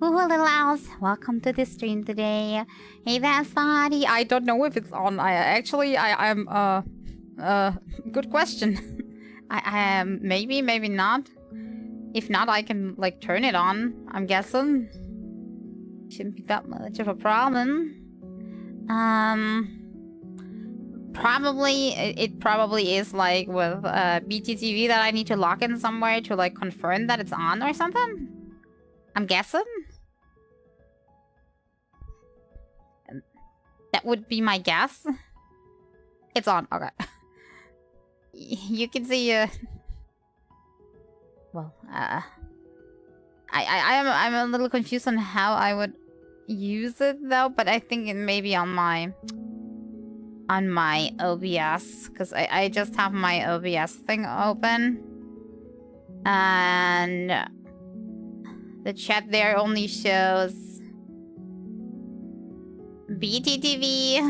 Ooh, little owls, welcome to the stream today. Hey there, Spotty. I don't know if it's on. I'm good question. I maybe not. If not, I can like turn it on. I'm guessing. Shouldn't be that much of a problem. Probably it probably is like with BTTV that I need to log in somewhere to like confirm that it's on or something. I'm guessing. That would be my guess. It's on. Okay. You can see. Well, I'm a little confused on how I would use it though, but I think it may be on my OBS because I just have my OBS thing open, and the chat there only shows BTTV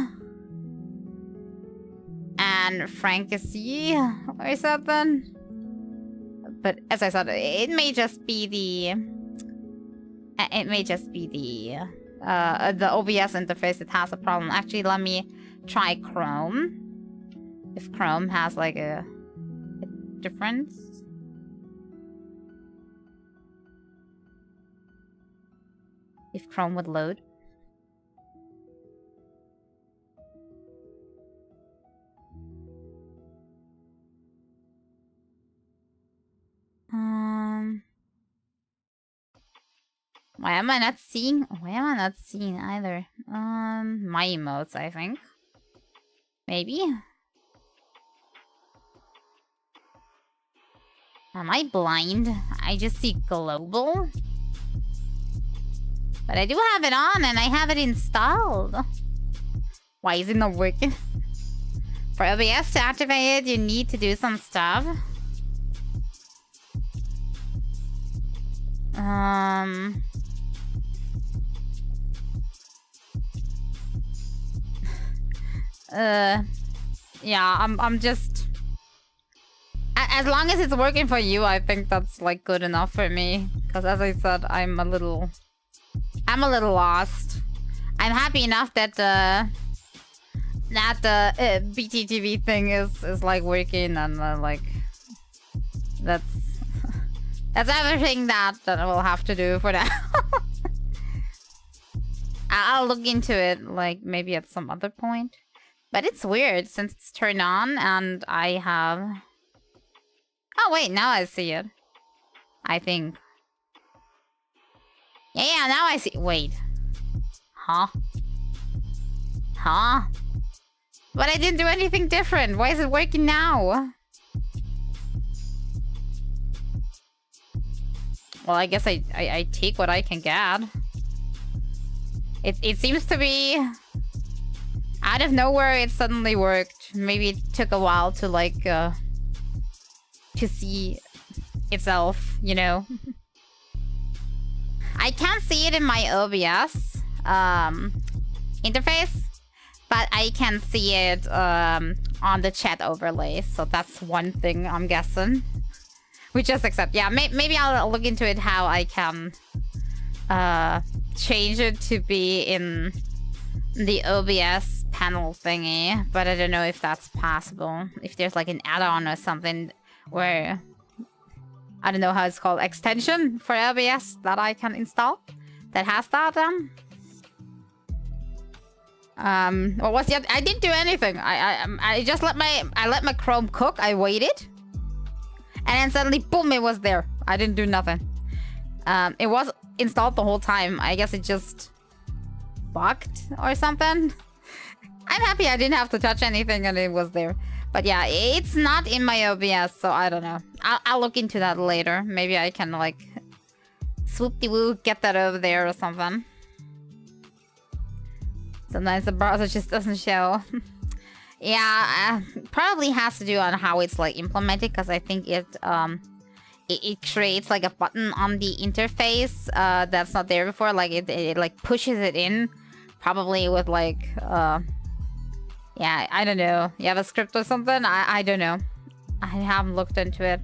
and Frankie or something. But as I said, it may just be the OBS interface that has a problem. Actually, let me try Chrome. If Chrome has like a difference. If Chrome would load. Why am I not seeing? Why am I not seeing either? My emotes, I think. Maybe. Am I blind? I just see global. But I do have it on and I have it installed. Why is it not working? For OBS to activate it, you need to do some stuff. Yeah, I'm just... As long as it's working for you, I think that's like good enough for me. Because as I said, I'm a little lost. I'm happy enough that the BTTV thing is like working, and like that's everything that we'll have to do for that. I'll look into it like maybe at some other point. But it's weird since it's turned on and I have... Oh wait, now I see it. I think. Yeah, now I see... Wait. Huh? Huh? But I didn't do anything different. Why is it working now? Well, I guess I take what I can get. It seems to be... Out of nowhere, it suddenly worked. Maybe it took a while to like... to see itself, you know? I can't see it in my OBS interface, but I can see it on the chat overlay. So that's one thing I'm guessing. We just accept. Yeah, maybe I'll look into it how I can change it to be in the OBS panel thingy. But I don't know if that's possible. If there's like an add-on or something where... I don't know how it's called. Extension for OBS that I can install that has that then. What was the other? I didn't do anything. I just let my Chrome cook. I waited, and then suddenly boom, it was there. I didn't do nothing. It was installed the whole time. I guess it just bugged or something. I'm happy I didn't have to touch anything and it was there. But yeah, it's not in my OBS, so I don't know. I'll look into that later. Maybe I can like swoop-de-woo, get that over there or something. Sometimes the browser just doesn't show. Yeah, probably has to do on how it's like implemented, because I think it creates like a button on the interface that's not there before. Like it like pushes it in, probably with like yeah, I don't know, JavaScript or something. I don't know. I haven't looked into it,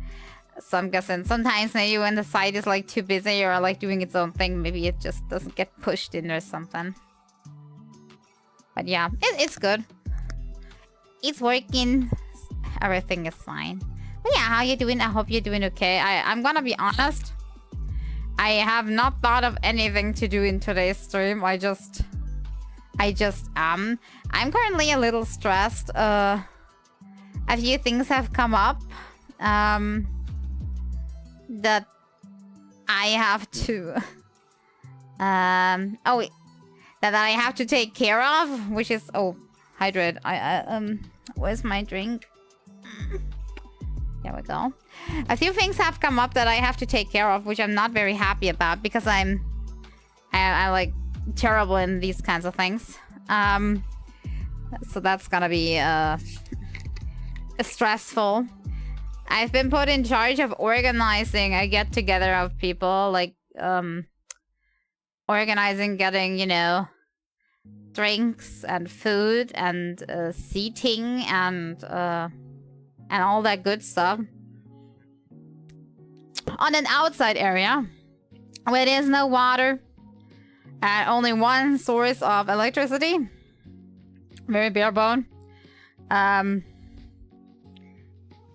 so I'm guessing sometimes maybe when the site is like too busy or like doing its own thing, maybe it just doesn't get pushed in or something. But yeah, it's good. It's working. Everything is fine. But yeah, how you doing? I hope you're doing okay. I'm gonna be honest. I have not thought of anything to do in today's stream. I just am. I'm currently a little stressed. A few things have come up that I have to oh wait, that I have to take care of, which is hydrate. Where's my drink? There we go. A few things have come up that I have to take care of, which I'm not very happy about, because I'm like terrible in these kinds of things. So that's gonna be stressful. I've been put in charge of organizing a get-together of people, like organizing, getting, you know, drinks and food and seating and all that good stuff on an outside area where there's no water and only one source of electricity. Very bare bone.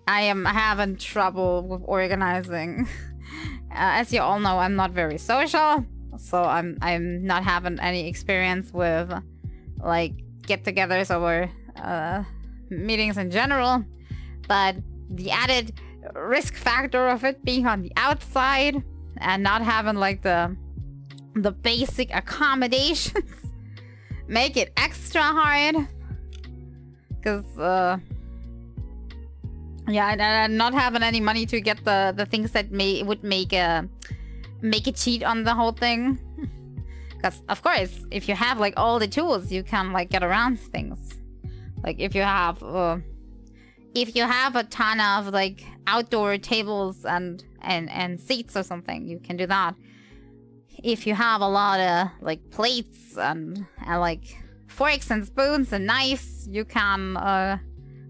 I am having trouble with organizing. As you all know, I'm not very social, so I'm not having any experience with like get-togethers or meetings in general. But the added risk factor of it being on the outside and not having like the basic accommodations make it extra hard. Because yeah, and not having any money to get the things that would make it cheat on the whole thing. Because of course, if you have like all the tools, you can like get around things. Like if you have a ton of like outdoor tables and seats or something, you can do that. If you have a lot of like plates and like forks and spoons and knives, you can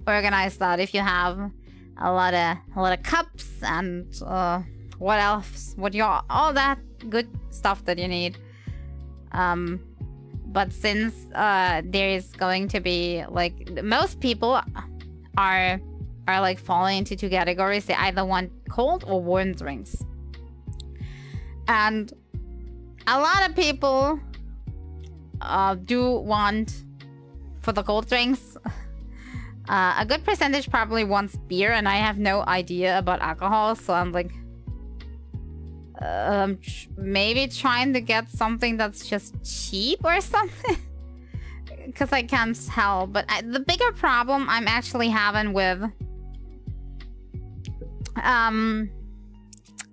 organize that. If you have a lot of cups and what else? All that good stuff that you need. But since there is going to be like most people are like falling into two categories. They either want cold or warm drinks, and a lot of people do want for the cold drinks. A good percentage probably wants beer, and I have no idea about alcohol, so I'm like maybe trying to get something that's just cheap or something. Because I can't tell. But the bigger problem I'm actually having with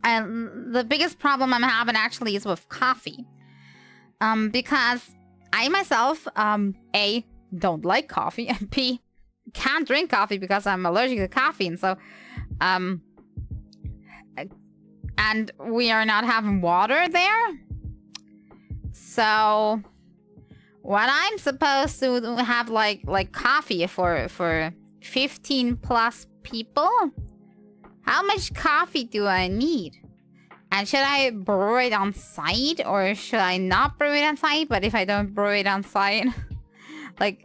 the biggest problem I'm having actually is with coffee. Because I myself A, don't like coffee, and B, can't drink coffee because I'm allergic to caffeine. So and we are not having water there. So when I'm supposed to have like coffee for 15 plus people, how much coffee do I need? And should I brew it on site or should I not brew it on site? But if I don't brew it on site, like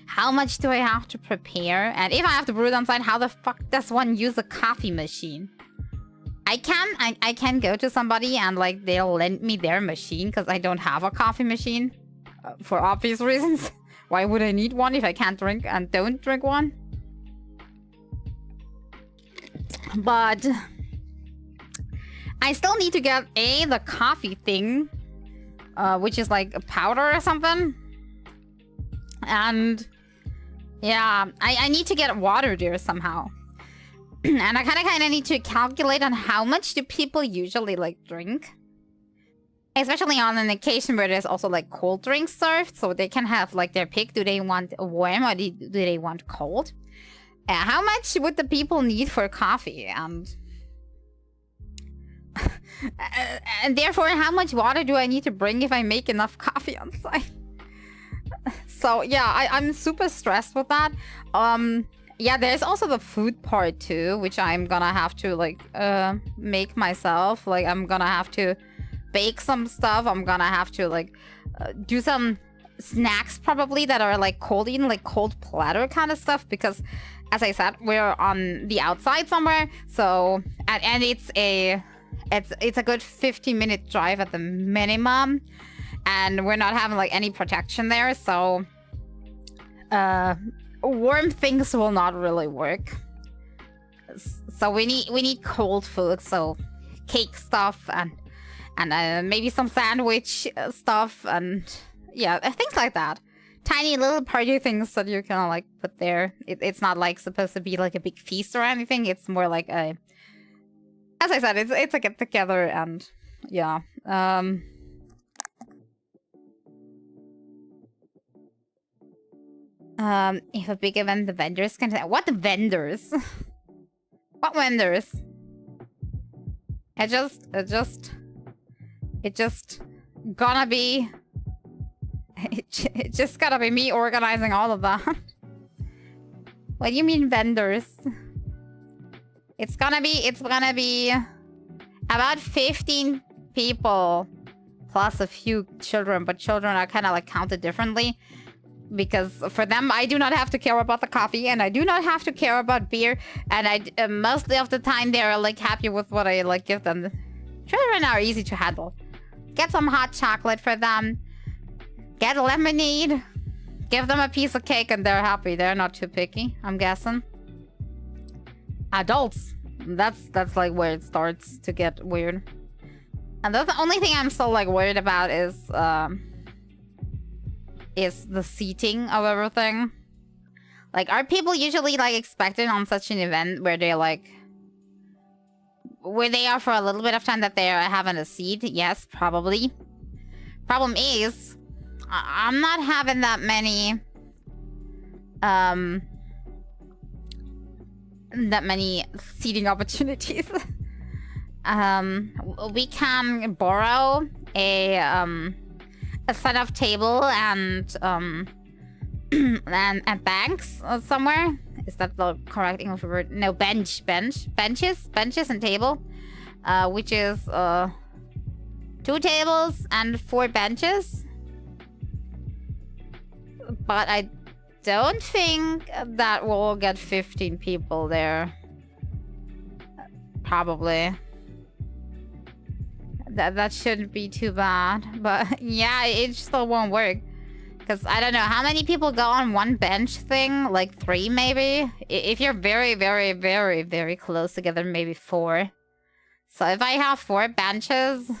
how much do I have to prepare? And if I have to brew it on site, how the fuck does one use a coffee machine? I can go to somebody and like they'll lend me their machine because I don't have a coffee machine for obvious reasons. Why would I need one if I can't drink and don't drink one? But I still need to get the coffee thing, which is like a powder or something. And yeah, I need to get water there somehow. And I kind of need to calculate on how much do people usually like drink. Especially on an occasion where there's also like cold drinks served, so they can have like their pick. Do they want warm or do they want cold? How much would the people need for coffee? And therefore, how much water do I need to bring if I make enough coffee on site? So yeah, I'm super stressed with that. Yeah, there's also the food part too, which I'm gonna have to like make myself. Like I'm gonna have to bake some stuff. I'm gonna have to like do some snacks probably that are like cold eaten, like cold platter kind of stuff, because as I said, we're on the outside somewhere, so and it's a good 15-minute drive at the minimum, and we're not having like any protection there, so warm things will not really work. So we need cold food, so cake stuff and maybe some sandwich stuff, and yeah, things like that. Tiny little party things that you can like put there. It's not like supposed to be like a big feast or anything. It's more like a, as I said, it's a get together, and yeah. If a big event, the vendors can say, what vendors? What vendors? It just gonna be... It just gotta be me organizing all of that. What do you mean vendors? It's gonna be about 15 people plus a few children, but children are kind of like counted differently, because for them I do not have to care about the coffee, and I do not have to care about beer, and I mostly of the time they're like happy with what I like give them. Children are easy to handle. Get some hot chocolate for them. Get lemonade. Give them a piece of cake and they're happy. They're not too picky, I'm guessing. Adults. That's like where it starts to get weird. And the only thing I'm still like worried about is the seating of everything. Like, are people usually like expected on such an event where they like... where they are for a little bit of time that they're having a seat? Yes, probably. Problem is... I'm not having that many seating opportunities. We can borrow a set of table and banks somewhere. Is that the correct English word? No, benches and table, which is 2 tables and 4 benches. But I don't think that will get 15 people there. Probably. That shouldn't be too bad. But yeah, it still won't work. Because I don't know, how many people go on one bench thing? Like 3 maybe? If you're very, very, very, very close together, maybe 4. So if I have 4 benches...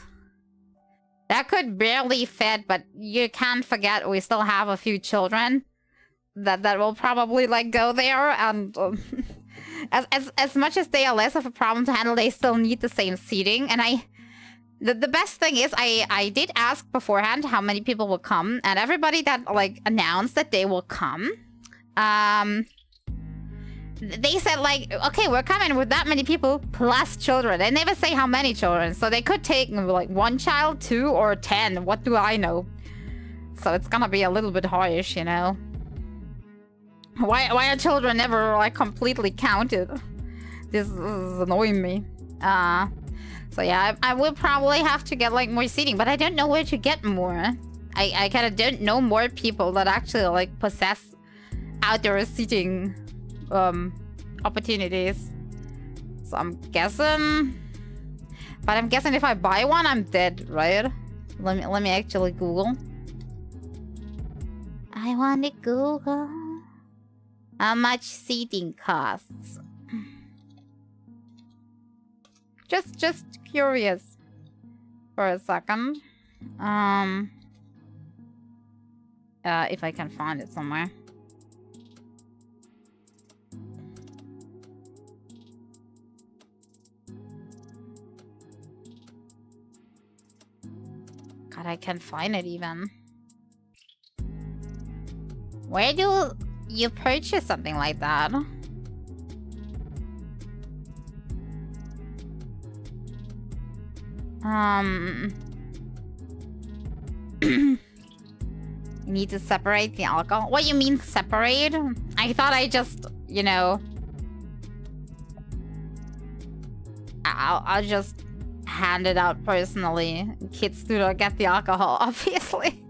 that could barely fit, but you can't forget we still have a few children that will probably like go there, and as much as they are less of a problem to handle, they still need the same seating. And the best thing is I did ask beforehand how many people will come, and everybody that like announced that they will come, they said like, okay, we're coming with that many people plus children. They never say how many children, so they could take like 1 child, 2, or 10. What do I know? So it's gonna be a little bit harsh, you know. Why are children never like completely counted? This is annoying me. So yeah, I will probably have to get like more seating, but I don't know where to get more. I kind of don't know more people that actually like possess outdoor seating opportunities. So I'm guessing, but I'm guessing if I buy one, I'm dead, right? Let me actually Google. I want to Google how much seating costs. Just curious for a second. If I can find it somewhere. God, I can't find it even. Where do you purchase something like that? You need to separate the alcohol. What do you mean separate? I thought I just, you know, I'll just hand it out personally. Kids do not get the alcohol, obviously.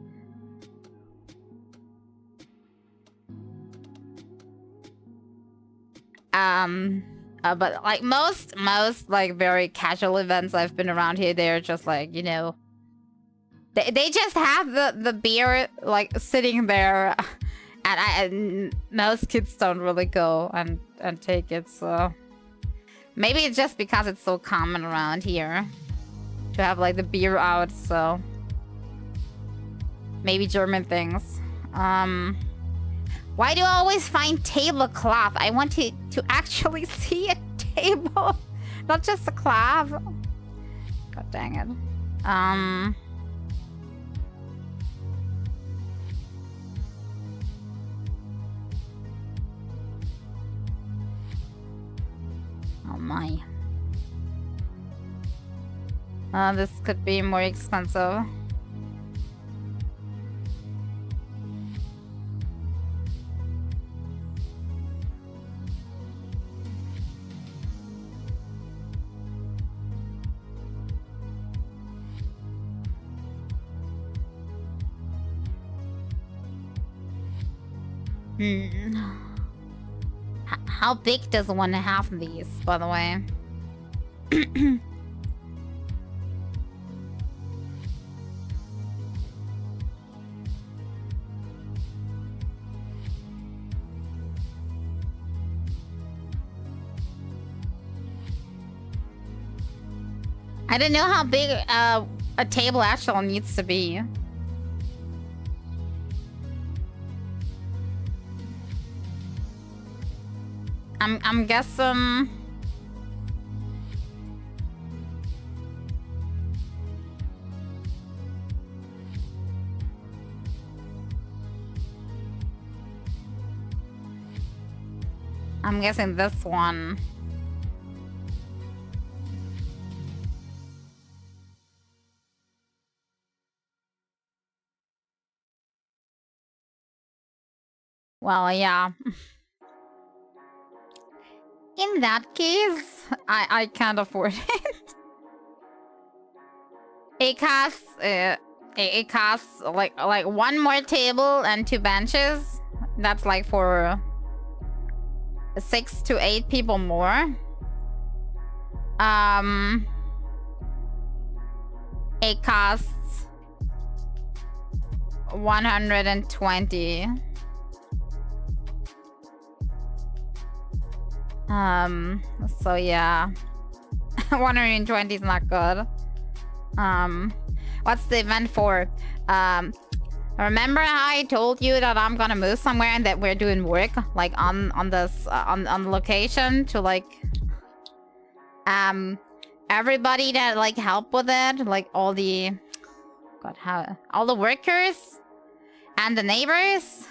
But like most like very casual events I've been around here, they're just like, you know, they just have the beer like sitting there, and most kids don't really go and take it. So maybe it's just because it's so common around here to have like the beer out. So maybe German things. Why do I always find tablecloth? I want to actually see a table, not just a cloth. God dang it. Oh my. This could be more expensive. How big does one have these, by the way? I don't know how big a table actually needs to be. I'm guessing. I'm guessing this one. Well, yeah. In that case, I can't afford it. It costs like one more table and 2 benches. That's like for 6 to 8 people more. It costs 120. So yeah. 120 is not good. What's the event for? Remember how I told you that I'm gonna move somewhere and that we're doing work like on this on the location to like everybody that like help with it, like all the all the workers and the neighbors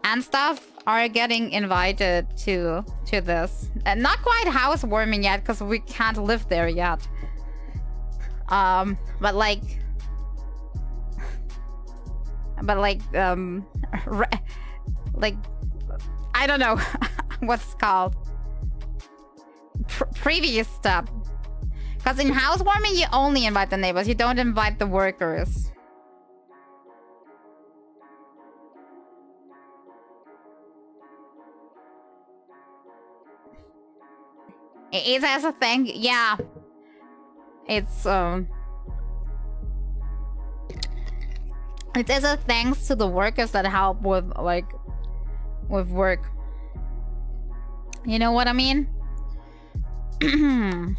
and stuff are getting invited to this. And not quite housewarming yet because we can't live there yet. But like I don't know what's it called. Previous step. Because in housewarming you only invite the neighbors, you don't invite the workers. It has a thing, yeah. It's it is a thanks to the workers that help with like with work. You know what I mean? I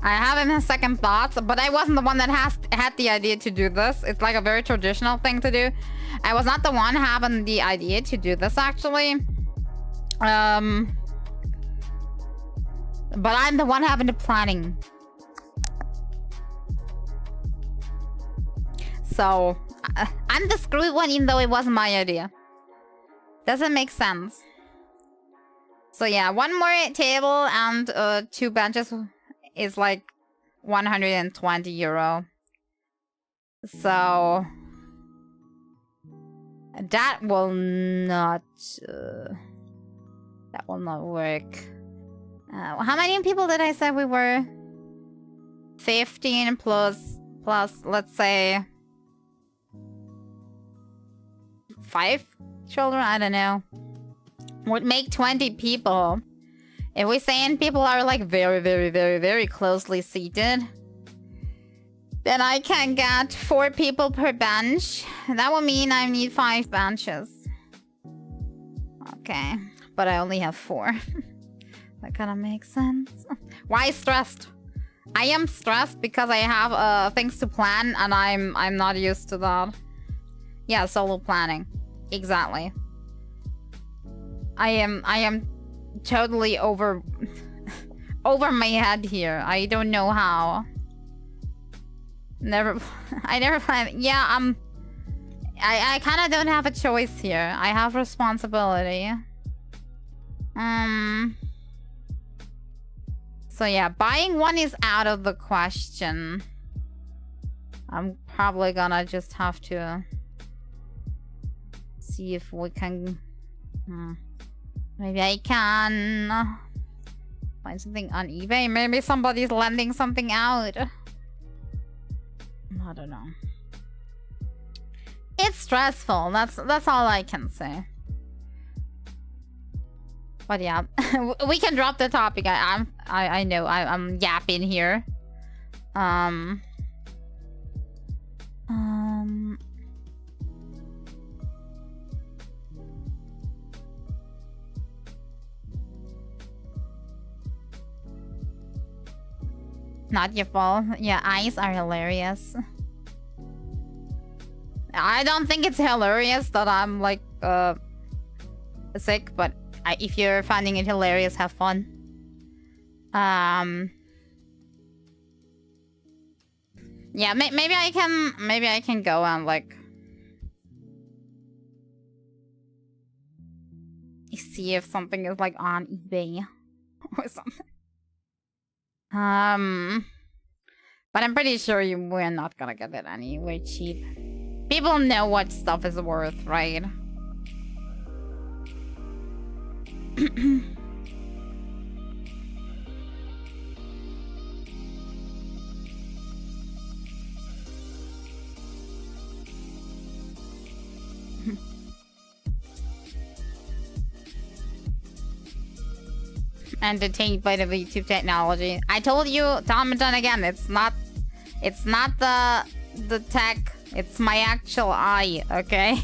have in second thoughts, but I wasn't the one that had the idea to do this. It's like a very traditional thing to do. I was not the one having the idea to do this actually. But I'm the one having the planning. So, I'm the screwed one even though it wasn't my idea. Doesn't make sense. So yeah, one more table and 2 benches is like 120 euro. So that will not work. How many people did I say we were? 15 plus let's say 5 children, I don't know. Would make 20 people. If we're saying people are like very closely seated, then I can get 4 people per bench. That would mean I need 5 benches. Okay, but I only have 4. That kind of makes sense. Why stressed? I am stressed because I have things to plan and I'm not used to that. Yeah, solo planning. Exactly. I am totally over my head here. I don't know how. I never planned. Yeah, I kind of don't have a choice here. I have responsibility. So yeah, buying one is out of the question. I'm probably gonna just have to see if we can... Maybe I can find something on eBay. Maybe somebody's lending something out. I don't know. It's stressful. That's all I can say. But yeah, we can drop the topic. I know I'm yapping here. Not your fault. Yeah, eyes are hilarious. I don't think it's hilarious that I'm like sick, but if you're finding it hilarious, have fun. Yeah, maybe I can go and like see if something is like on eBay or something. But I'm pretty sure we're not gonna get it anyway cheap. People know what stuff is worth, right? Entertained by the YouTube technology. I told you time and time again, it's not the tech, it's my actual eye, okay?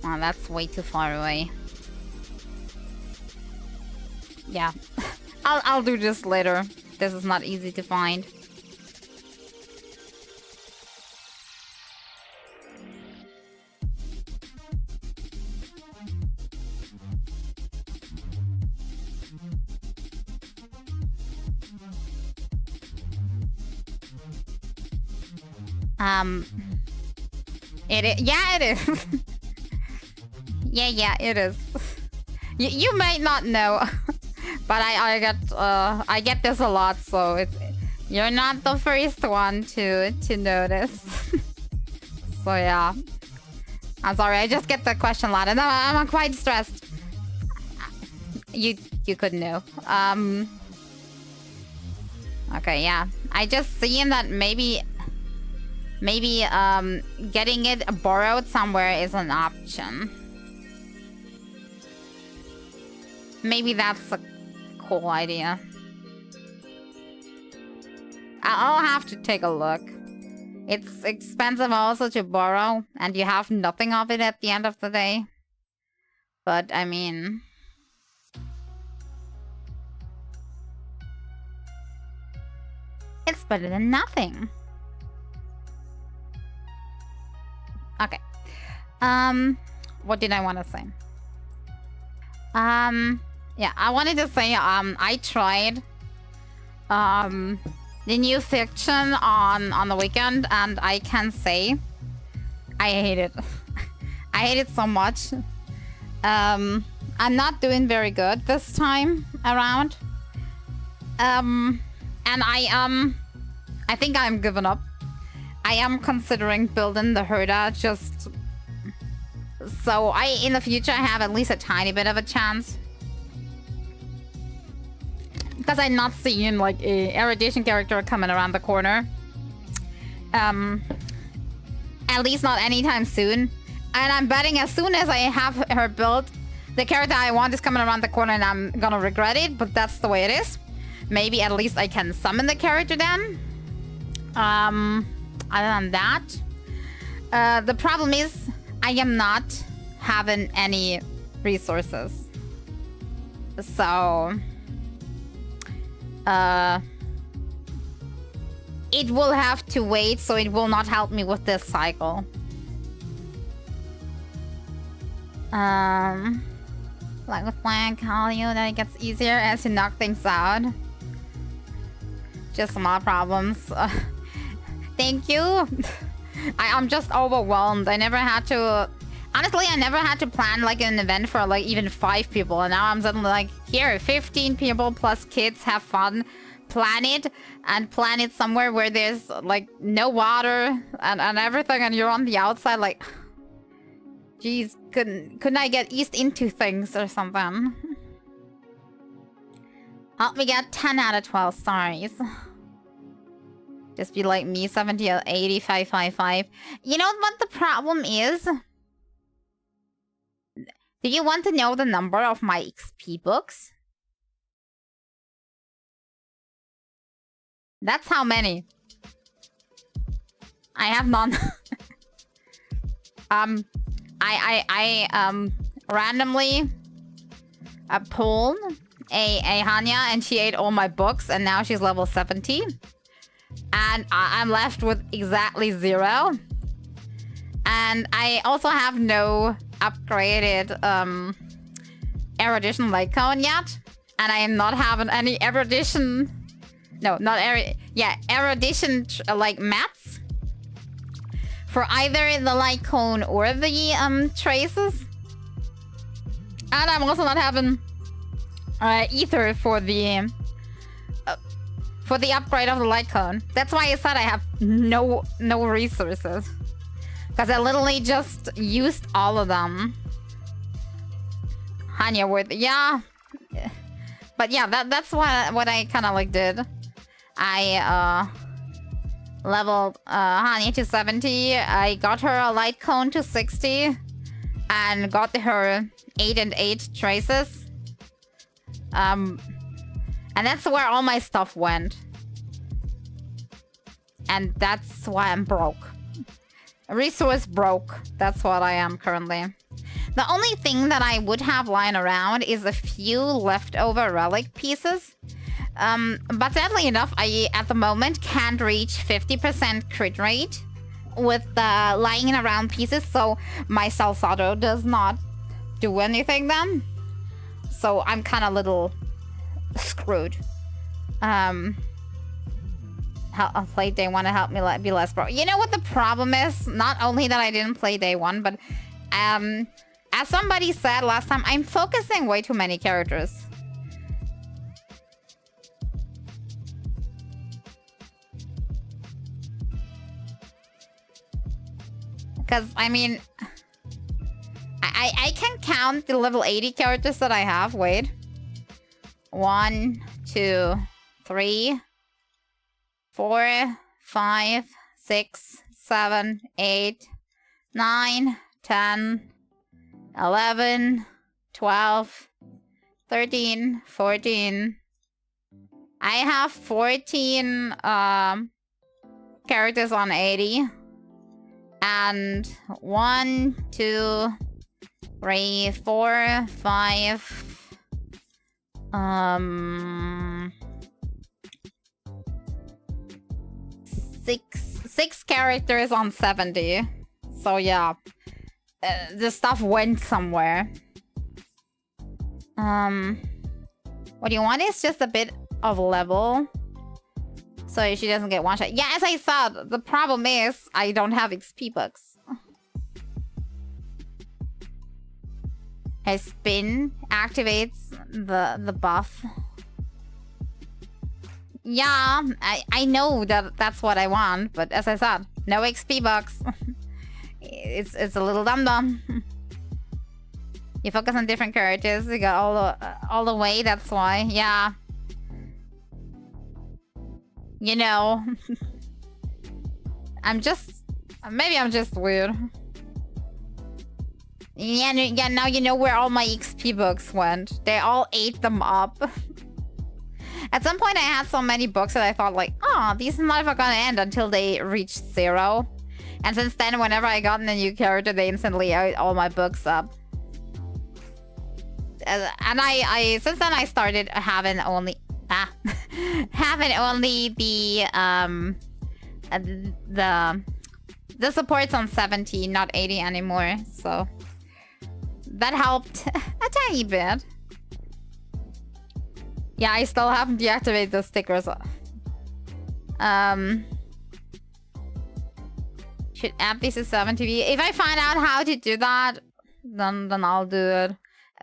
Oh, that's way too far away. Yeah. I'll do this later. This is not easy to find. Yeah, it is. yeah, it is. You might not know, but I get this a lot, so you're not the first one to notice. So yeah, I'm sorry. I just get the question a lot, and I'm quite stressed. You couldn't know. Okay, yeah. I just seen that maybe getting it borrowed somewhere is an option. Maybe that's a cool idea. I'll have to take a look. It's expensive also to borrow, and you have nothing of it at the end of the day. But, I mean... it's better than nothing. Okay. What did I want to say? Yeah, I wanted to say, I tried, the new fiction on the weekend, and I can say I hate it. I hate it so much. I'm not doing very good this time around. And I think I'm giving up. I am considering building the herda just so in the future I have at least a tiny bit of a chance. Because I'm not seeing like a erudition character coming around the corner. At least not anytime soon. And I'm betting as soon as I have her built, the character I want is coming around the corner and I'm gonna regret it, but that's the way it is. Maybe at least I can summon the character then. Other than that, the problem is I am not having any resources. So, it will have to wait, so it will not help me with this cycle. Like with Flank, tell you that it gets easier as you knock things out. Just small problems. Thank you. I'm just overwhelmed. I never had to... Honestly, I never had to plan like an event for like even 5 people. And now I'm suddenly like, here, 15 people plus kids, have fun. Plan it. And plan it somewhere where there's like no water and everything. And you're on the outside like... Jeez, couldn't I get eased into things or something? Help me get 10 out of 12 stars. Just be like me, 70 or 80, 555. You know what the problem is? Do you want to know the number of my XP books? That's how many. I have none. I randomly pulled a Hanya and she ate all my books and now she's level 70. And I'm left with exactly 0. And I also have no upgraded erudition light cone yet. And I am not having any erudition... No, not erudition like mats. For either the light cone or the traces. And I'm also not having ether for the upgrade of the light cone. That's why I said I have no resources. Because I literally just used all of them. Hanya with... Yeah. But yeah, that's what I kind of like did. I leveled Hanya to 70. I got her a light cone to 60. And got her 8 and 8 traces. And that's where all my stuff went. And that's why I'm broke. Resource broke. That's what I am currently. The only thing that I would have lying around is a few leftover relic pieces. But sadly enough, I, at the moment, can't reach 50% crit rate with the lying around pieces, so my Salsado does not do anything then. So I'm kind of a little screwed. I'll play day 1 to help me be less broke. You know what the problem is? Not only that I didn't play day 1, but as somebody said last time, I'm focusing way too many characters. Because, I mean, I can count the level 80 characters that I have. Wait. 1, 2, 3, 4, 5, 6, 7, 8, 9, 10, 11, 12, 13, 14. I have 14 characters on 80. And 1, 2, 3, 4, 5. 6 characters on 70. So yeah, the stuff went somewhere. What you want is just a bit of level, so she doesn't get one shot. Yeah, as I said, the problem is I don't have XP bucks. Her spin activates the buff. Yeah, I know that that's what I want, but as I said, no XP bucks. It's a little dum-dum. You focus on different characters. You got all the way. That's why. Yeah. You know. Maybe I'm just weird. Yeah. Now you know where all my XP books went. They all ate them up. At some point, I had so many books that I thought like, oh, these are never gonna end until they reach 0. And since then, whenever I got a new character, they instantly ate all my books up. And since then I started having only the supports on 70, not 80 anymore. So that helped a tiny bit. Yeah, I still haven't deactivated the stickers. Should add this to 7TV. If I find out how to do that, then I'll do it.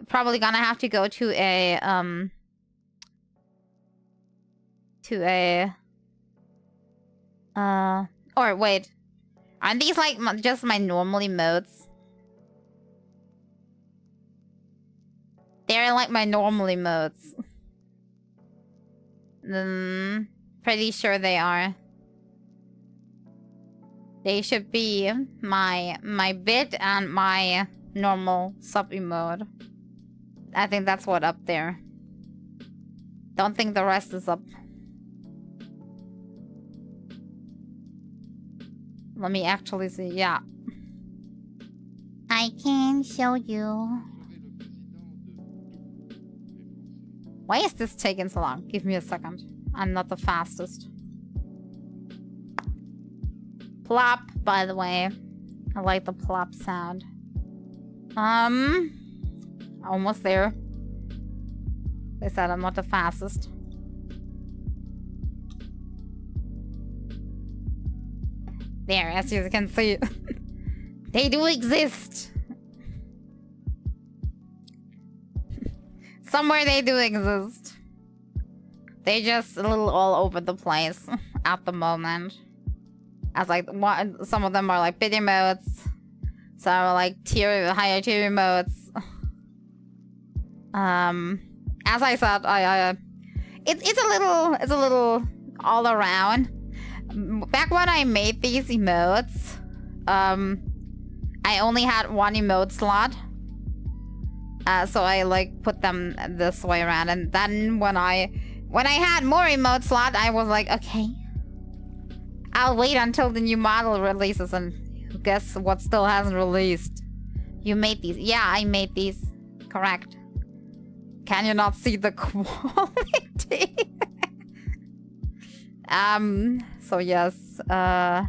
Probably gonna have to go to a or wait, aren't these like just my normal emotes? They're like my normal emotes. Pretty sure they are. They should be my bit and my normal sub emote. I think that's what up there. Don't think the rest is up. Let me actually see. Yeah. I can show you. Why is this taking so long? Give me a second. I'm not the fastest. Plop, by the way. I like the plop sound. Almost there. They said I'm not the fastest. There, as you can see. They do exist. Somewhere they do exist. They just a little all over the place at the moment. As like some of them are like bit emotes. Some are like higher tier emotes. As I said, it's a little all around. Back when I made these emotes, I only had one emote slot. So I like put them this way around, and then when I had more emote slot, I was like, okay, I'll wait until the new model releases, and guess what still hasn't released? You made these. Yeah, I made these. Correct. Can you not see the quality? So yes, I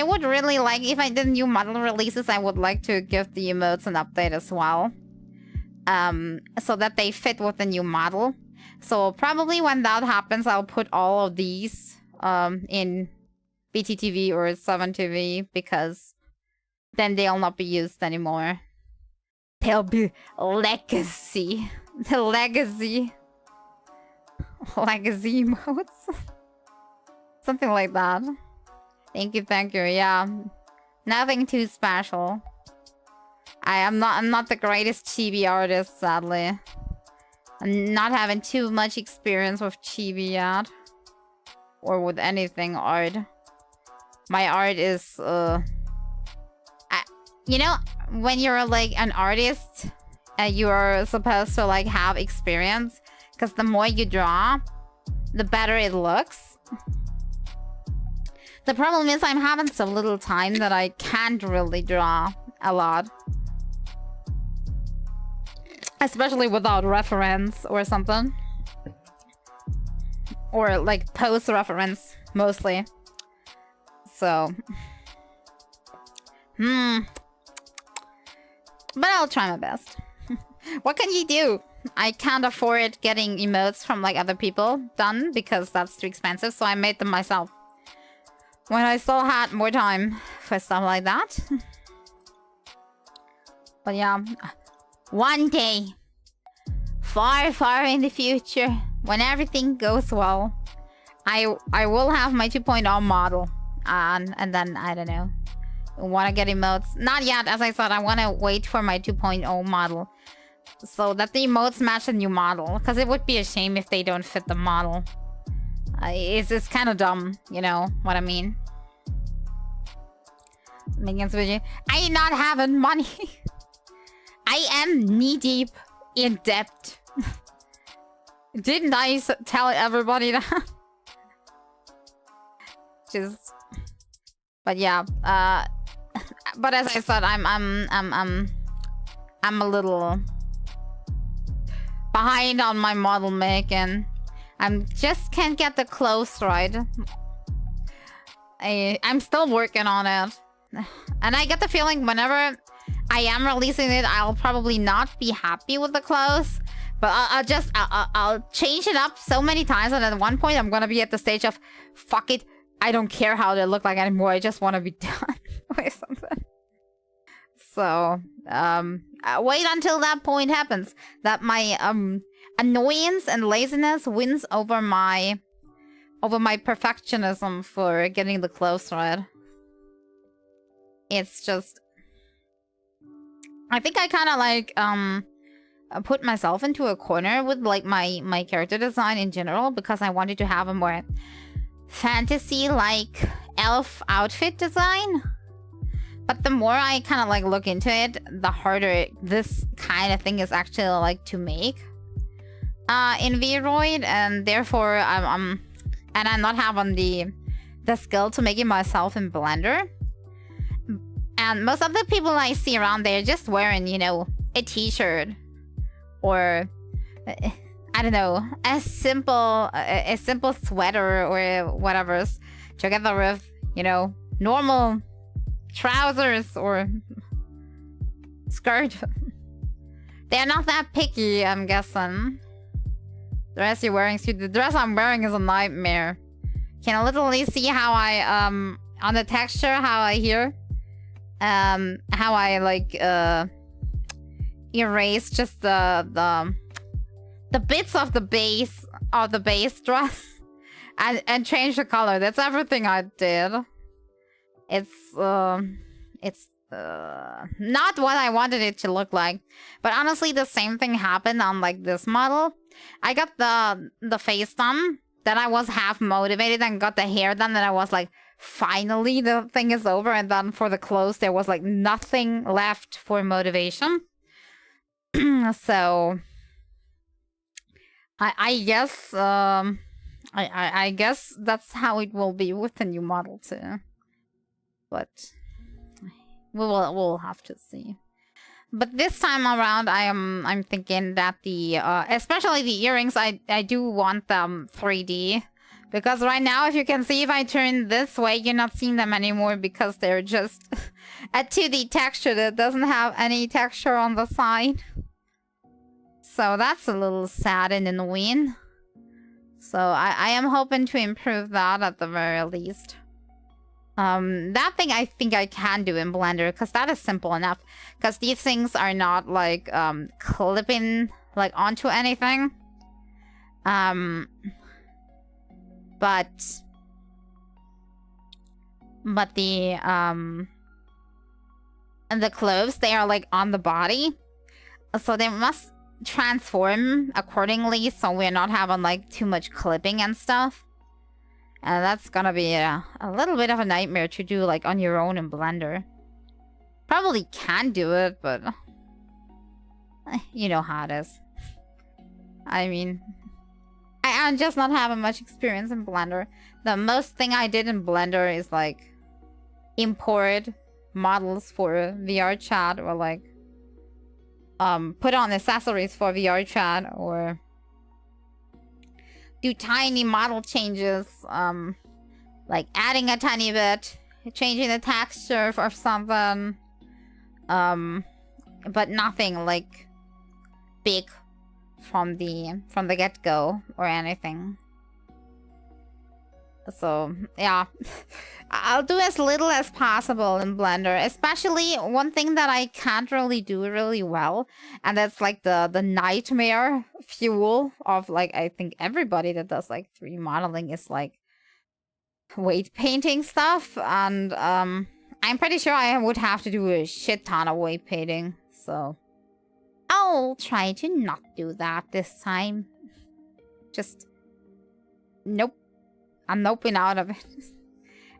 would really like, if I did new model releases, I would like to give the emotes an update as well. So that they fit with the new model. So probably when that happens, I'll put all of these in BTTV or 7TV, because then they'll not be used anymore. They'll be legacy. The legacy modes. Something like that. Thank you. Yeah. Nothing too special. I'm not the greatest chibi artist, sadly. I'm not having too much experience with chibi yet. Or with anything art. My art is you know, when you're like an artist, you're supposed to like have experience, because the more you draw, the better it looks. The problem is I'm having so little time that I can't really draw a lot. Especially without reference or something. Or like post reference, mostly. So But I'll try my best. What can you do? I can't afford getting emotes from like other people done because that's too expensive, so I made them myself. When I still had more time for stuff like that. But yeah, one day, far, far in the future, when everything goes well, I will have my 2.0 model. And then, I don't know, want to get emotes. Not yet, as I said, I want to wait for my 2.0 model. So that the emotes match the new model. Because it would be a shame if they don't fit the model. It's kind of dumb, you know what I mean? I not having money. I am knee-deep in debt. Didn't I tell everybody that? Just... But yeah, but as I said, I'm a little behind on my model making. Just can't get the clothes right. I'm still working on it. And I get the feeling whenever I am releasing it, I'll probably not be happy with the clothes. But I'll change it up so many times, and at one point I'm gonna be at the stage of, fuck it, I don't care how they look like anymore, I just want to be done with something. So, wait until that point happens. That my annoyance and laziness wins over my perfectionism for getting the clothes right. It's just... I think I kind of like, put myself into a corner with like my character design in general, because I wanted to have a more fantasy-like elf outfit design. But the more I kind of like look into it, the harder this kind of thing is actually like to make in Vroid, and therefore I'm not having the skill to make it myself in Blender. And most of the people I see around there just wearing, you know, a t-shirt or I don't know, a simple sweater or whatever's together with, you know, normal trousers or skirt. They're not that picky, I'm guessing. The dress you're wearing, the dress I'm wearing is a nightmare. Can literally see how I on the texture, how I hear, how I like erase just the bits of the base dress and change the color. That's everything I did. It's not what I wanted it to look like. But honestly, the same thing happened on like this model. I got the face done, then I was half motivated, and got the hair done, and I was like, finally the thing is over. And then for the clothes, there was like nothing left for motivation. So I guess I guess that's how it will be with the new model too. But we'll have to see. But this time around, I'm thinking that the especially the earrings, I do want them 3D, because right now, if you can see, if I turn this way, you're not seeing them anymore because they're just a 2D texture that doesn't have any texture on the side. So that's a little sad and annoying. So I am hoping to improve that at the very least. That thing I think I can do in Blender, because that is simple enough. Because these things are not like clipping like onto anything. But the clothes, they are like on the body, so they must transform accordingly, so we're not having like too much clipping and stuff. And that's gonna be a little bit of a nightmare to do like on your own in Blender. Probably can do it, but you know how it is. I mean, I'm just not having much experience in Blender. The most thing I did in Blender is like import models for VR chat, or like put on accessories for VR chat, or do tiny model changes, like adding a tiny bit, changing the texture or something, but nothing like big from the get-go or anything. So yeah, I'll do as little as possible in Blender. Especially one thing that I can't really do really well, and that's like the nightmare fuel of like, I think everybody that does like 3D modeling is like weight painting stuff, and I'm pretty sure I would have to do a shit ton of weight painting, so I'll try to not do that this time. Just nope. I'm noping out of it.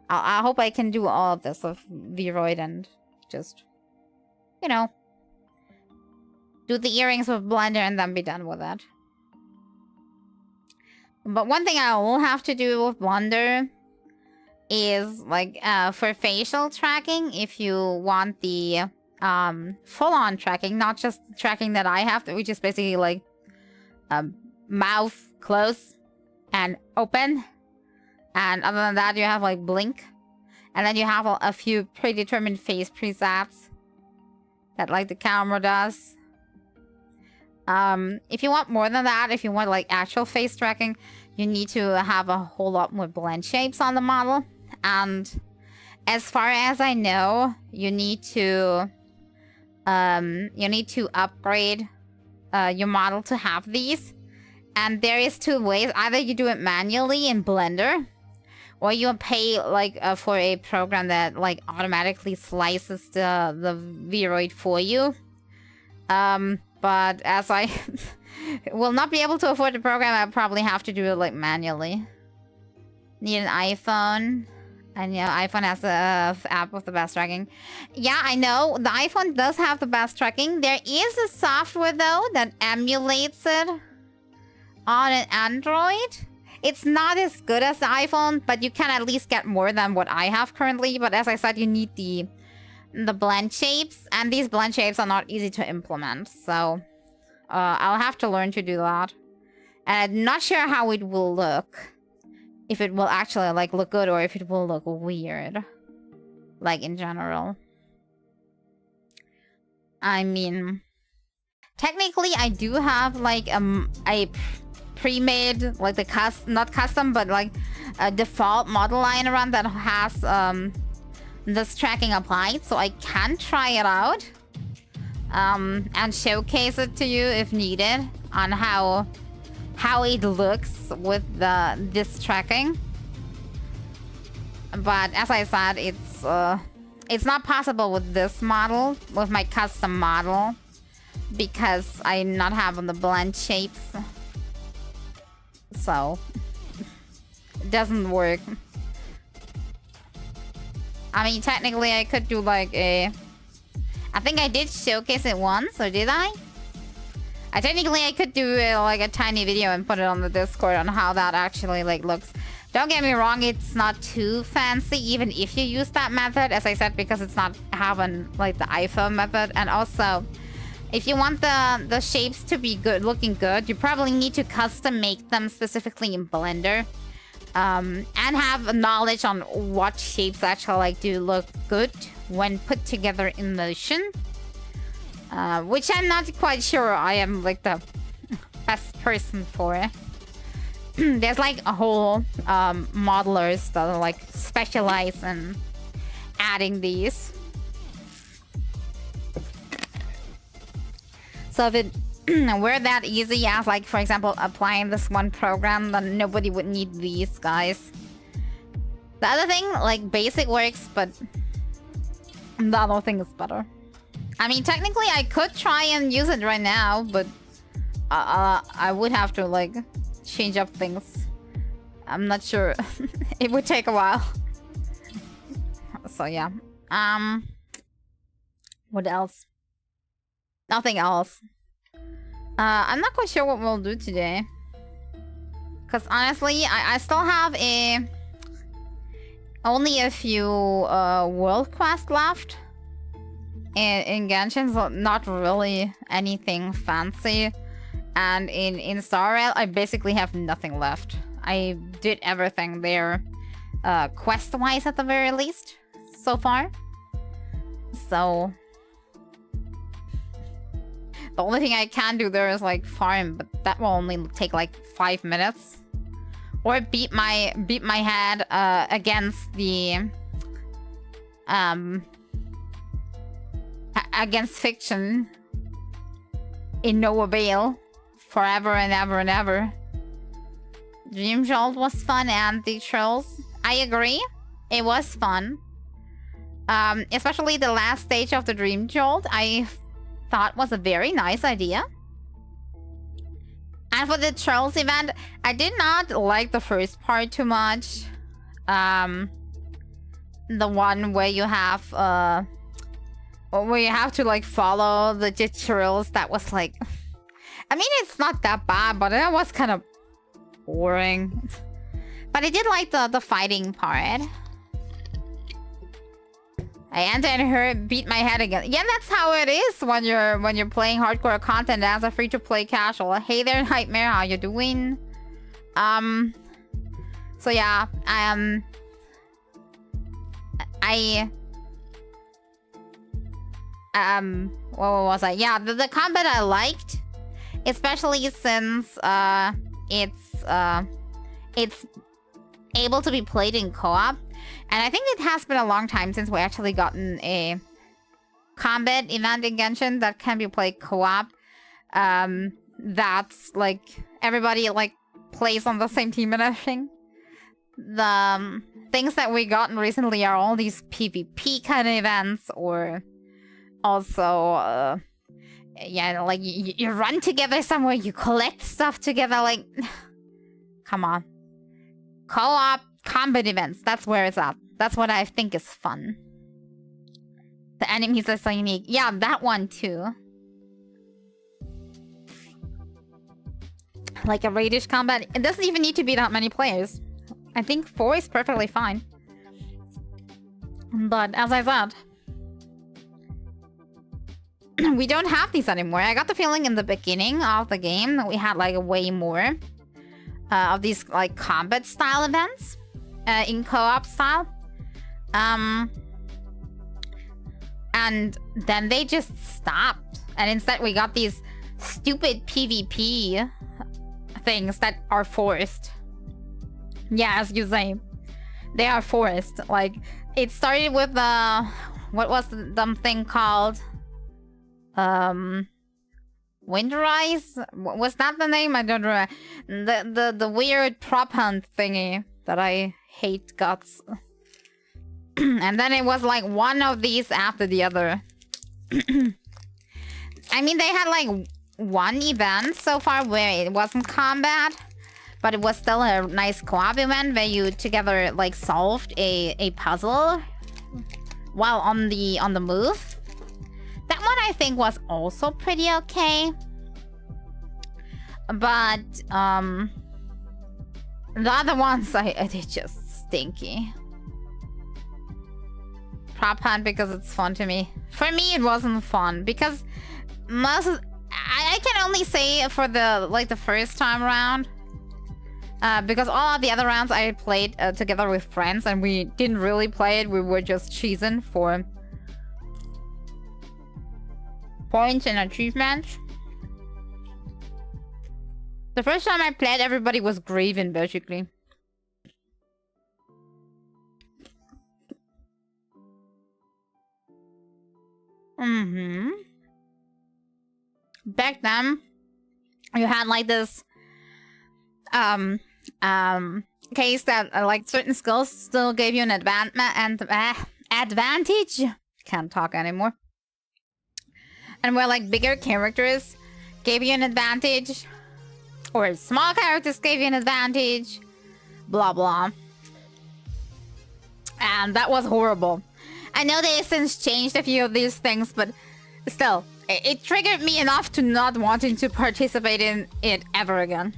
I hope I can do all of this with Vroid and just, you know, do the earrings with Blender and then be done with it. But one thing I will have to do with Blender is like for facial tracking, if you want the full-on tracking, not just tracking that I have, which is basically like mouth close and open. And other than that, you have like blink. And then you have a few predetermined face presets that like the camera does. If you want more than that, if you want like actual face tracking, you need to have a whole lot more blend shapes on the model. And as far as I know, you need to upgrade your model to have these. And there is two ways. Either you do it manually in Blender, or you pay like for a program that like automatically slices the Vroid for you. But as I will not be able to afford the program, I probably have to do it like manually. Need an iPhone. And yeah, iPhone has a app with the best tracking. Yeah, I know the iPhone does have the best tracking. There is a software though that emulates it on an Android. It's not as good as the iPhone, but you can at least get more than what I have currently. But as I said, you need the blend shapes, and these blend shapes are not easy to implement. So I'll have to learn to do that. And I'm not sure how it will look. If it will actually like look good or if it will look weird. Like in general. I mean, technically I do have like a pre-made, like the not custom, but like a default model line around that has this tracking applied, so I can try it out and showcase it to you if needed on how it looks with this tracking. But as I said, it's not possible with this model, with my custom model, because I'm not having the blend shapes. So it doesn't work. I mean, technically I could do like I think I did showcase it once, or did I? Technically I could do like a tiny video and put it on the Discord on how that actually like looks. Don't get me wrong, it's not too fancy even if you use that method, as I said, because it's not having like the iPhone method. And also, if you want the shapes to be good, looking good, you probably need to custom make them specifically in Blender. And have knowledge on what shapes actually like do look good when put together in motion. Which I'm not quite sure I am like the best person for. There's like a whole modelers that are like specialize in adding these. So if it were that easy as like, for example, applying this one program, then nobody would need these guys. The other thing, like basic works, but the other thing is better. I mean, technically I could try and use it right now, but I would have to like change up things. I'm not sure. It would take a while. So yeah. What else? Nothing else. I'm not quite sure what we'll do today. Because honestly, I still have only a few world quests left. In Genshin, so not really anything fancy. And in Star Rail, I basically have nothing left. I did everything there, quest-wise at the very least, so far. So The only thing I can do there is like farm, but that will only take like 5 minutes. Or beat my head against the against fiction in no avail forever and ever and ever. Dream Jolt was fun, and the trolls. I agree, it was fun. Especially the last stage of the Dream Jolt, I thought was a very nice idea. And for the Trolls event, I did not like the first part too much. The one where you have to like follow the tutorials. That was like, I mean, it's not that bad, but it was kind of boring. But I did like the fighting part. I entered her, beat my head again. Yeah, that's how it is when you're playing hardcore content as a free-to-play casual. Hey there, Nightmare, how you doing? So yeah, what was I? Yeah, the combat I liked, especially since it's able to be played in co-op. And I think it has been a long time since we actually gotten a combat event in Genshin that can be played co-op. That's like everybody like plays on the same team and everything. The things that we gotten recently are all these PvP kind of events, or also yeah, like you run together somewhere, you collect stuff together. Like, come on, co-op combat events, that's where it's at. That's what I think is fun. The enemies are so unique. Yeah, that one too. Like a raidish combat. It doesn't even need to be that many players. I think 4 is perfectly fine. But as I said, we don't have these anymore. I got the feeling in the beginning of the game that we had like way more of these like combat style events. In co-op style. And then they just stopped. And instead we got these stupid PvP things that are forced. Yeah, as you say. They are forced. Like, it started with what was the dumb thing called? Winterize? Was that the name? I don't remember. The weird prop hunt thingy that I hate guts. And then it was like one of these after the other. I mean, they had like one event so far where it wasn't combat, but it was still a nice co-op event where you together like solved a puzzle while on the move. That one I think was also pretty okay. But the other ones they're just stinky. Prop hunt because it's fun to me. For me, it wasn't fun because I can only say for the first time around, because all of the other rounds I played together with friends and we didn't really play it. We were just cheesing for points and achievements. The first time I played, everybody was grieving basically. Back then, you had like this case that like certain skills still gave you an advantage. Can't talk anymore. And where like bigger characters gave you an advantage, or small characters gave you an advantage, blah blah. And that was horrible. I know they have since changed a few of these things, but still, it triggered me enough to not wanting to participate in it ever again.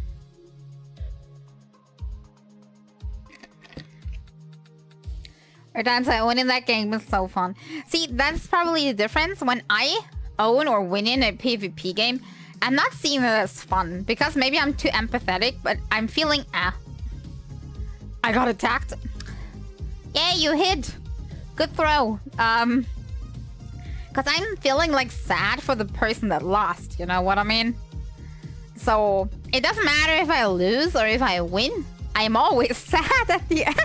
Or times I win in that game was so fun. See, that's probably the difference. When I own or win in a PvP game, I'm not seeing it as fun. Because maybe I'm too empathetic, but I'm feeling, I got attacked. Yeah, you hit. Good throw. Because I'm feeling like sad for the person that lost, you know what I mean? So it doesn't matter if I lose or if I win. I'm always sad at the end.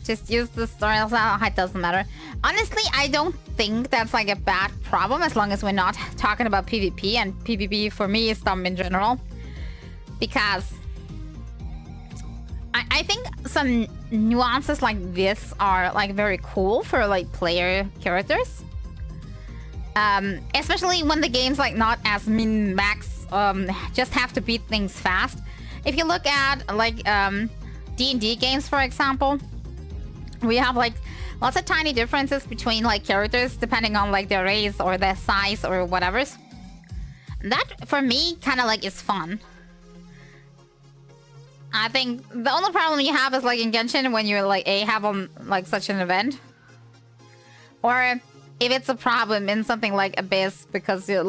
Just use the story. It doesn't matter. Honestly, I don't think that's like a bad problem as long as we're not talking about PvP, and PvP for me is dumb in general. Because I think some nuances like this are like very cool for like player characters. Especially when the game's like not as min-max, just have to beat things fast. If you look at like D&D games, for example, we have like lots of tiny differences between like characters depending on like their race or their size or whatever. That for me kind of like is fun. I think the only problem you have is like in Genshin when you're like have on like such an event, or if it's a problem in something like Abyss because you're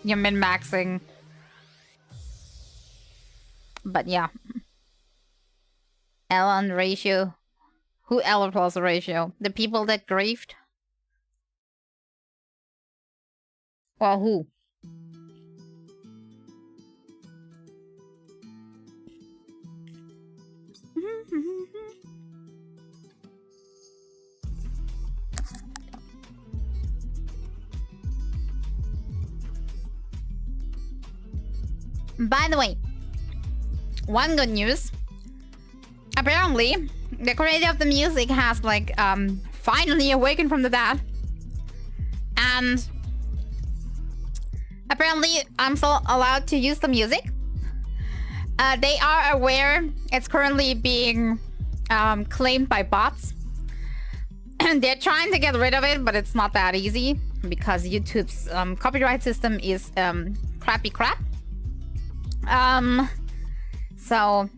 min-maxing. But yeah, Ellen ratio. Who Ellen plus ratio? The people that grieved? Or who? By the way, one good news. Apparently, the creator of the music has like finally awakened from the dead. And apparently I'm still allowed to use the music. They are aware it's currently being claimed by bots. And they're trying to get rid of it, but it's not that easy because YouTube's copyright system is crappy crap. So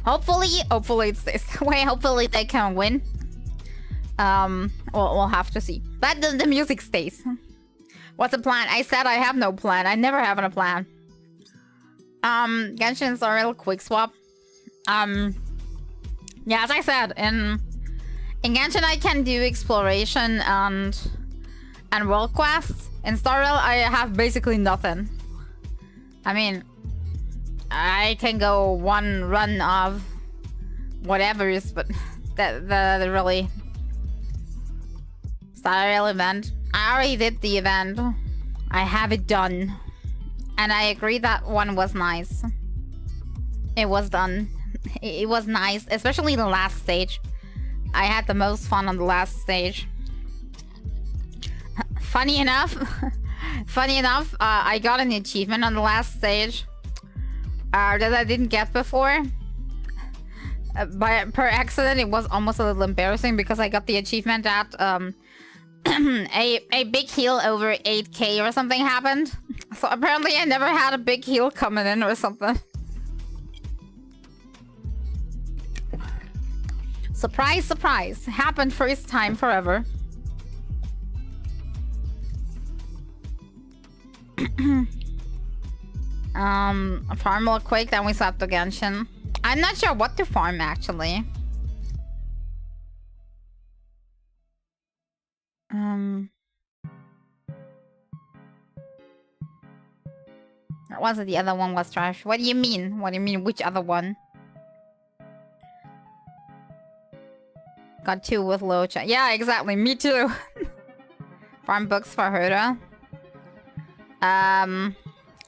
hopefully it stays that way. Hopefully they can win. We'll have to see. But the music stays. What's the plan? I said I have no plan. I never have a plan. Genshin's a real quick swap. Yeah, as I said, in Genshin I can do exploration and world quests. In Starrail I have basically nothing. I mean, I can go one run of whatever's, but the really Starrail event. I already did the event. I have it done. And I agree that one was nice. It was done. It was nice, especially the last stage. I had the most fun on the last stage. Funny enough, I got an achievement on the last stage that I didn't get before. Per accident, it was almost a little embarrassing because I got the achievement at a big heal over 8k or something happened. So apparently I never had a big heal coming in or something. Surprise, surprise. Happened first time forever. Farm real quick, then we swap to Genshin. I'm not sure what to farm actually. Or was it the other one was trash? What do you mean? What do you mean? Which other one? Got 2 with low chance. Yeah, exactly. Me too. Farm books for Herda.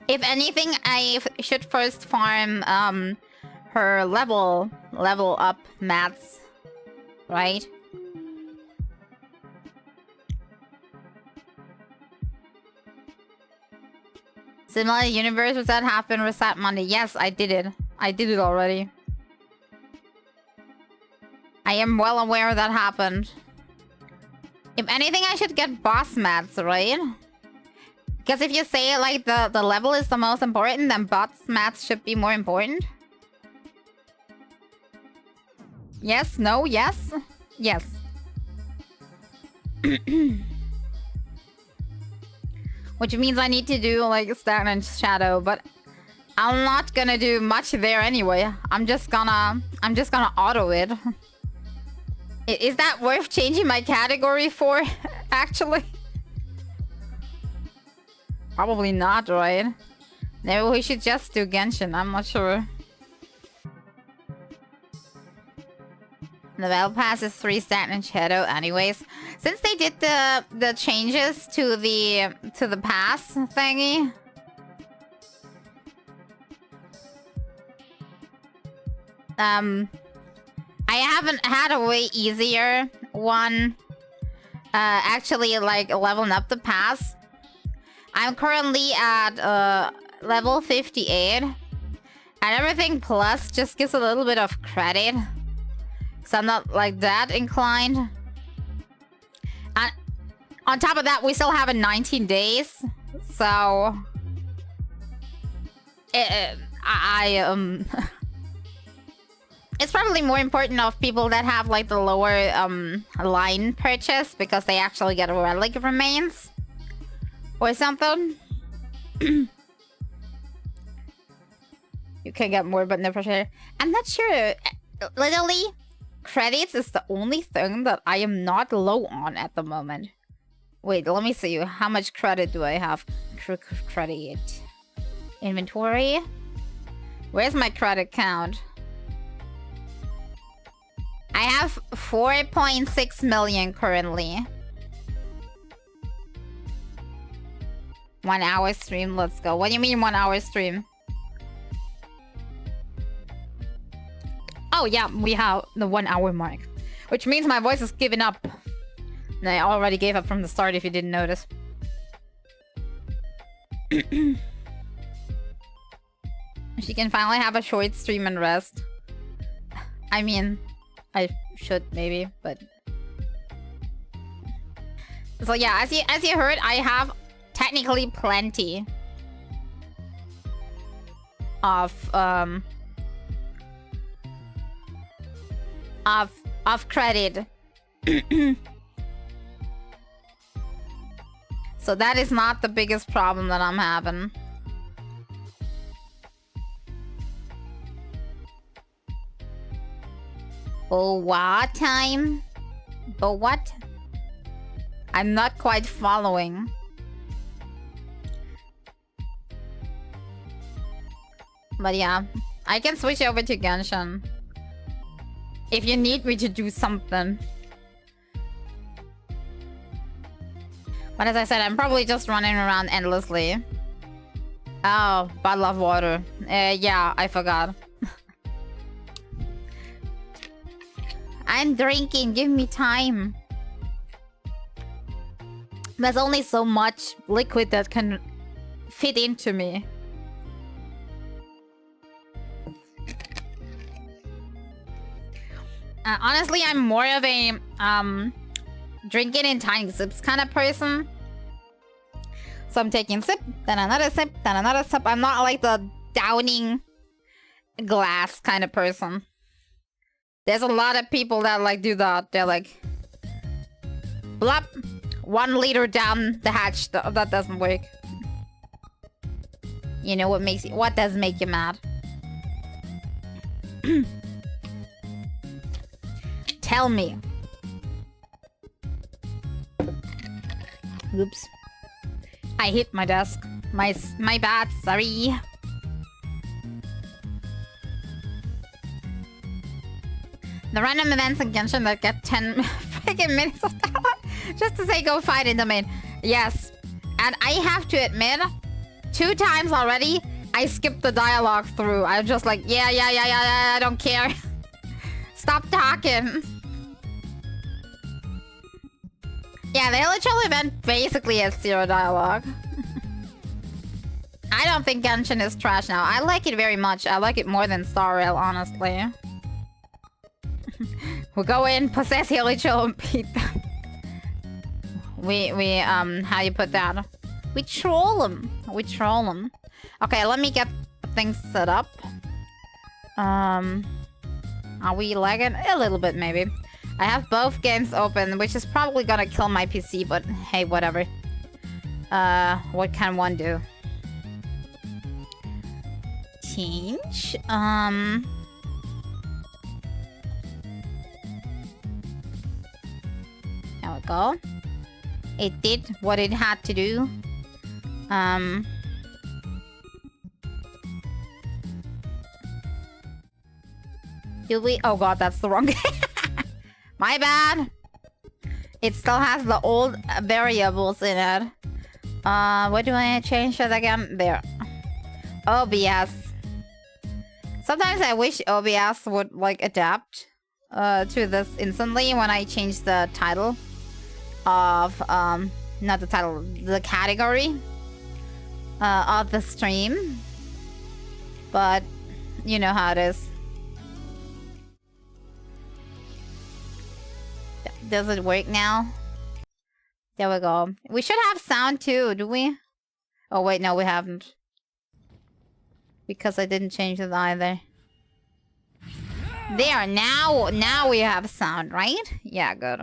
If anything, I should first farm her level up mats, right? Similar universe, was that happen reset Monday? Yes, I did it. I did it already. I am well aware that happened. If anything, I should get boss mats, right? Because if you say like the level is the most important, then boss mats should be more important. Yes, no, yes, yes. Which means I need to do like stagnant shadow, but I'm not gonna do much there anyway. I'm just gonna auto it. Is that worth changing my category for, actually? Probably not, right? Maybe we should just do Genshin, I'm not sure. The Battle Pass is 3 stat and Shadow anyways. Since they did the changes to the pass thingy. I haven't had a way easier one actually like leveling up the pass. I'm currently at level 58. And everything plus just gives a little bit of credit. So I'm not like that inclined. And on top of that, we still have 19 days. So it's probably more important of people that have like the lower line purchase because they actually get relic remains or something. You can get more, but no pressure. I'm not sure. Literally, credits is the only thing that I am not low on at the moment. Wait, let me see. How much credit do I have? Credit. Inventory. Where's my credit count? I have 4.6 million currently. 1 hour stream, let's go. What do you mean 1 hour stream? Oh yeah, we have the 1 hour mark. Which means my voice is giving up. And I already gave up from the start if you didn't notice. She can finally have a short stream and rest. I mean, I should maybe, but... So yeah, as you heard, I have technically plenty of credit. So that is not the biggest problem that I'm having. Oh, what time? But what? I'm not quite following. But yeah, I can switch over to Genshin if you need me to do something. But as I said, I'm probably just running around endlessly. Oh, bottle of water. Yeah, I forgot. I'm drinking, give me time. There's only so much liquid that can fit into me. Honestly, I'm more of a drinking in tiny sips kind of person. So I'm taking sip, then another sip, then another sip. I'm not like the downing glass kind of person. There's a lot of people that like do that. They're like, blop, 1 liter down the hatch. That doesn't work. You know what makes you, what does make you mad? Tell me. Oops. I hit my desk. My bad, sorry. The random events in Genshin that get 10 freaking minutes of that just to say go fight in the main. Yes. And I have to admit, 2 times already, I skipped the dialogue through. I'm just like, yeah, I don't care. Stop talking. Yeah, the literal event basically has 0 dialogue. I don't think Genshin is trash now. I like it very much. I like it more than Star Rail, honestly. We'll go in, possess Hilichurl, and beat them. We how you put that? We troll them. We troll them. Okay, let me get things set up. Are we lagging? A little bit, maybe. I have both games open, which is probably gonna kill my PC, but hey, whatever. What can one do? change. There we go. It did what it had to do. Do we? Oh god, that's the wrong. My bad. It still has the old variables in it. What do I change it again? There. OBS. Sometimes I wish OBS would like adapt to this instantly when I change the title of not the title, the category of the stream. But you know how it is. Does it work now? There we go. We should have sound too, do we? Oh wait, no, we haven't. Because I didn't change it either. There, now we have sound, right? Yeah, good.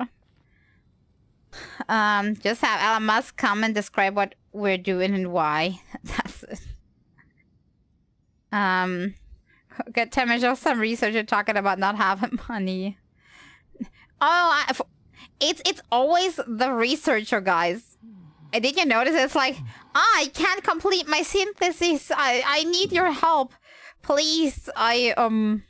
Just have Elon Musk come and describe what we're doing and why. That's it. Get Temish of some researcher talking about not having money. Oh, it's always the researcher, guys. Did you notice? It's like, I can't complete my synthesis. I need your help, please. I don't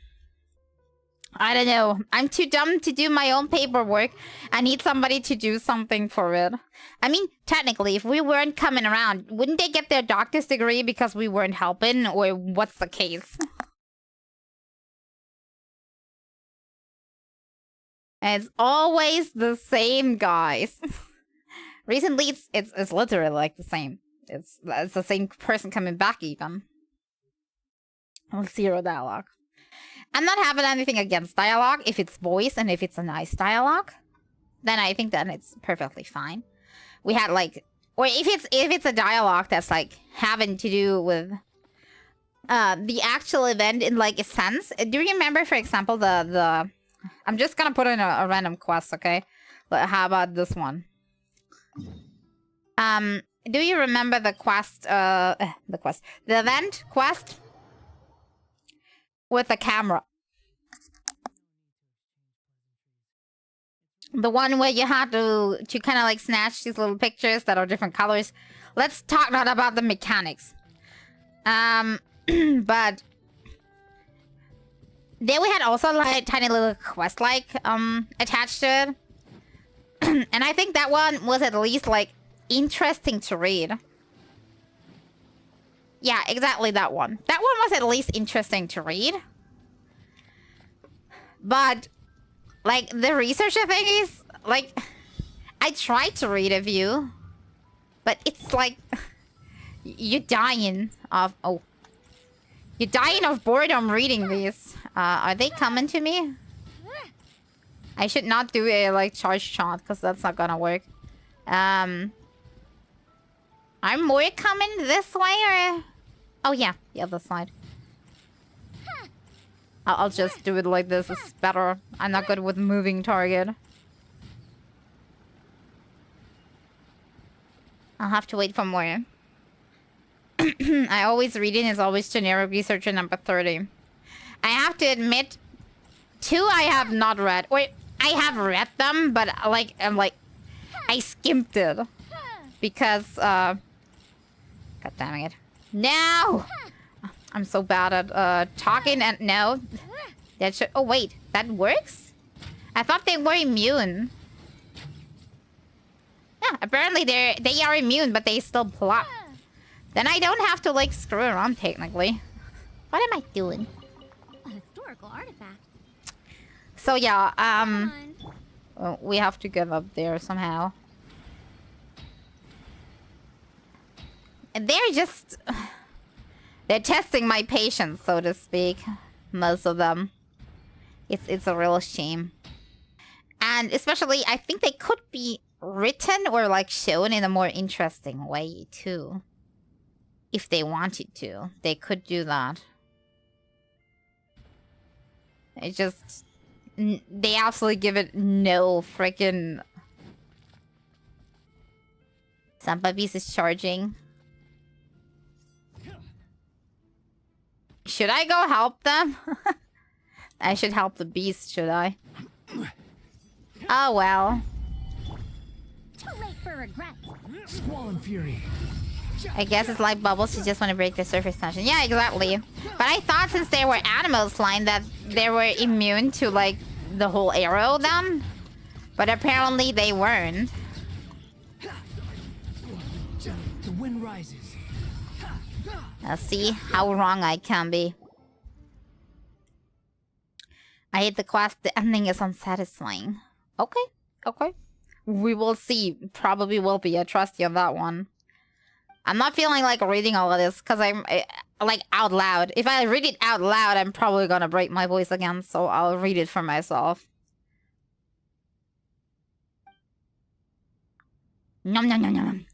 know. I'm too dumb to do my own paperwork. I need somebody to do something for it. I mean, technically, if we weren't coming around, wouldn't they get their doctor's degree because we weren't helping, or what's the case? And it's always the same, guys. Recently, it's literally like the same. It's the same person coming back even. Zero dialogue. I'm not having anything against dialogue if it's voice and if it's a nice dialogue. Then I think that it's perfectly fine. We had like, or if it's a dialogue that's like having to do with the actual event in like a sense. Do you remember, for example, the I'm just gonna put in a random quest, okay? But how about this one? Do you remember the quest, the event quest with the camera? The one where you had to kind of like snatch these little pictures that are different colors. Let's talk not about the mechanics. But then we had also like tiny little quest like attached to it. And I think that one was at least like interesting to read. Yeah, exactly that one. That one was at least interesting to read. But like the researcher thing is like, I tried to read a few, but it's like you're dying of you're dying of boredom reading these. Are they coming to me? I should not do a like charge shot because that's not gonna work. Are more coming this way or? Oh yeah, the other side. I'll just do it like this. It's better. I'm not good with moving target. I'll have to wait for more. I always reading is always generic researcher number 30. I have to admit, 2 I have not read. Wait, I have read them, but like I skimped it because god damn it. No! I'm so bad at talking and no. That should, oh wait, that works? I thought they were immune. Yeah, apparently they are immune, but they still plot. Then I don't have to like screw around technically. What am I doing? A historical artifact. So yeah, well, we have to get up there somehow. And they're testing my patience, so to speak. Most of them. It's a real shame. And especially, I think they could be written or like shown in a more interesting way too. If they wanted to, they could do that. It just, they absolutely give it no freaking. Some puppies is charging. Should I go help them? I should help the beast, should I? Oh well. Too late for regrets. Swollen fury. I guess it's like bubbles, you just want to break the surface tension. Yeah, exactly. But I thought since they were animals flying that they were immune to like the whole arrow then. But apparently they weren't. The wind rises. Let's see how wrong I can be. I hate the quest, the ending is unsatisfying. Okay, okay. We will see. Probably will be. I trust you on that one. I'm not feeling like reading all of this because I'm like out loud. If I read it out loud, I'm probably gonna break my voice again, so I'll read it for myself. Nom nom nom nom.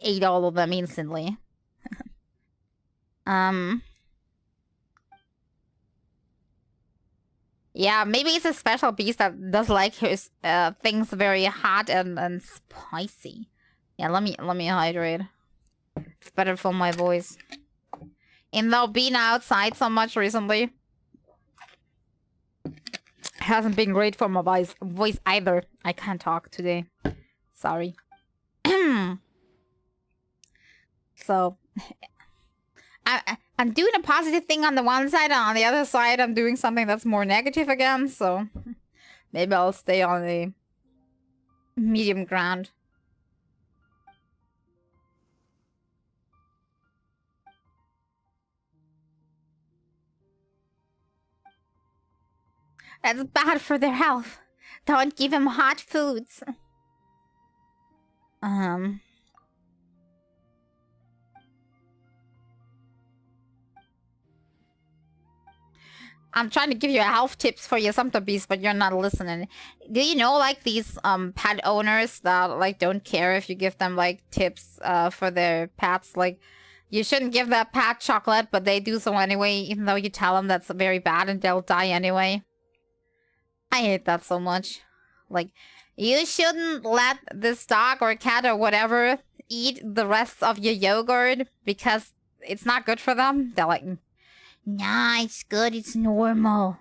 Ate all of them instantly. Yeah, maybe it's a special beast that does like his things very hot and spicy. Yeah, let me hydrate. It's better for my voice. And though being outside so much recently hasn't been great for my voice either. I can't talk today. Sorry. So I'm doing a positive thing on the one side, and on the other side I'm doing something that's more negative again, so maybe I'll stay on the medium ground. That's bad for their health. Don't give them hot foods. I'm trying to give you health tips for your Sumpter Beast, but you're not listening. Do you know, like, these pet owners that, like, don't care if you give them, like, tips for their pets? Like, you shouldn't give that pet chocolate, but they do so anyway, even though you tell them that's very bad and they'll die anyway. I hate that so much. Like, you shouldn't let this dog or cat or whatever eat the rest of your yogurt because it's not good for them. They're like, nah, it's good, it's normal.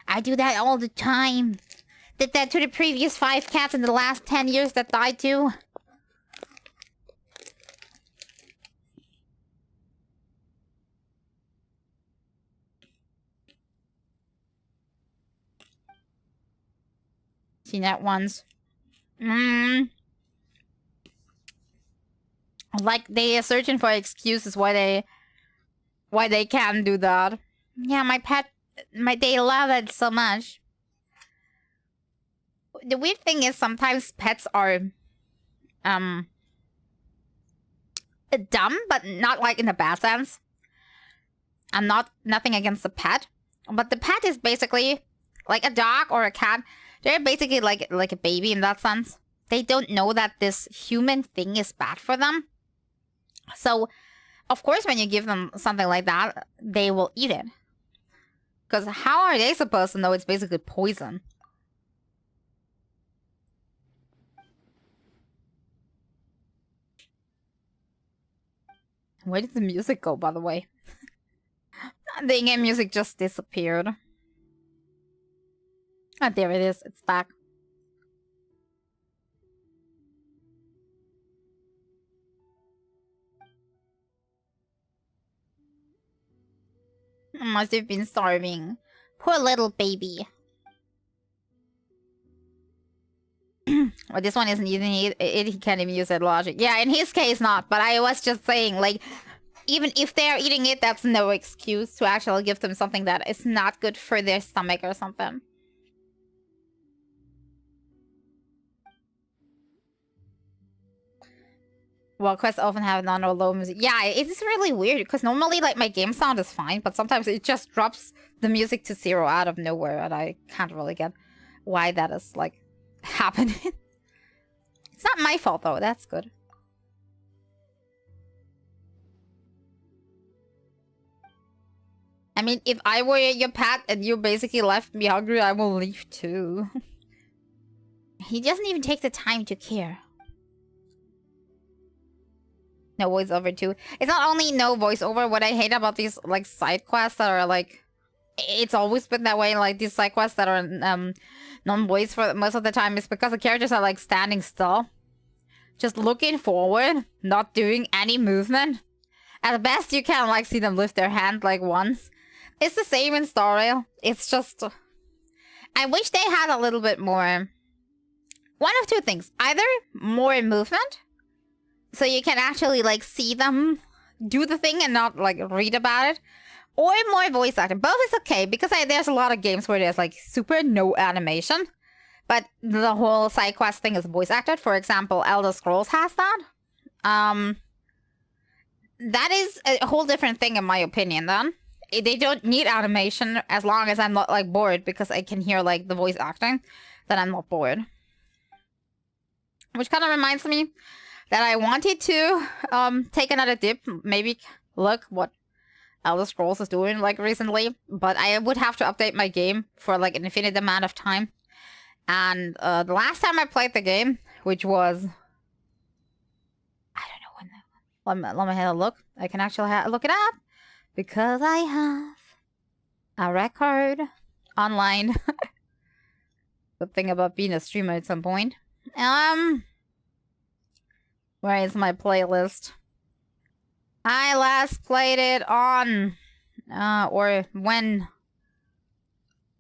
I do that all the time. Did that to the previous 5 cats in the last 10 years that died too. Seen that once. Like they are searching for excuses why they can't do that. Yeah, my pet, they love it so much. The weird thing is sometimes pets are dumb, but not like in a bad sense. I'm nothing against the pet, but the pet is basically like a dog or a cat. They're basically like a baby in that sense. They don't know that this human thing is bad for them. So, of course, when you give them something like that, they will eat it. Because how are they supposed to know it's basically poison? Where did the music go, by the way? The in-game music just disappeared. Ah, there it is. It's back. Must have been starving. Poor little baby. Well, this one isn't even... He can't even use that logic. Yeah, in his case not. But I was just saying, like... Even if they're eating it, that's no excuse to actually give them something that is not good for their stomach or something. Well, quests often have none or low music. Yeah, it's really weird because normally, like, my game sound is fine, but sometimes it just drops the music to 0 out of nowhere, and I can't really get why that is, like, happening. It's not my fault, though. That's good. I mean, if I were your pet and you basically left me hungry, I will leave too. He doesn't even take the time to care. No voiceover too. It's not only no voiceover. What I hate about these like side quests that are like, it's always been that way. Like these side quests that are non-voice for most of the time is because the characters are like standing still, just looking forward, not doing any movement. At best, you can like see them lift their hand like once. It's the same in Star Rail. It's just, I wish they had a little bit more. One of two things: either more movement, so you can actually like see them do the thing and not like read about it, or more voice acting. Both is okay, because there's a lot of games where there's like super no animation, but the whole side quest thing is voice acted. For example, Elder Scrolls has that. That is a whole different thing in my opinion then. They don't need animation as long as I'm not like bored, because I can hear like the voice acting, then I'm not bored. Which kind of reminds me that I wanted to take another dip, maybe look what Elder Scrolls is doing like recently, but I would have to update my game for like an infinite amount of time. And the last time I played the game, which was, I don't know when that, let me have a look. I can actually look it up because I have a record online. Good thing about being a streamer at some point. Where is my playlist? I last played it on, or when?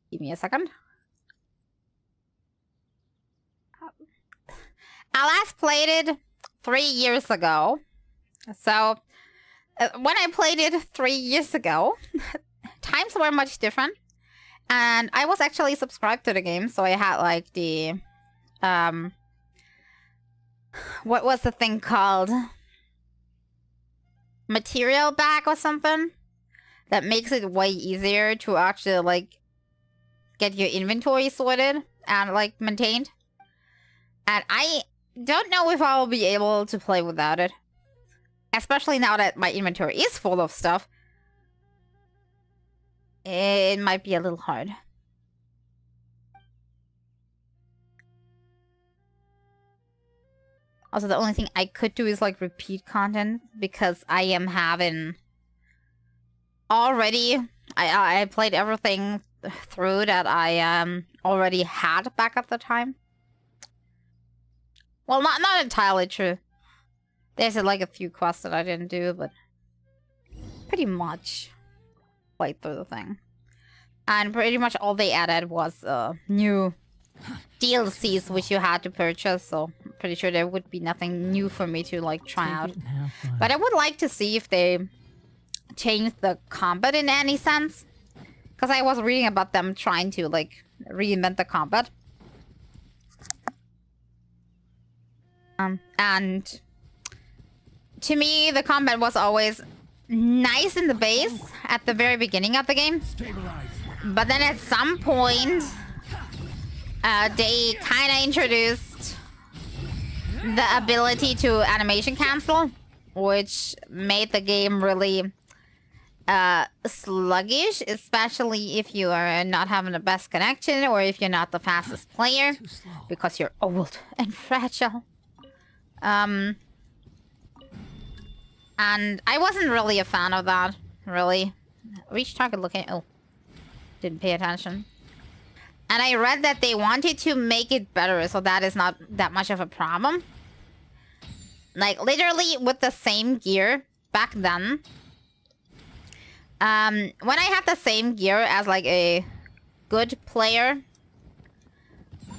Give me a second. I last played it 3 years ago. So, when I played it 3 years ago, times were much different. And I was actually subscribed to the game, so I had like the, what was the thing called? Material bag or something? That makes it way easier to actually like get your inventory sorted and like maintained. And I don't know if I will be able to play without it. Especially now that my inventory is full of stuff. It might be a little hard. Also, the only thing I could do is like repeat content, because I am having already, I played everything through that I already had back at the time. Well, not entirely true. There's like a few quests that I didn't do, but pretty much played through the thing. And pretty much all they added was new DLCs, which you had to purchase, so I'm pretty sure there would be nothing new for me to like try out. But I would like to see if they changed the combat in any sense, because I was reading about them trying to like reinvent the combat. And to me, the combat was always nice in the base at the very beginning of the game. But then at some point, they kind of introduced the ability to animation cancel, which made the game really sluggish, especially if you are not having the best connection or if you're not the fastest player, because you're old and fragile. And I wasn't really a fan of that, really. Reach target looking... Oh. Didn't pay attention. And I read that they wanted to make it better, so that is not that much of a problem. Like, literally with the same gear back then. When I had the same gear as, like, a good player,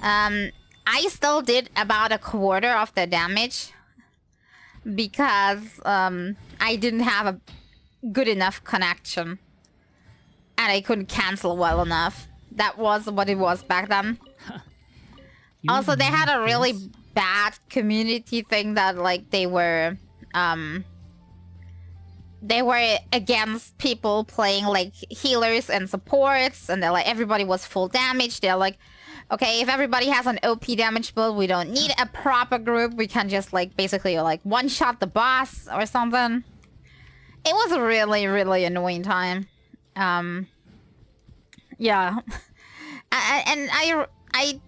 I still did about a quarter of the damage. Because, I didn't have a good enough connection. And I couldn't cancel well enough. That was what it was back then. Also, they had a really bad community thing that, like, they were against people playing, like, healers and supports. And they're like, everybody was full damage. They're like, okay, if everybody has an OP damage build, we don't need a proper group. We can just, like, basically, like, one-shot the boss or something. It was a really, really annoying time. Yeah. And I,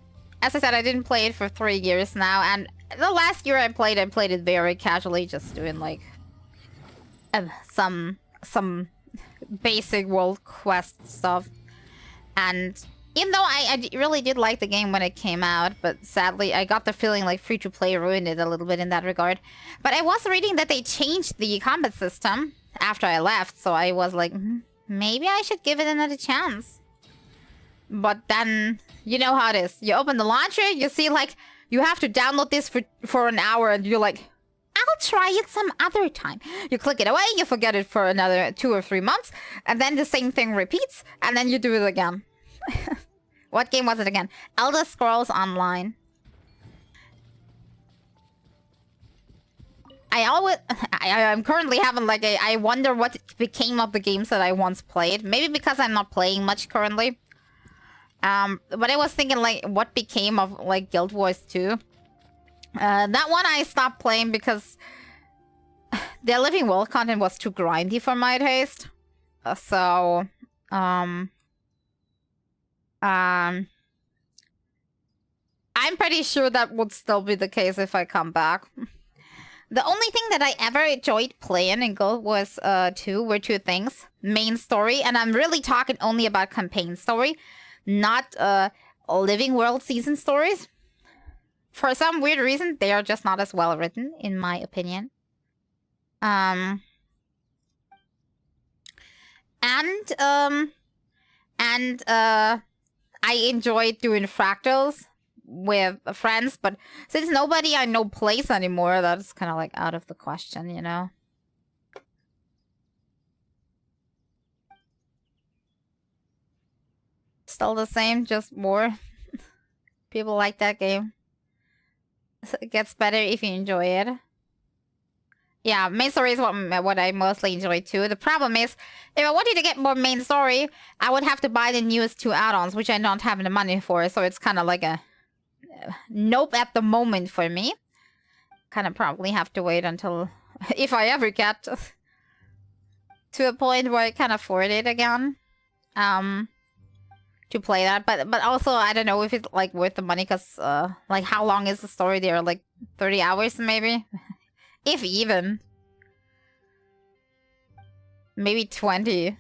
as I said, I didn't play it for 3 years now. And the last year I played it very casually, just doing, like, some basic world quest stuff. And even though I really did like the game when it came out, but sadly I got the feeling like free-to-play ruined it a little bit in that regard. But I was reading that they changed the combat system after I left, so I was like, maybe I should give it another chance. But then, you know how it is. You open the launcher, you see like, you have to download this for an hour, and you're like, I'll try it some other time. You click it away, you forget it for another 2 or 3 months, and then the same thing repeats, and then you do it again. What game was it again? Elder Scrolls Online. I'm currently having like I wonder what became of the games that I once played. Maybe because I'm not playing much currently. But I was thinking like what became of like Guild Wars 2. That one I stopped playing because their Living World content was too grindy for my taste. I'm pretty sure that would still be the case if I come back. The only thing that I ever enjoyed playing in Guild Wars 2 were 2 things. Main story, and I'm really talking only about campaign story, not Living World season stories. For some weird reason, they are just not as well written, in my opinion. I enjoyed doing fractals with friends, but since nobody I know plays anymore, that's kind of like out of the question, you know? Still the same, just more. People like that game. It gets better if you enjoy it. Yeah, main story is what I mostly enjoy too. The problem is, if I wanted to get more main story, I would have to buy the newest 2 add-ons, which I don't have the money for, so it's kind of like a nope at the moment for me. Kind of probably have to wait until, if I ever get to a point where I can afford it again, to play that. But also, I don't know if it's like worth the money, because like how long is the story there? Like 30 hours maybe? If even. Maybe 20.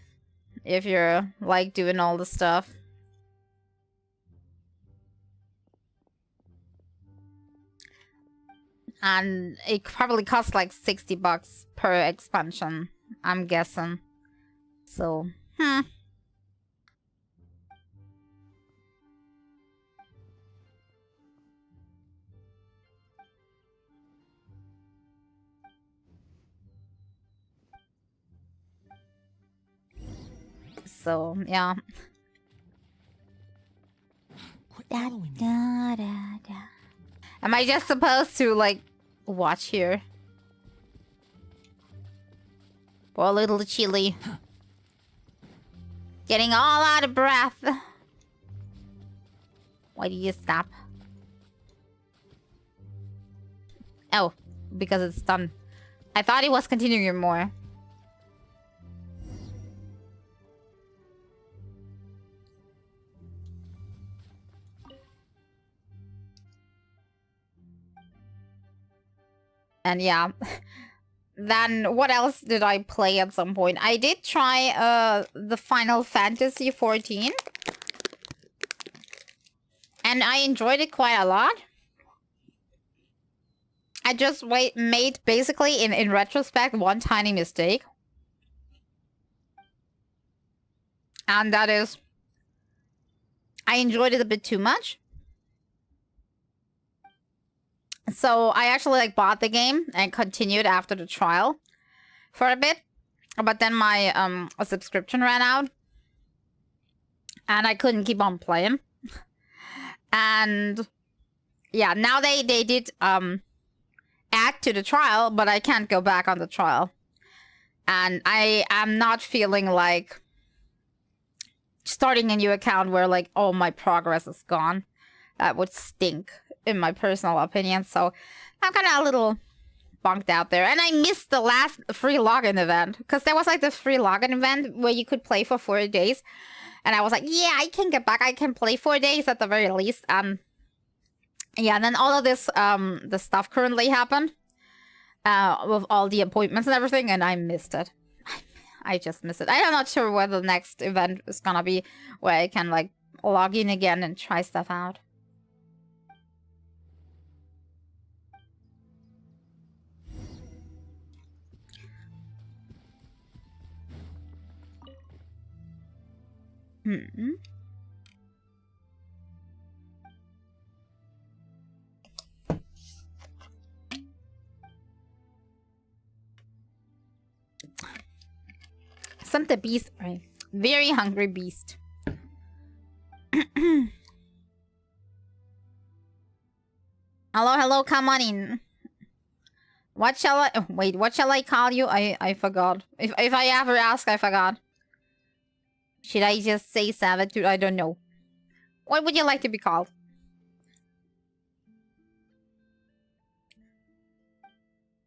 If you're, like, doing all the stuff. And it probably costs, like, $60 per expansion, I'm guessing. So, So, yeah. Am I just supposed to, like, watch here? Poor little Chili. Getting all out of breath. Why did you stop? Oh, because it's done. I thought it was continuing more. And yeah, then what else did I play at some point? I did try the Final Fantasy 14. And I enjoyed it quite a lot. I just made basically, in retrospect, one tiny mistake. And that is, I enjoyed it a bit too much. So I actually like bought the game and continued after the trial for a bit, but then my subscription ran out and I couldn't keep on playing. And yeah, now they did add to the trial, but I can't go back on the trial. And I am not feeling like starting a new account where like all my progress is gone. That would stink, in my personal opinion. So I'm kind of a little bunked out there. And I missed the last free login event, because there was like this free login event where you could play for 4 days. And I was like, yeah, I can get back. I can play 4 days at the very least. Yeah, and then all of this the stuff currently happened. with all the appointments and everything, and I missed it. I just missed it. I'm not sure where the next event is gonna be, where I can like log in again and try stuff out. Hmm. Some the beast, right? Very hungry beast. Hello, hello, come on in. What shall I wait? What shall I call you? I forgot. If I ever ask, I forgot. Should I just say Savitude? I don't know. What would you like to be called?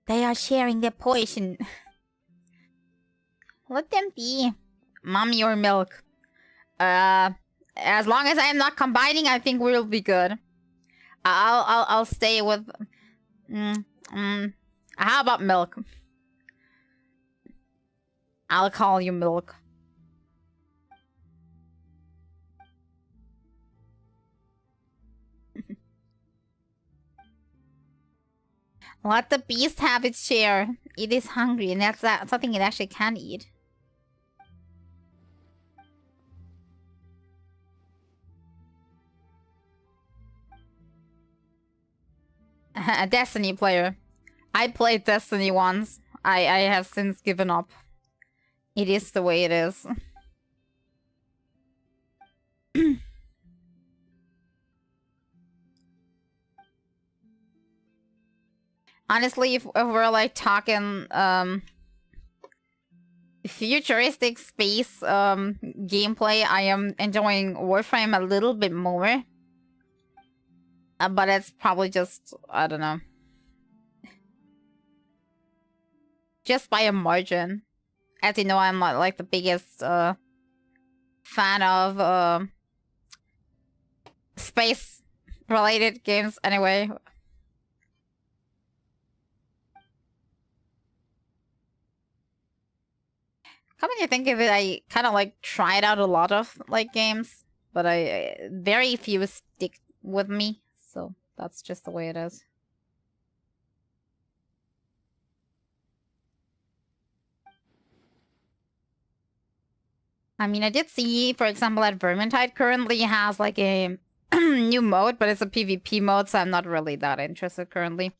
They are sharing their poison. Let them be. Mommy or milk. As long as I am not combining, I think we'll be good. I'll stay with. How about milk? I'll call you milk. Let the beast have its share. It is hungry, and that's something it actually can eat. A Destiny player. I played Destiny once. I have since given up. It is the way it is. Honestly, if we're like talking futuristic space gameplay, I am enjoying Warframe a little bit more. But it's probably just, I don't know. Just by a margin. As you know, I'm not like the biggest fan of space related games anyway. Coming to think of it, I kind of like tried out a lot of like games, but very few stick with me, so that's just the way it is. I mean, I did see, for example, that Vermintide currently has like a new mode, but it's a PvP mode, so I'm not really that interested currently.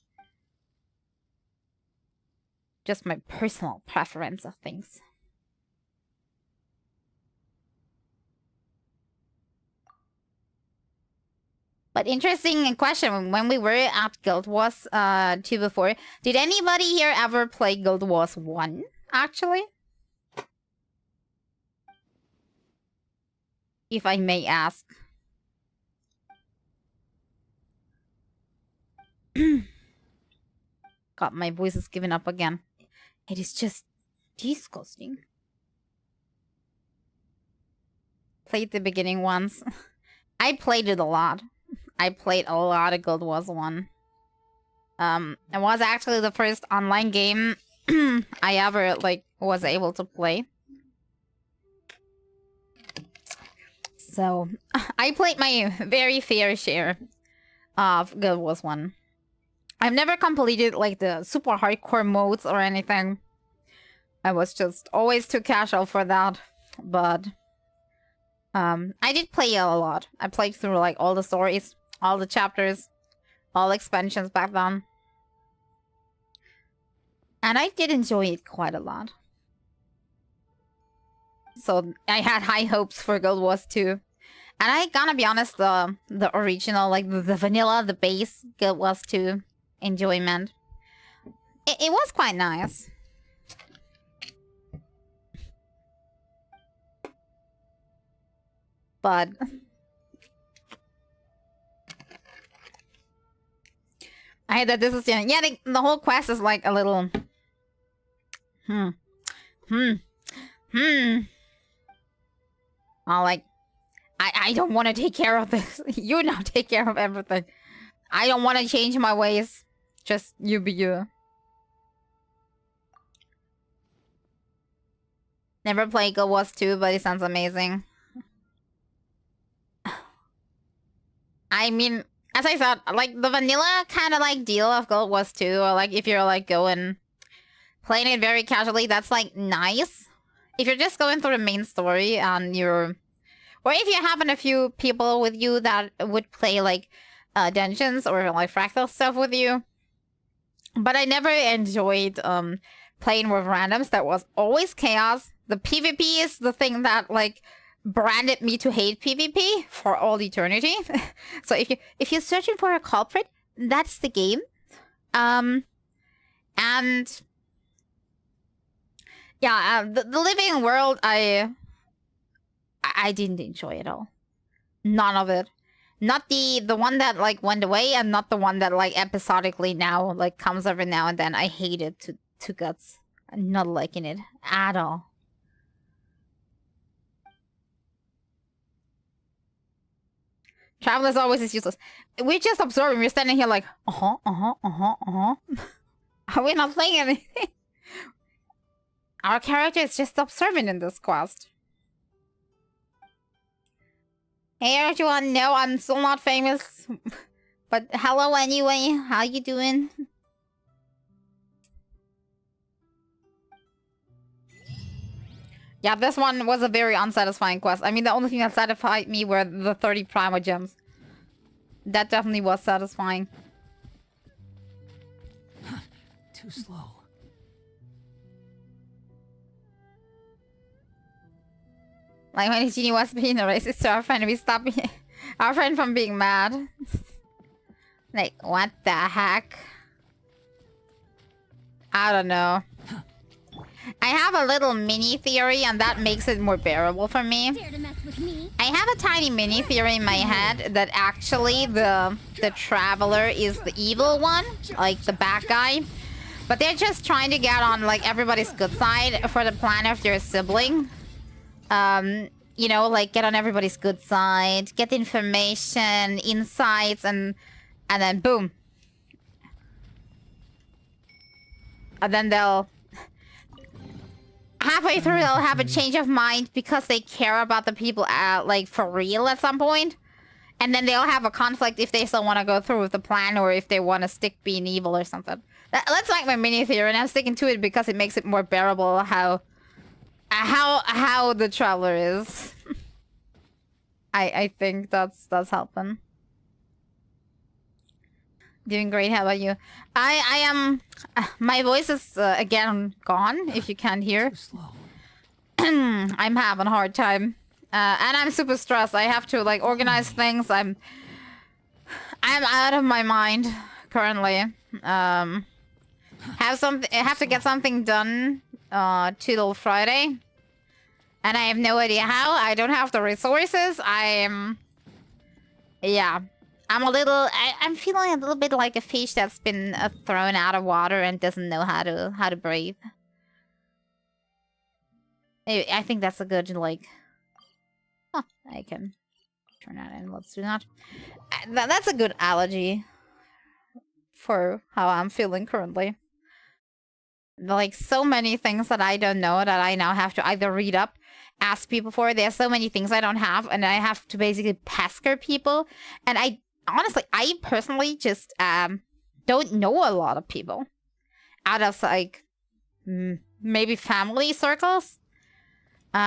Just my personal preference of things. But interesting question, when we were at Guild Wars 2 before, did anybody here ever play Guild Wars 1, actually? If I may ask. God, my voice is giving up again. It is just disgusting. Played the beginning once. I played it a lot. I played a lot of Guild Wars 1. It was actually the first online game I ever, like, was able to play. So, I played my very fair share of Guild Wars 1. I've never completed, like, the super hardcore modes or anything. I was just always too casual for that. But, I did play it a lot. I played through, like, all the stories, all the chapters, all expansions back then. And I did enjoy it quite a lot. So I had high hopes for Guild Wars 2. And I gotta be honest, the original, like the vanilla, the base Guild Wars 2 enjoyment, it was quite nice. But I hate that this is the whole quest is like a little like I don't want to take care of this. You now take care of everything. I don't want to change my ways. Just you be you. Never played Guild Wars 2, but it sounds amazing. I mean, as I said, like the vanilla kind of like deal of Guild Wars 2, or like if you're like going playing it very casually, that's like nice. If you're just going through the main story and you're, or if you're having a few people with you that would play like dungeons or like fractal stuff with you. But I never enjoyed playing with randoms. That was always chaos. The PvP is the thing that like branded me to hate PvP for all eternity. So if you're searching for a culprit, that's the game. And yeah, the Living World, I didn't enjoy it all. None of it. Not the one that like went away, and not the one that like episodically now like comes every now and then. I hate it to guts. I'm not liking it at all. Travelers always is useless. We're just observing. We're standing here like, Are we not saying anything? Our character is just observing in this quest. Hey everyone, no, I'm still not famous. But hello anyway, how you doing? Yeah, this one was a very unsatisfying quest. I mean, the only thing that satisfied me were the 30 Prima gems. That definitely was satisfying. Too slow. Like when Genie was being racist to our friend, we stopped our friend from being mad. Like, what the heck? I don't know. I have a little mini theory, and that makes it more bearable for me. Dare to mess with me? I have a tiny mini theory in my head that actually the traveler is the evil one, like the bad guy. But they're just trying to get on like everybody's good side for the plan of their sibling. You know, like get on everybody's good side, get information, insights, and then boom. And then they'll halfway through they'll have a change of mind because they care about the people like for real at some point. And then they'll have a conflict if they still want to go through with the plan or if they want to stick being evil or something. That's like my mini theory, and I'm sticking to it because it makes it more bearable how the traveler is. I think that's helping. Doing great. How about you? I am. My voice is again gone. If you can't hear, I'm having a hard time, and I'm super stressed. I have to like organize things. I'm out of my mind currently. Have to get something done till Friday, and I have no idea how. I don't have the resources. Yeah. I'm feeling a little bit like a fish that's been thrown out of water and doesn't know how to breathe. I think that's a good like. Oh, I can turn that in. Let's do that. That's a good analogy for how I'm feeling currently. Like so many things that I don't know that I now have to either read up, ask people for. There's so many things I don't have, and I have to basically pester people. And honestly, I personally just don't know a lot of people out of like maybe family circles. So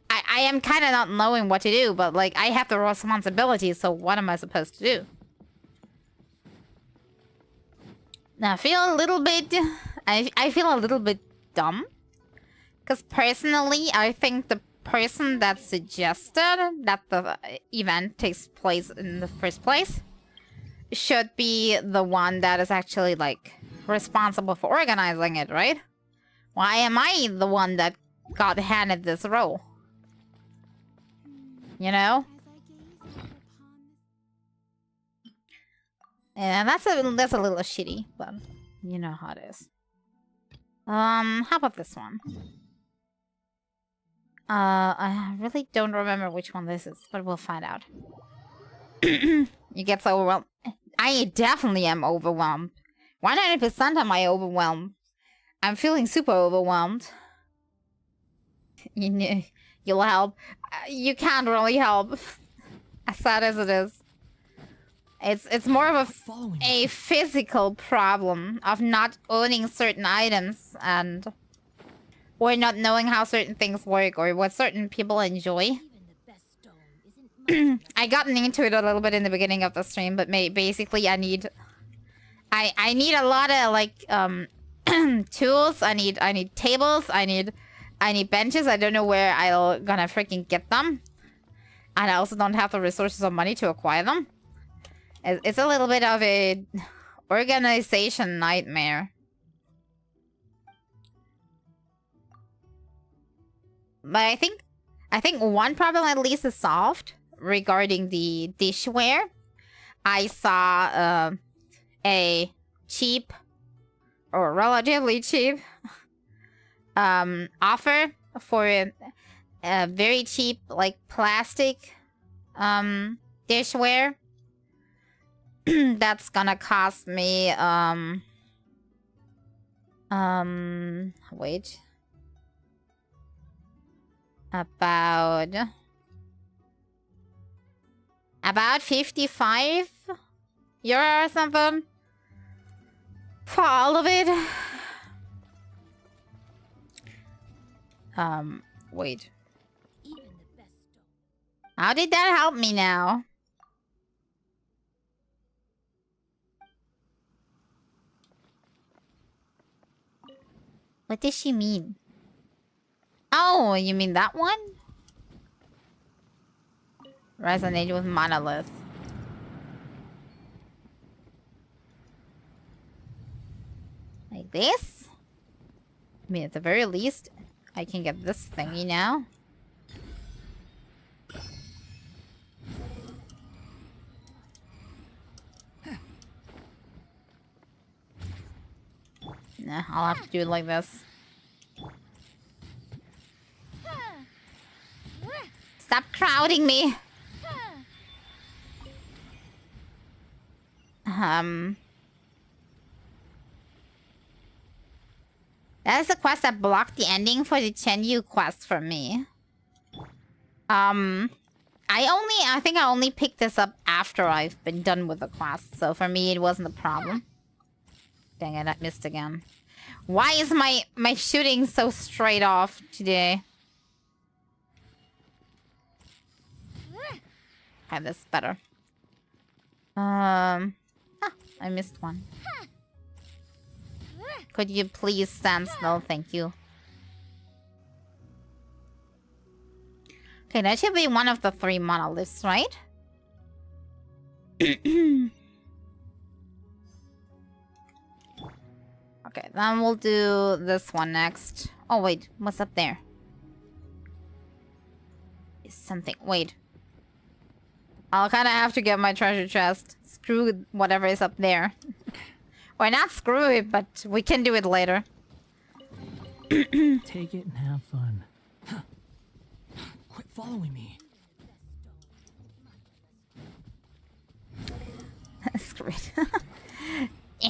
I am kind of not knowing what to do, but like I have the responsibility. So what am I supposed to do? Now I feel a little bit. I feel a little bit dumb, because personally, I think the person that suggested that the event takes place in the first place should be the one that is actually like responsible for organizing it, right? Why am I the one that got handed this role? You know? Yeah, that's a little shitty, but you know how it is. How about this one? I really don't remember which one this is, but we'll find out. You get so overwhelmed. I definitely am overwhelmed. 100% am I overwhelmed. I'm feeling super overwhelmed. You know, you'll help. You can't really help. As sad as it is. It's more of a physical problem of not owning certain items and or not knowing how certain things work or what certain people enjoy. I gotten into it a little bit in the beginning of the stream, but basically I need a lot of like tools. I need tables. I need benches. I don't know where I'll gonna freaking get them, and I also don't have the resources or money to acquire them. It's a little bit of a organization nightmare. But I think one problem at least is solved regarding the dishware. I saw a cheap or relatively cheap offer for a very cheap like plastic dishware that's gonna cost me wait, about 55 euro or something for all of it. Wait. How did that help me now? What does she mean? Oh, you mean that one? Resonate with monolith. Like this? I mean, at the very least, I can get this thingy now. Nah, I'll have to do it like this. Stop crowding me! That is a quest that blocked the ending for the Chenyu quest for me. I think I only picked this up after I've been done with the quest, so for me it wasn't a problem. Dang it, I missed again. Why is my shooting so straight off today? Okay, this is better. I missed one. Could you please stand still? Thank you. Okay, that should be one of the 3 monoliths, right? Okay, then we'll do this one next. Oh, wait. What's up there? Is something... Wait. I'll kind of have to get my treasure chest. Screw whatever is up there. Or not screw it, but we can do it later. Take it and have fun. Quit following me. Screw it.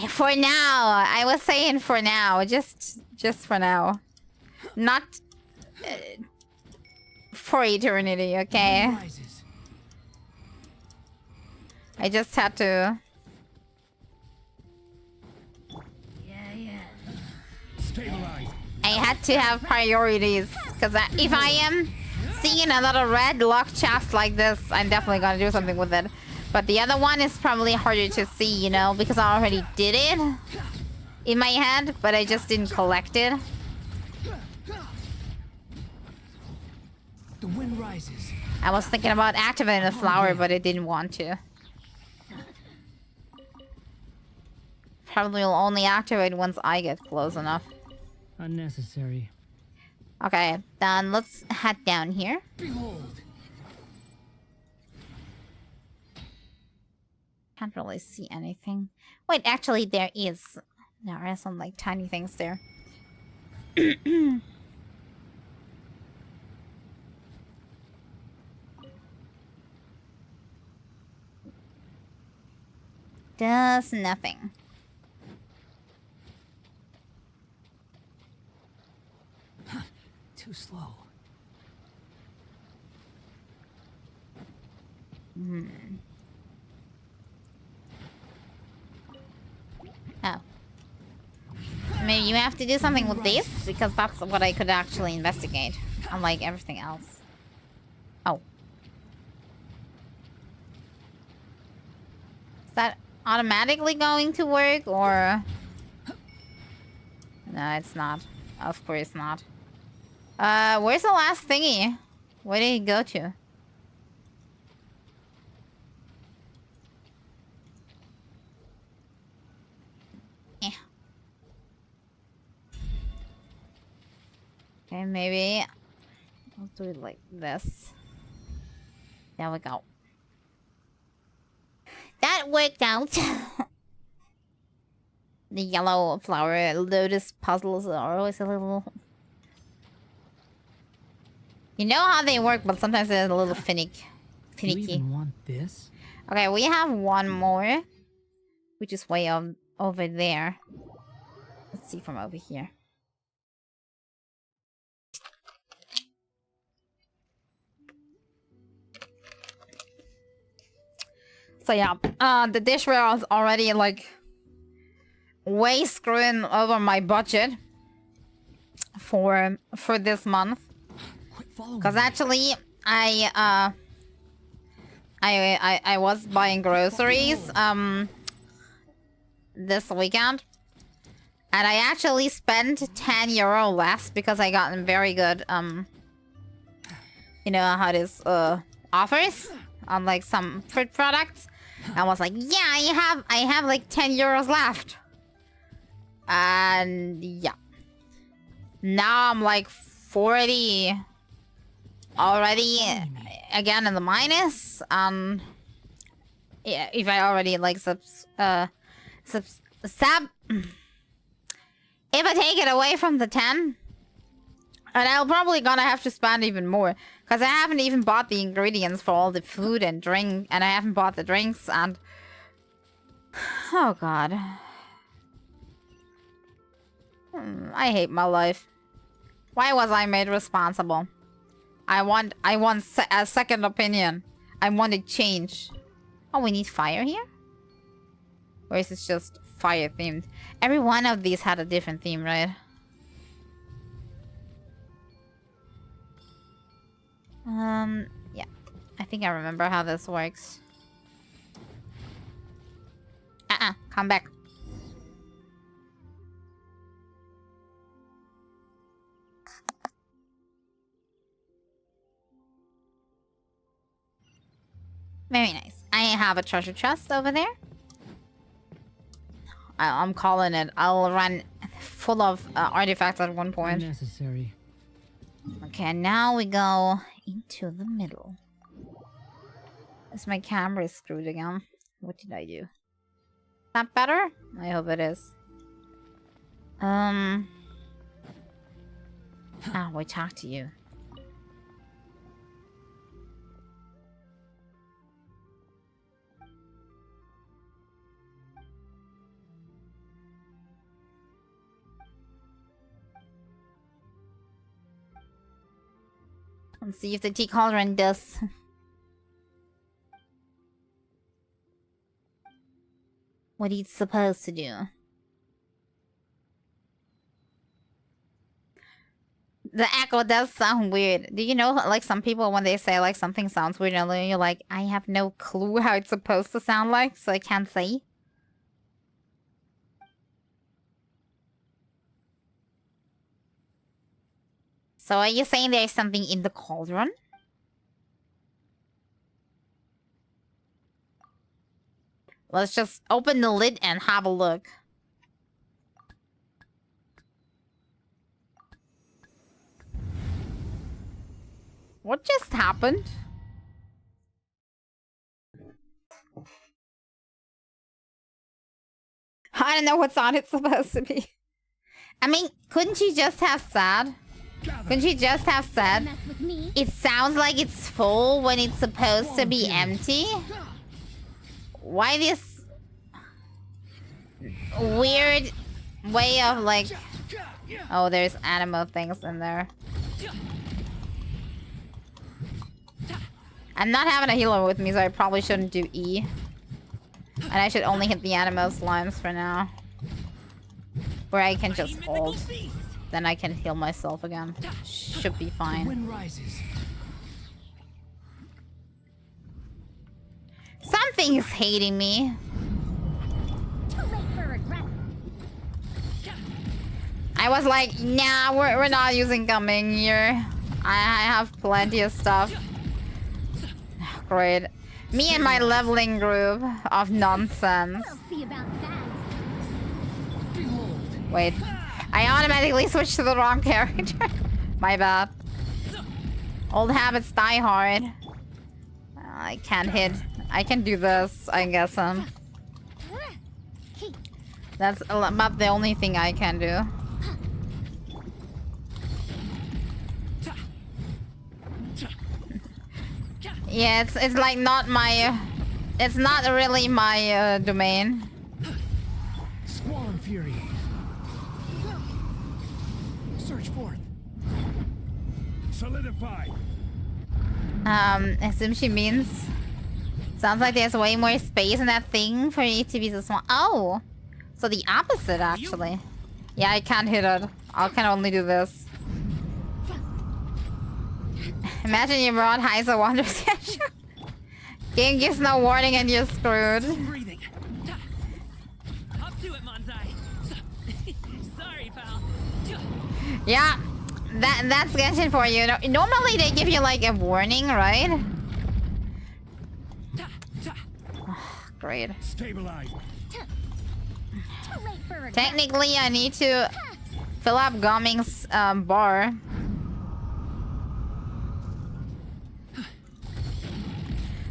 For now. I was saying for now. Just for now. Not... for eternity, okay? I just had to... I had to have priorities. Because if I am seeing another red locked chest like this, I'm definitely gonna do something with it. But the other one is probably harder to see, you know, because I already did it in my head, but I just didn't collect it. The wind rises. I was thinking about activating the flower, but I didn't want to. Probably will only activate once I get close enough. Unnecessary. Okay, then let's head down here. Behold. Can't really see anything. Wait, actually there are some like tiny things there. Does nothing. Oh. Maybe you have to do something with this, because that's what I could actually investigate, unlike everything else. Oh. Is that automatically going to work, or... No, it's not. Of course not. Where's the last thingy? Where did he go to? Yeah. Okay, maybe I'll do it like this. There we go. That worked out. The yellow flower lotus puzzles are always a little... You know how they work, but sometimes they're a little finicky. Do you even want this? Okay, we have one more, which is way over there. Let's see from over here. So yeah, the dishware is already like way screwing over my budget for this month. Because actually, I was buying groceries this weekend, and I actually spent €10 less because I got very good you know how it is, offers on like some fruit products. I was like, yeah, I have like €10 left, and yeah, now I'm like 40 already again in the minus. Yeah, if I already like if I take it away from the 10, and I'm probably gonna have to spend even more, because I haven't even bought the ingredients for all the food and drink, and I haven't bought the drinks, and oh god, I hate my life. Why was I made responsible? I want a second opinion. I want to change. Oh, we need fire here? Or is it just fire themed? Every one of these had a different theme, right? Yeah. I think I remember how this works. Come back. Very nice. I have a treasure chest over there. I'm calling it. I'll run full of artifacts at one point. Unnecessary. Okay, now we go into the middle. Is my camera screwed again? What did I do? That better? I hope it is. We talked to you. Let's see if the tea cauldron does. What it's supposed to do. The echo does sound weird. Do you know, like, some people, when they say, like, something sounds weird, and you're like, I have no clue how it's supposed to sound like, so I can't say. So are you saying there's something in the cauldron? Let's just open the lid and have a look. What just happened? I don't know what sound it's supposed to be. I mean, couldn't you just have said? Couldn't you just have said? It sounds like it's full when it's supposed to be empty? Why this weird way of like... Oh, there's animal things in there. I'm not having a healer with me, so I probably shouldn't do E. And I should only hit the animal slimes for now. Where I can just hold. Then I can heal myself again. Should be fine. Wind rises. Something is hating me. Too late for regret. I was like, nah, we're not using coming here. I have plenty of stuff. Great. Me and my leveling group of nonsense. We'll see about that. Behold. Wait. I automatically switched to the wrong character. My bad. Old habits die hard. I can't hit. I can do this, I guess. That's about the only thing I can do. Yeah, it's like not my... It's not really my domain. Squall and fury. Search forth. Solidify. Assume she means... Sounds like there's way more space in that thing for it to be so small. Oh! So the opposite, actually. Yeah, I can't hit it. I can only do this. Imagine you brought Heiser Wonders. Game gives no warning and you're screwed. Breathing. Up to it, Manzai. Sorry, pal. Yeah, that's Genshin for you. Normally they give you like a warning, right? Great. Stabilize. Too late for regret. Technically, I need to fill up Gumming's bar.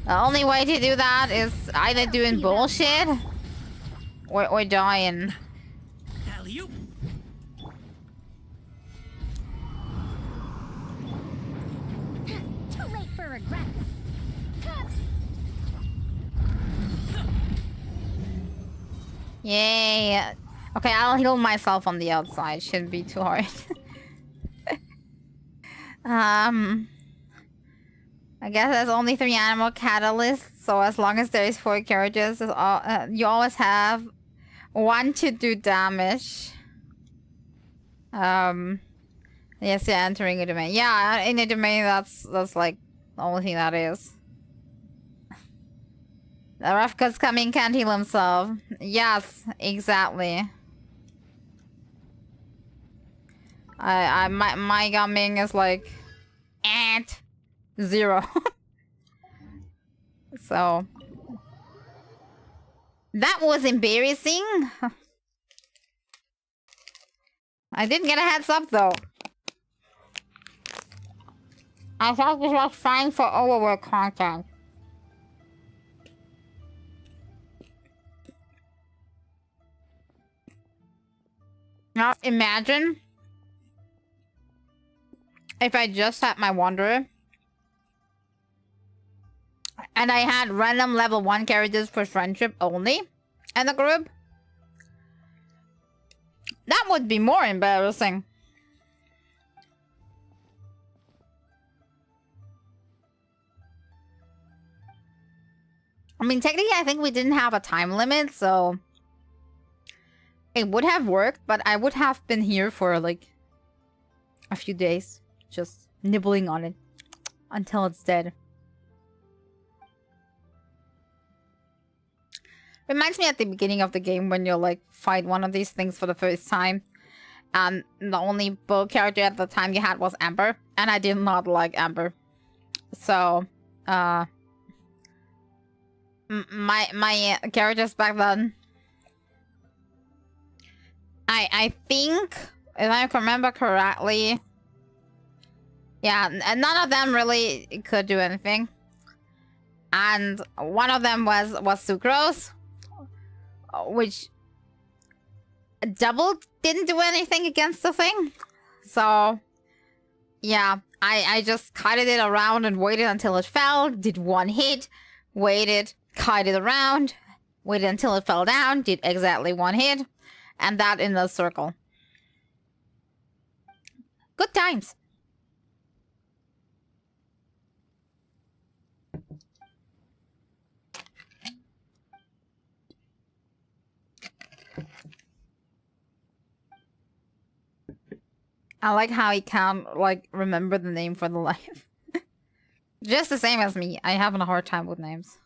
The only way to do that is either doing bullshit or dying. Alley-oop. Too late for regrets. Yay. Okay, I'll heal myself on the outside. Shouldn't be too hard. I guess there's only 3 animal catalysts, so as long as there's 4 characters, you always have 1 to do damage. Yes, you're entering a domain. Yeah, in a domain, that's like the only thing that is. The Rafka's coming, can't heal himself. Yes, exactly. My gumming is like at 0. So that was embarrassing. I didn't get a heads up though. I thought this was fine for overwork content. Now imagine if I just had my Wanderer and I had random level 1 characters for friendship only in the group. That would be more embarrassing. I mean, technically I think we didn't have a time limit, so it would have worked, but I would have been here for like a few days, just nibbling on it until it's dead. Reminds me at the beginning of the game when you like fight one of these things for the first time. The only bull character at the time you had was Amber, and I did not like Amber. So, my characters back then, I think, if I remember correctly, yeah, none of them really could do anything. And one of them was Sucrose, which double didn't do anything against the thing. So, yeah, I just kited it around and waited until it fell, did 1 hit, waited, kited around, waited until it fell down, did exactly 1 hit, and that in the circle. Good times. I like how he can't, like, remember the name for the life. Just the same as me. I have a hard time with names.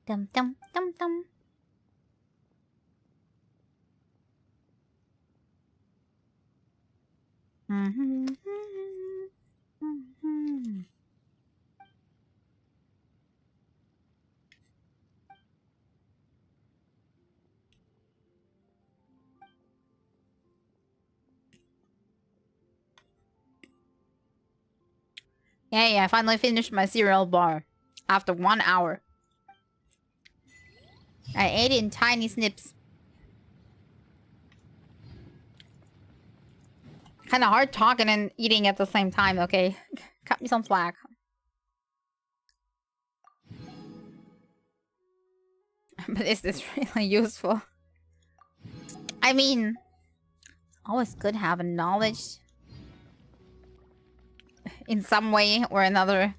Dum dum dum dum. Mm-hmm. Mm-hmm. Yay, I finally finished my cereal bar. After 1 hour. I ate it in tiny snips. Kind of hard talking and eating at the same time, okay? Cut me some slack. But is this really useful? I mean, always good having knowledge in some way or another.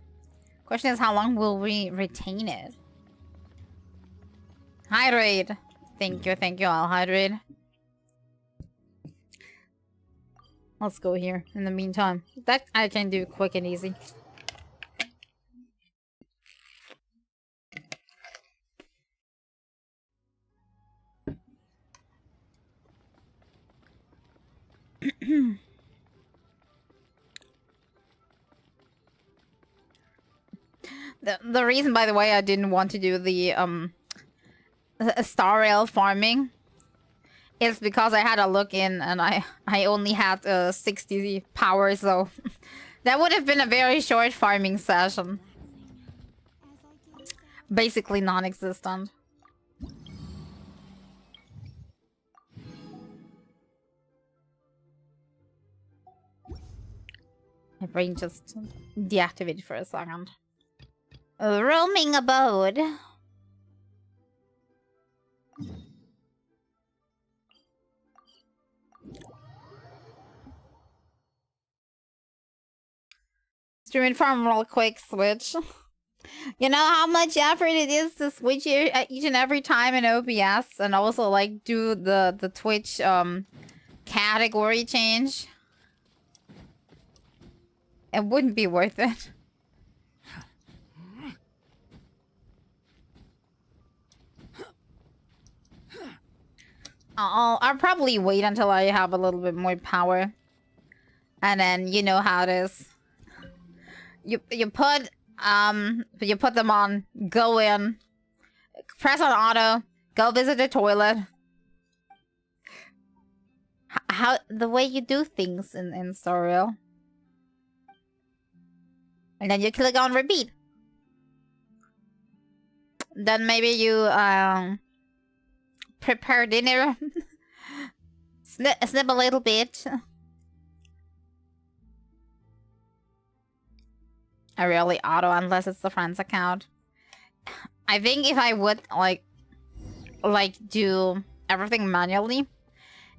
Question is, how long will we retain it? Hydrate. Thank you, I'll hydrate. Let's go here in the meantime. That I can do quick and easy. The reason, by the way, I didn't want to do the star rail farming is because I had a look in and I only had 60 power, so that would have been a very short farming session. Basically non-existent. My brain just deactivated for a second. Roaming abode. Streaming farm real quick, switch. You know how much effort it is to switch each and every time in OBS and also like do the Twitch category change? It wouldn't be worth it. I'll probably wait until I have a little bit more power. And then you know how it is. You put them on, go in, press on auto, go visit the toilet. How the way you do things in Storiel. And then you click on repeat. Then maybe you prepare dinner. snip a little bit. I rarely auto unless it's the friend's account. I think if I would like do everything manually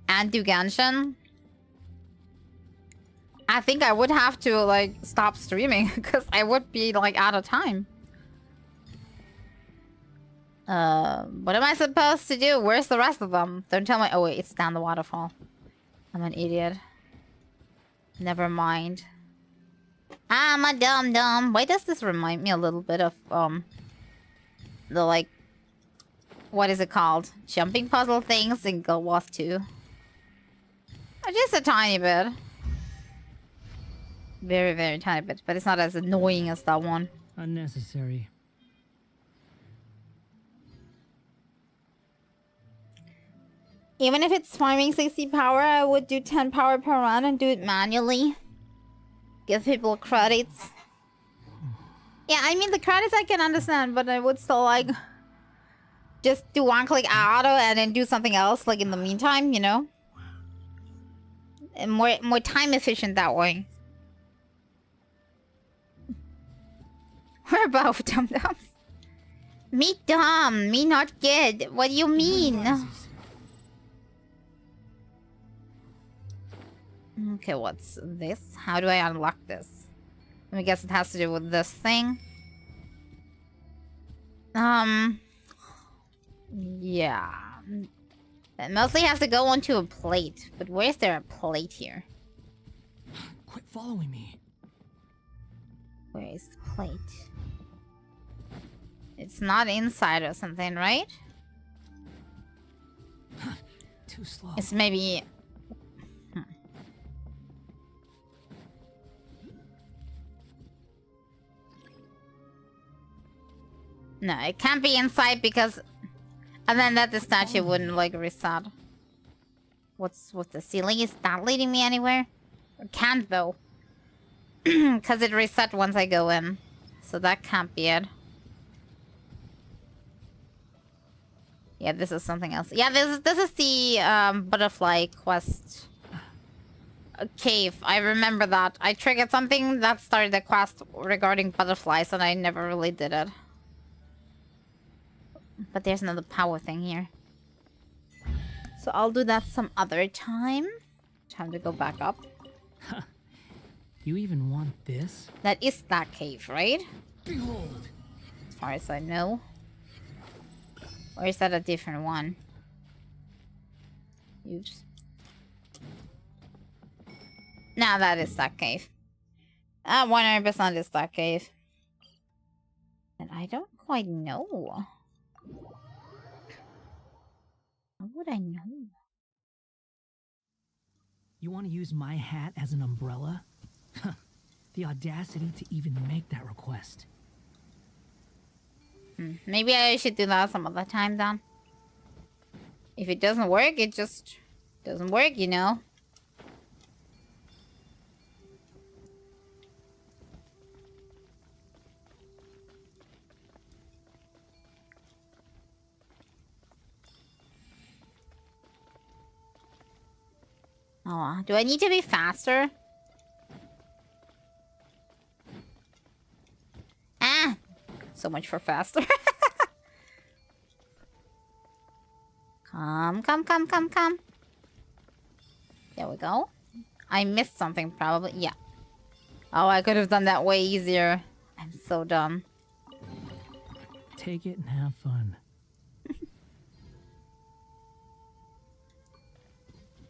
and do Genshin, I think I would have to like stop streaming because I would be like out of time. What am I supposed to do? Where's the rest of them? Don't tell me. Oh wait, it's down the waterfall. I'm an idiot. Never mind. I'm a dum-dum. Why does this remind me a little bit of the like, what is it called? Jumping puzzle things in Guild Wars 2. Just a tiny bit. Very, very tiny bit, but it's not as annoying as that one. Unnecessary. Even if it's farming 60 power, I would do 10 power per run and do it manually. Give people credits. Yeah, I mean, the credits I can understand, but I would still, like, just do one click auto and then do something else, like, in the meantime, you know? And more time efficient that way. are both dum-dums. Me dumb. Me not good. What do you mean? Okay, what's this? How do I unlock this? I guess it has to do with this thing. Yeah. It mostly has to go onto a plate. But where's there a plate here? Quit following me. Where is the plate? It's not inside or something, right? Too slow. It's maybe... No, it can't be inside because... And then that the statue wouldn't, like, reset. What's with the ceiling? Is that leading me anywhere? It can't, though. Because it reset once I go in. So that can't be it. Yeah, this is something else. Yeah, this is the butterfly quest cave. I remember that. I triggered something that started the quest regarding butterflies and I never really did it. But there's another power thing here. So I'll do that some other time. Time to go back up. You even want this? That is that cave, right? Behold. As far as I know. Or is that a different one? Oops. Now that is that cave. 100% is that cave. And I don't quite know. How would I know? You want to use my hat as an umbrella? The audacity to even make that request. Maybe I should do that some other time then. If it doesn't work, it just doesn't work, you know? Oh, do I need to be faster? Ah! So much for faster. Come. There we go. I missed something probably. Yeah. Oh, I could have done that way easier. I'm so dumb. Take it and have fun.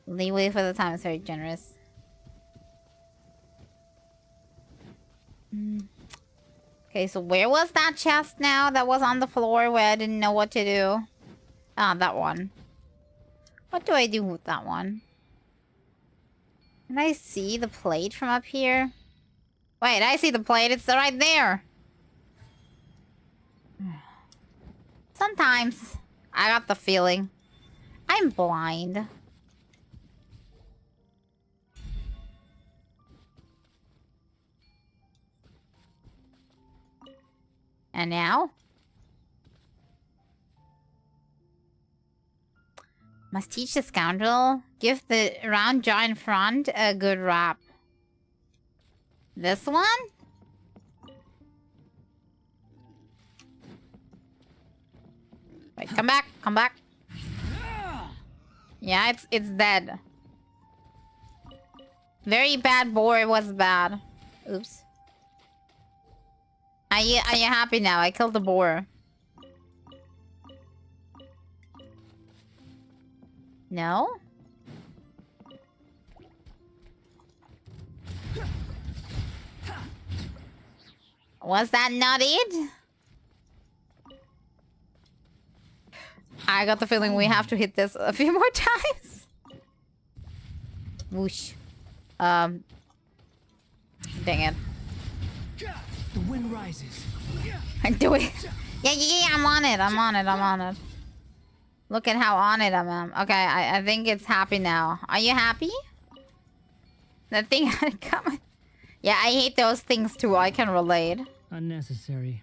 Leeway for the time is very generous. Okay, so where was that chest now that was on the floor where I didn't know what to do? Ah, that one. What do I do with that one? Can I see the plate from up here? Wait, I see the plate. It's right there. Sometimes I got the feeling I'm blind. And now? Must teach the scoundrel. Give the round jaw in front a good rap. This one? Wait, come back. Come back. Yeah, it's dead. Very bad boar was bad. Oops. Are you happy now? I killed the boar. No? Was that not it? I got the feeling we have to hit this a few more times. Whoosh. Dang it. The wind rises. I do it. Yeah, I'm on it. Look at how on it I am. Okay, I think it's happy now. Are you happy? That thing had it coming. Yeah, I hate those things too. I can relate. Unnecessary.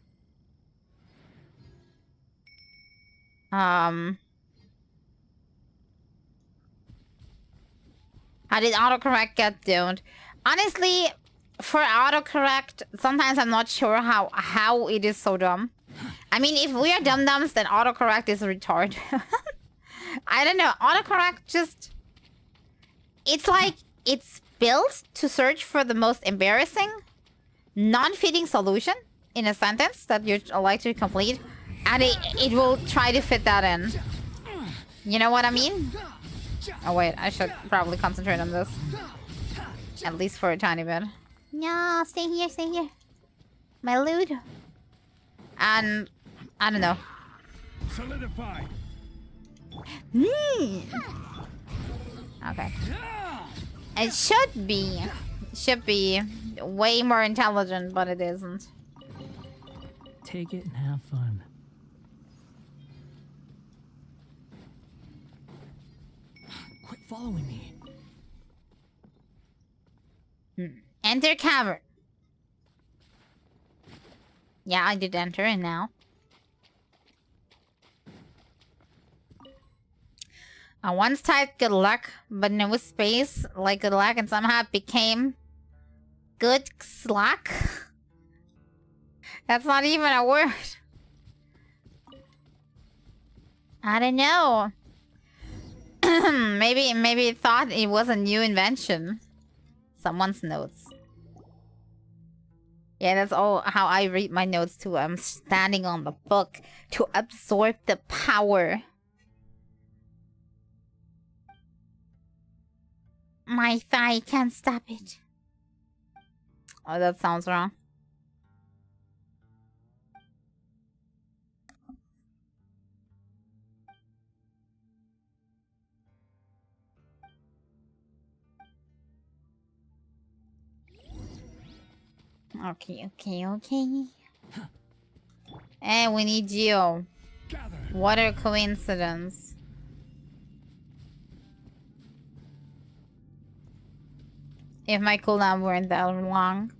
How did autocorrect get doomed? Honestly, for autocorrect, sometimes I'm not sure how it is so dumb. I mean, if we are dum-dums, then autocorrect is retard. I don't know. Autocorrect just... It's like it's built to search for the most embarrassing, non-fitting solution in a sentence that you'd like to complete. And it will try to fit that in. You know what I mean? Oh wait, I should probably concentrate on this. At least for a tiny bit. No, stay here, stay here. My loot. And... I don't know. Solidify. Okay. It should be way more intelligent, but it isn't. Take it and have fun. Quit following me. Enter cavern. Yeah, I did enter and now. I once typed good luck, but no space like good luck and somehow it became good slack. That's not even a word. I don't know. maybe it thought it was a new invention. Someone's notes. Yeah, that's all how I read my notes too. I'm standing on the book to absorb the power. My thigh can't stop it. Oh, that sounds wrong. Okay. Hey, we need you. What a coincidence. If my cooldown weren't that long.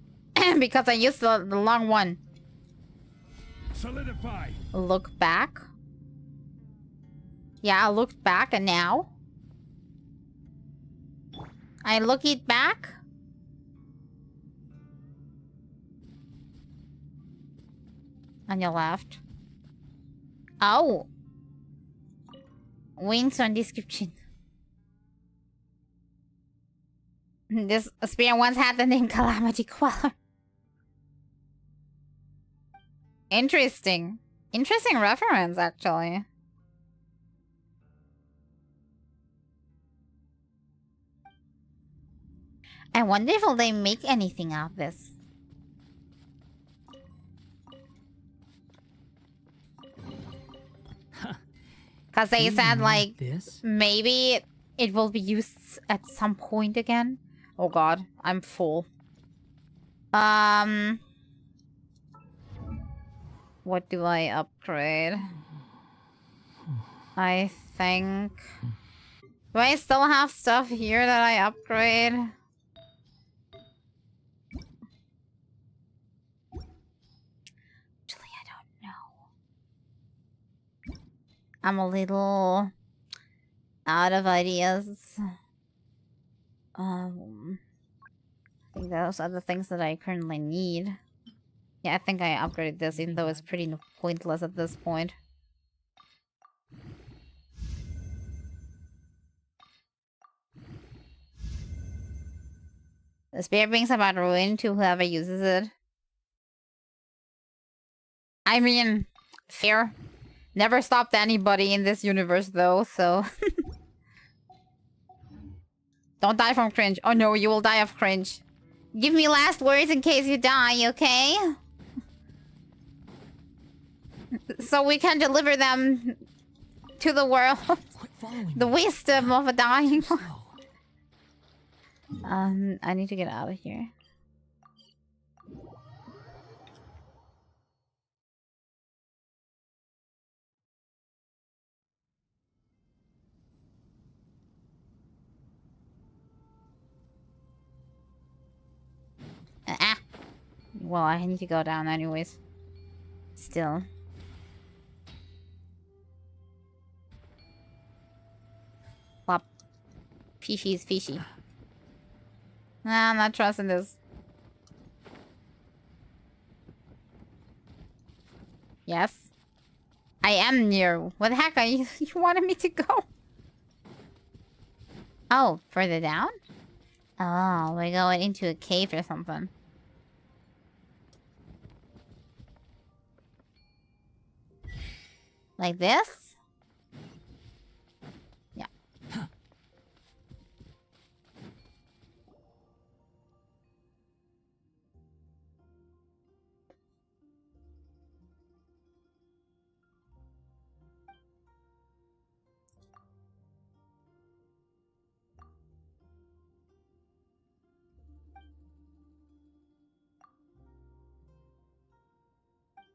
Because I used the long one. Solidify. Look back. Yeah, I looked back and now. I look it back. On your left. Oh. Wings on description. This spear once had the name Calamity Queller. Interesting. Interesting reference, actually. I wonder if they make anything out of this. Because they said, like, maybe it will be used at some point again. Oh god, I'm full. What do I upgrade? I think... Do I still have stuff here that I upgrade? Actually, I don't know. I'm a little... out of ideas. I think those are the things that I currently need. Yeah, I think I upgraded this, even though it's pretty pointless at this point. The spear brings about ruin to whoever uses it. I mean, fair. Never stopped anybody in this universe, though, so... Don't die from cringe. Oh no, you will die of cringe. Give me last words in case you die, okay? So we can deliver them to the world. The wisdom of a dying one. I need to get out of here. Well, I need to go down anyways. Still. Plop. Fishy is fishy. Nah, I'm not trusting this. Yes. I am near. What the heck are you? You wanted me to go? Oh, further down? Oh, we're going into a cave or something. Like this? Yeah.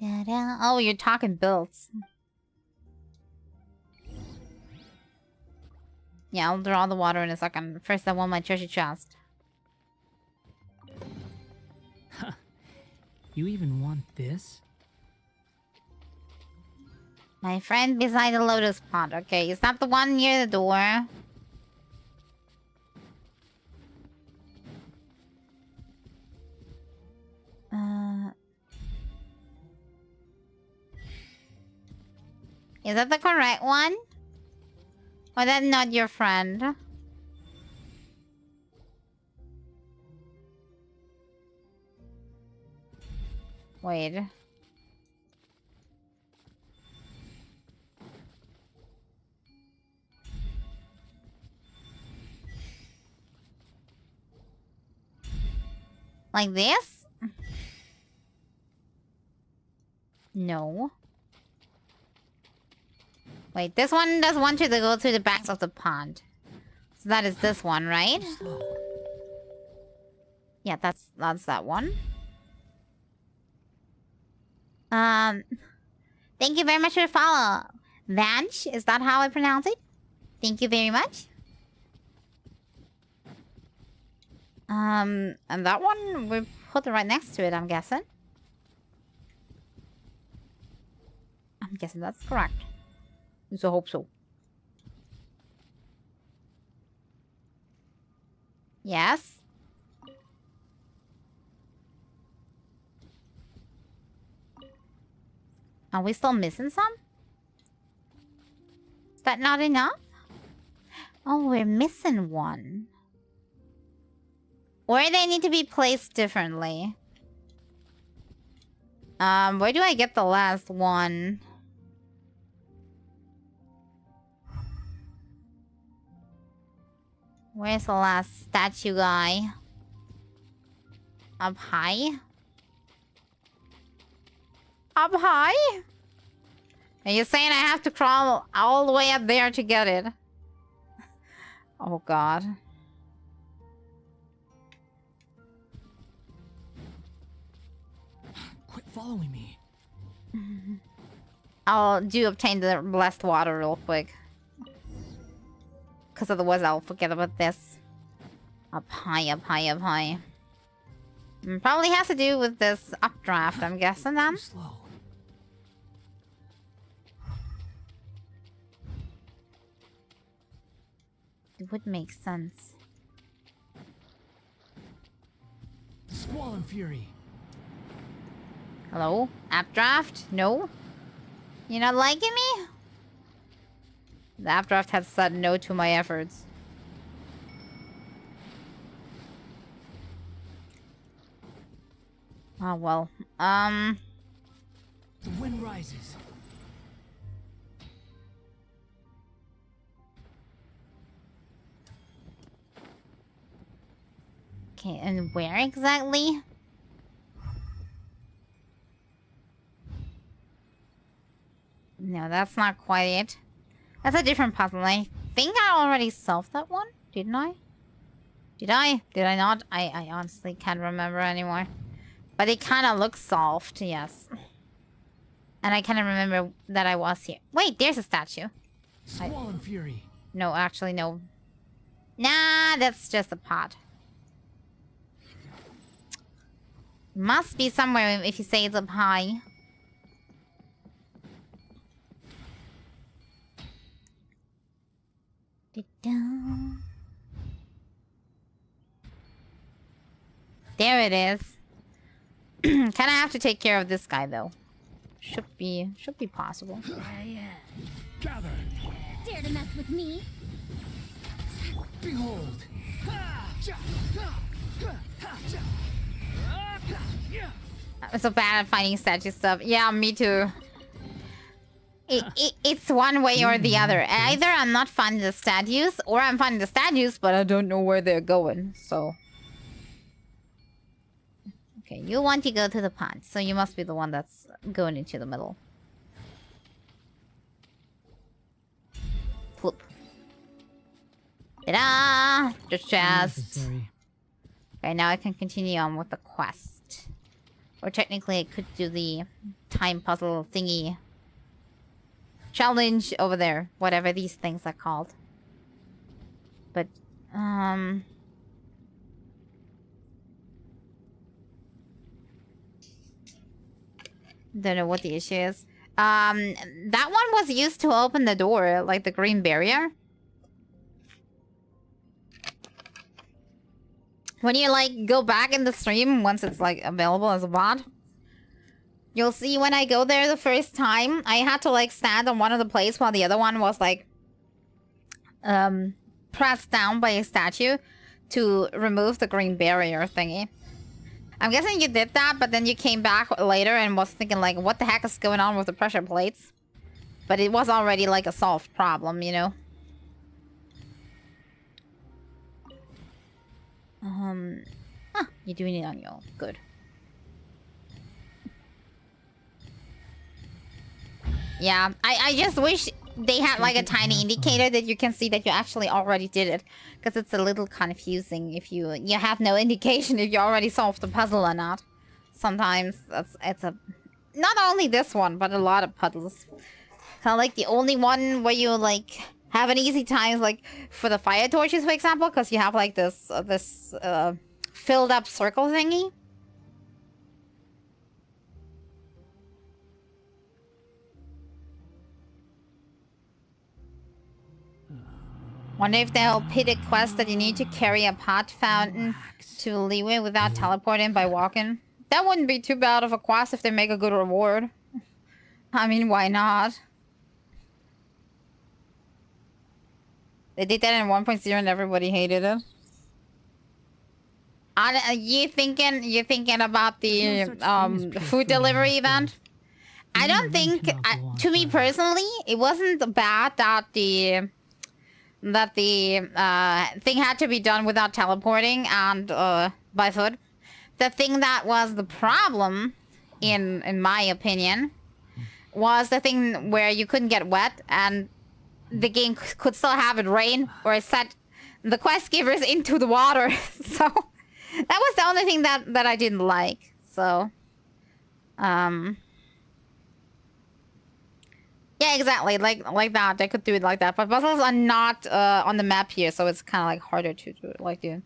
Da-da. Oh, you're talking builds. Yeah, I'll draw the water in a second. First, I want my treasure chest. You even want this? My friend beside the lotus pond. Okay, is that the one near the door? Is that the correct one? Or that not your friend? Wait. Like this? No. Wait, this one does want you to go to the banks of the pond. So that is this one, right? Yeah, that's that one. Thank you very much for the follow. Vanch, is that how I pronounce it? Thank you very much. And that one, we put it right next to it, I'm guessing. I'm guessing that's correct. So I hope so. Yes. Are we still missing some? Is that not enough? Oh, we're missing one. Or they need to be placed differently. Where do I get the last one? Where's the last statue guy? Up high? Up high? Are you saying I have to crawl all the way up there to get it? Oh god. Quit following me. I'll obtain the blessed water real quick. Because otherwise I'll forget about this. Up high, up high, up high. Probably has to do with this updraft, I'm guessing then. Slow. It would make sense. Squall and fury. Hello? Updraft? No? You're not liking me? The updraft has said no to my efforts. Oh well. The wind rises. Okay, and where exactly? No, that's not quite it. That's a different puzzle. I think I already solved that one, didn't I? Did I? Did I not? I honestly can't remember anymore. But it kind of looks solved, yes. And I kind of remember that I was here. Wait, there's a statue. Squall and fury. No, actually, no. Nah, that's just a pot. Must be somewhere if you say it's up high. There it is. Kinda have to take care of this guy though. Should be possible. Gather. Dare to mess with me? Behold. I'm so bad at finding statue stuff. Yeah, me too. It's one way or the other. Either I'm not finding the statues, or I'm finding the statues, but I don't know where they're going, so... Okay, you want to go to the pond, so you must be the one that's going into the middle. Floop. Ta-da! Just chest. Unnecessary. Okay, now I can continue on with the quest. Or technically I could do the time puzzle thingy. Challenge over there. Whatever these things are called. But, don't know what the issue is. That one was used to open the door, like the green barrier. When you, like, go back in the stream, once it's, like, available as a VOD, you'll see when I go there the first time, I had to, like, stand on one of the plates while the other one was, like, pressed down by a statue to remove the green barrier thingy. I'm guessing you did that, but then you came back later and was thinking, like, what the heck is going on with the pressure plates? But it was already, like, a solved problem, you know? You're doing it on your own. Good. Yeah, I just wish they had like a tiny indicator that you can see that you actually already did it. Because it's a little confusing if you have no indication if you already solved the puzzle or not. Sometimes it's a... Not only this one, but a lot of puzzles. Kind of like the only one where you like have an easy time, like for the fire torches, for example, because you have like this filled up circle thingy. Wonder if they'll pit a quest that you need to carry a pot fountain to Leeway without teleporting by walking. That wouldn't be too bad of a quest if they make a good reward. I mean, why not? They did that in 1.0 and everybody hated it. You thinking about the food delivery event? I don't think, to me personally, it wasn't bad that the thing had to be done without teleporting and by foot. The thing that was the problem, in my opinion, was the thing where you couldn't get wet and the game could still have it rain or set the quest givers into the water. So that was the only thing that I didn't like. So, yeah, exactly. Like that. They could do it like that. But puzzles are not on the map here, so it's kind of like harder to do it like do.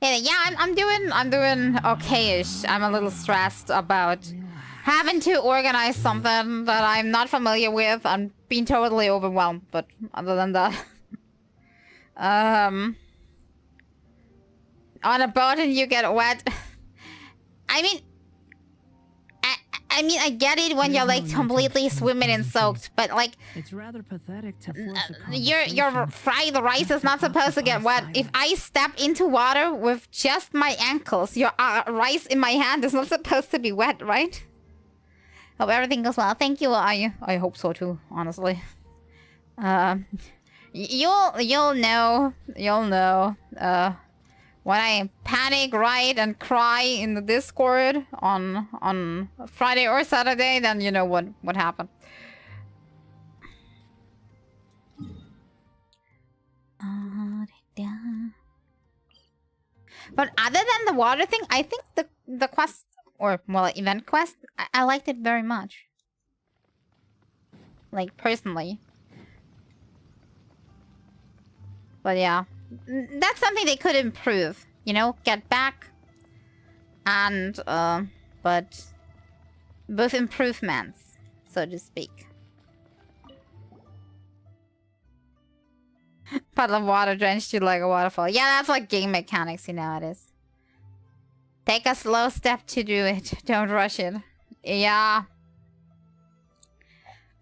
Yeah, I'm doing okay-ish. I'm a little stressed about having to organize something that I'm not familiar with. I'm being totally overwhelmed, but other than that, on a boat and you get wet. I mean, I get it when you're like completely swimming and soaked, but like it's rather pathetic to force a your fried rice is not supposed to get wet. If I step into water with just my ankles, your rice in my hand is not supposed to be wet, right? Hope everything goes well. Thank you. I hope so too, honestly. You'll know when I panic, write, and cry in the Discord on Friday or Saturday, then you know what happened. But other than the water thing, I think the quest, or well, event quest, I liked it very much. Like, personally. But yeah. That's something they could improve, you know, get back and but both improvements, so to speak. Puddle of water drenched you like a waterfall. Yeah, that's like game mechanics, you know it is. Take a slow step to do it. Don't rush it. Yeah.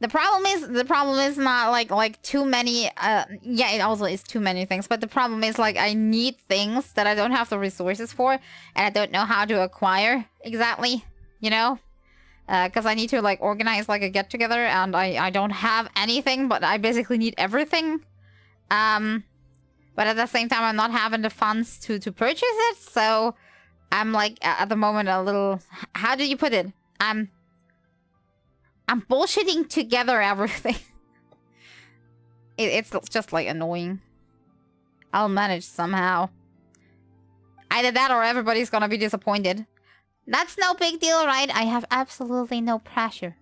The problem is not like too many. Yeah, it also is too many things. But the problem is like I need things that I don't have the resources for, and I don't know how to acquire exactly. You know, because I need to like organize like a get together, and I don't have anything, but I basically need everything. But at the same time, I'm not having the funds to purchase it, so I'm like at the moment a little. How do you put it? I'm bullshitting together everything. It's just like annoying. I'll manage somehow. Either that or everybody's gonna be disappointed. That's no big deal, right? I have absolutely no pressure.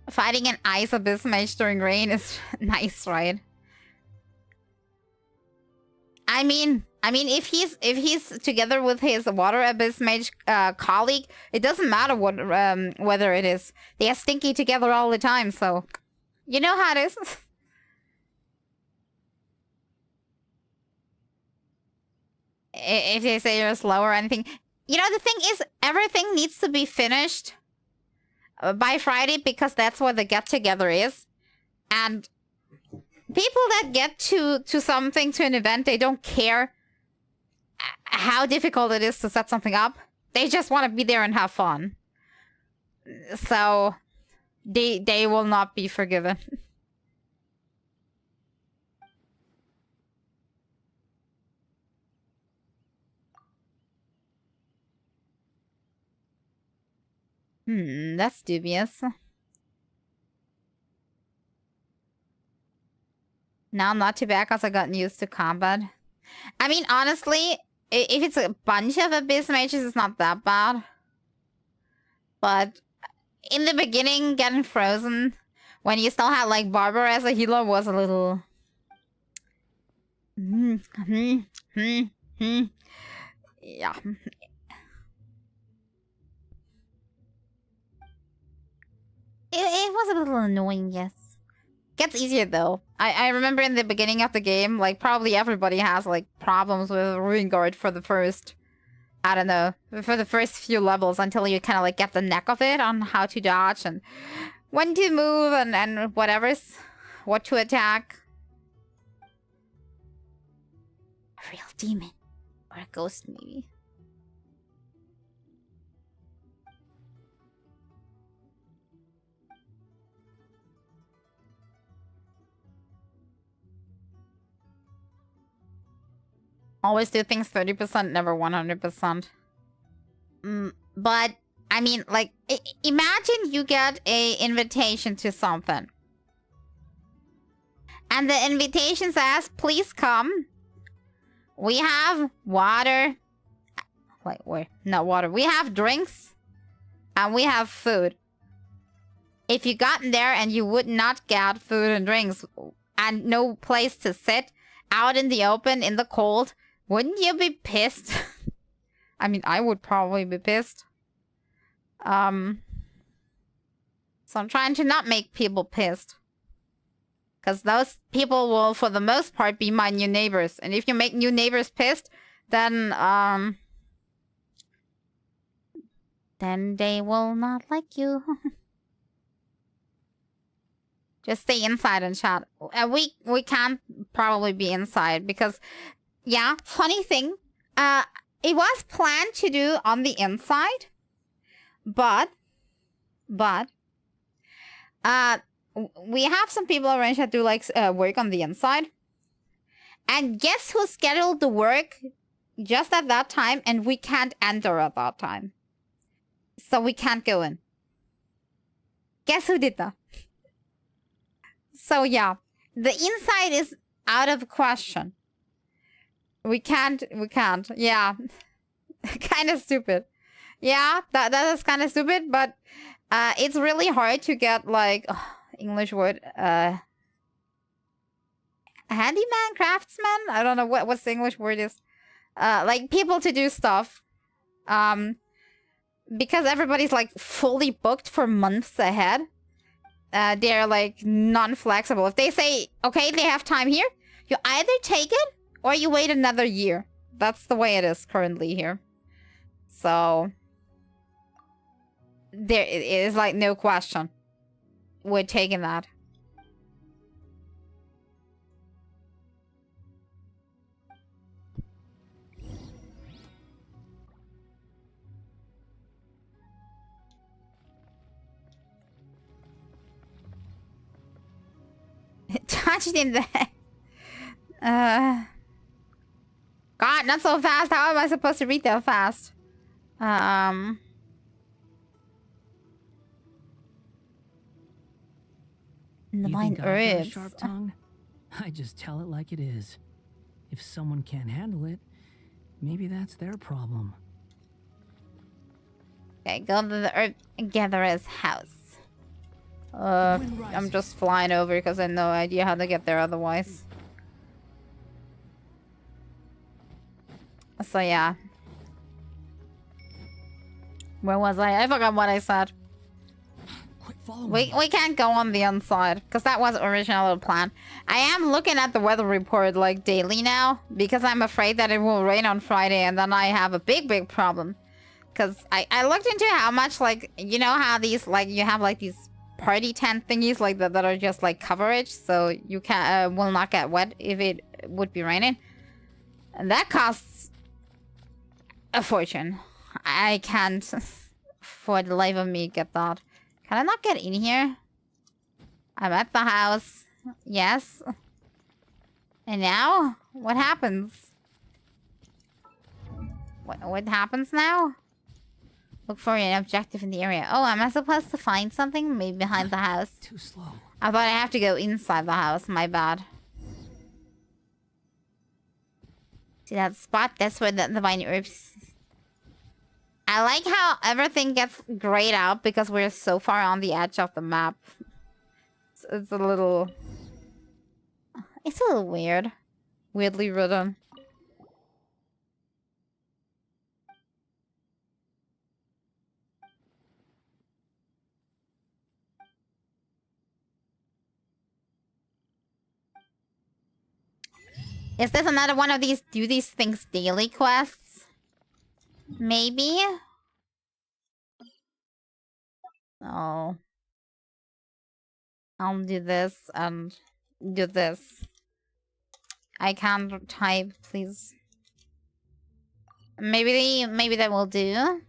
Fighting an ice abyss mage during rain is nice, right? I mean, if he's together with his water abyss mage colleague, it doesn't matter what whether it is. They are stinky together all the time, so you know how it is. If they say you're slow or anything, you know the thing is, everything needs to be finished by Friday because that's what the get together is, and people that get to something, to an event, they don't care how difficult it is to set something up. They just want to be there and have fun. So they will not be forgiven. That's dubious. Now, not too bad because I gotten used to combat. I mean, honestly, if it's a bunch of abyss mages, it's not that bad. But in the beginning, getting frozen when you still had like Barber as a healer was a little. Yeah. It was a little annoying, yes. Gets easier though. I remember in the beginning of the game, like probably everybody has like problems with Ruin Guard for the first, I don't know, for the first few levels until you kind of like get the neck of it on how to dodge and when to move and what to attack. A real demon or a ghost maybe. Always do things 30%, never 100%. But, I mean, like, imagine you get a invitation to something. And the invitation says, please come. We have water. Wait, not water. We have drinks. And we have food. If you got in there and you would not get food and drinks and no place to sit out in the open, in the cold, wouldn't you be pissed? I mean, I would probably be pissed. So I'm trying to not make people pissed. Because those people will, for the most part, be my new neighbors. And if you make new neighbors pissed, then they will not like you. Just stay inside and chat. We can't probably be inside because... Yeah, funny thing. It was planned to do on the inside, but we have some people arranged that do like work on the inside, and guess who scheduled the work just at that time, and we can't enter at that time, so we can't go in. Guess who did that? So yeah, the inside is out of question. We can't. Yeah. Kind of stupid. Yeah, that is kind of stupid, but it's really hard to get, like, English word, handyman, craftsman? I don't know what's the English word is. Like, people to do stuff. Because everybody's, like, fully booked for months ahead. They're, like, non-flexible. If they say, okay, they have time here, you either take it or you wait another year. That's the way it is currently here. So there is like no question. We're taking that. Touched in the God, not so fast. How am I supposed to read that fast? You Divine think I've got a herbs. sharp tongue? I just tell it like it is. If someone can't handle it, maybe that's their problem. Okay, go to the herb gatherer's house. I'm just flying over because I have no idea how to get there otherwise. So yeah. Where was I? I forgot what I said. We can't go on the inside because that was original plan. I am looking at the weather report like daily now because I'm afraid that it will rain on Friday and then I have a big problem. Because I looked into how much, like, you know how these, like, you have like these party tent thingies like that are just like coverage, so you can will not get wet if it would be raining, and that costs a fortune. I can't for the life of me get that. Can I not get in here? I'm at the house. Yes. And now what happens? What happens now? Look for an objective in the area. Oh, am I supposed to find something? Maybe behind the house. Too slow. I thought I have to go inside the house. My bad. See that spot? That's where the divine herbs. I like how everything gets grayed out because we're so far on the edge of the map. It's a little... It's a little weird. Weirdly written. Is this another one of these do these things daily quests? Maybe? Oh. I'll do this and do this. I can't type, please. Maybe that will do.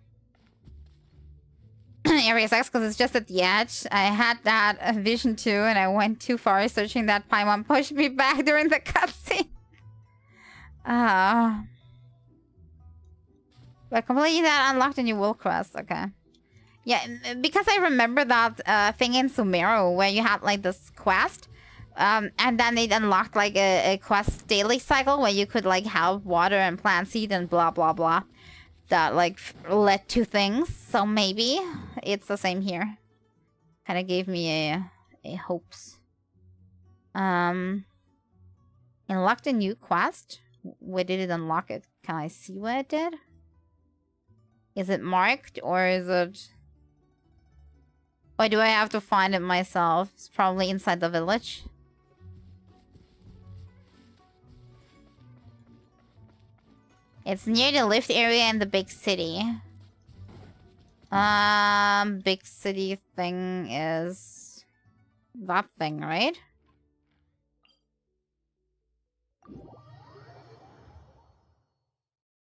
Area 6, because it's just at the edge. I had that vision too, and I went too far searching that Paimon pushed me back during the cutscene. But completing that unlocked a new world quest. Okay. Yeah, because I remember that thing in Sumeru where you had like this quest. And then it unlocked like a quest daily cycle where you could like help water and plant seed and blah blah blah. That like led to things. So maybe it's the same here. Kind of gave me a hopes. Unlocked a new quest. Where did it unlock it? Can I see what it did? Is it marked or is it... Or do I have to find it myself? It's probably inside the village. It's near the lift area in the big city. Big city thing is... that thing, right?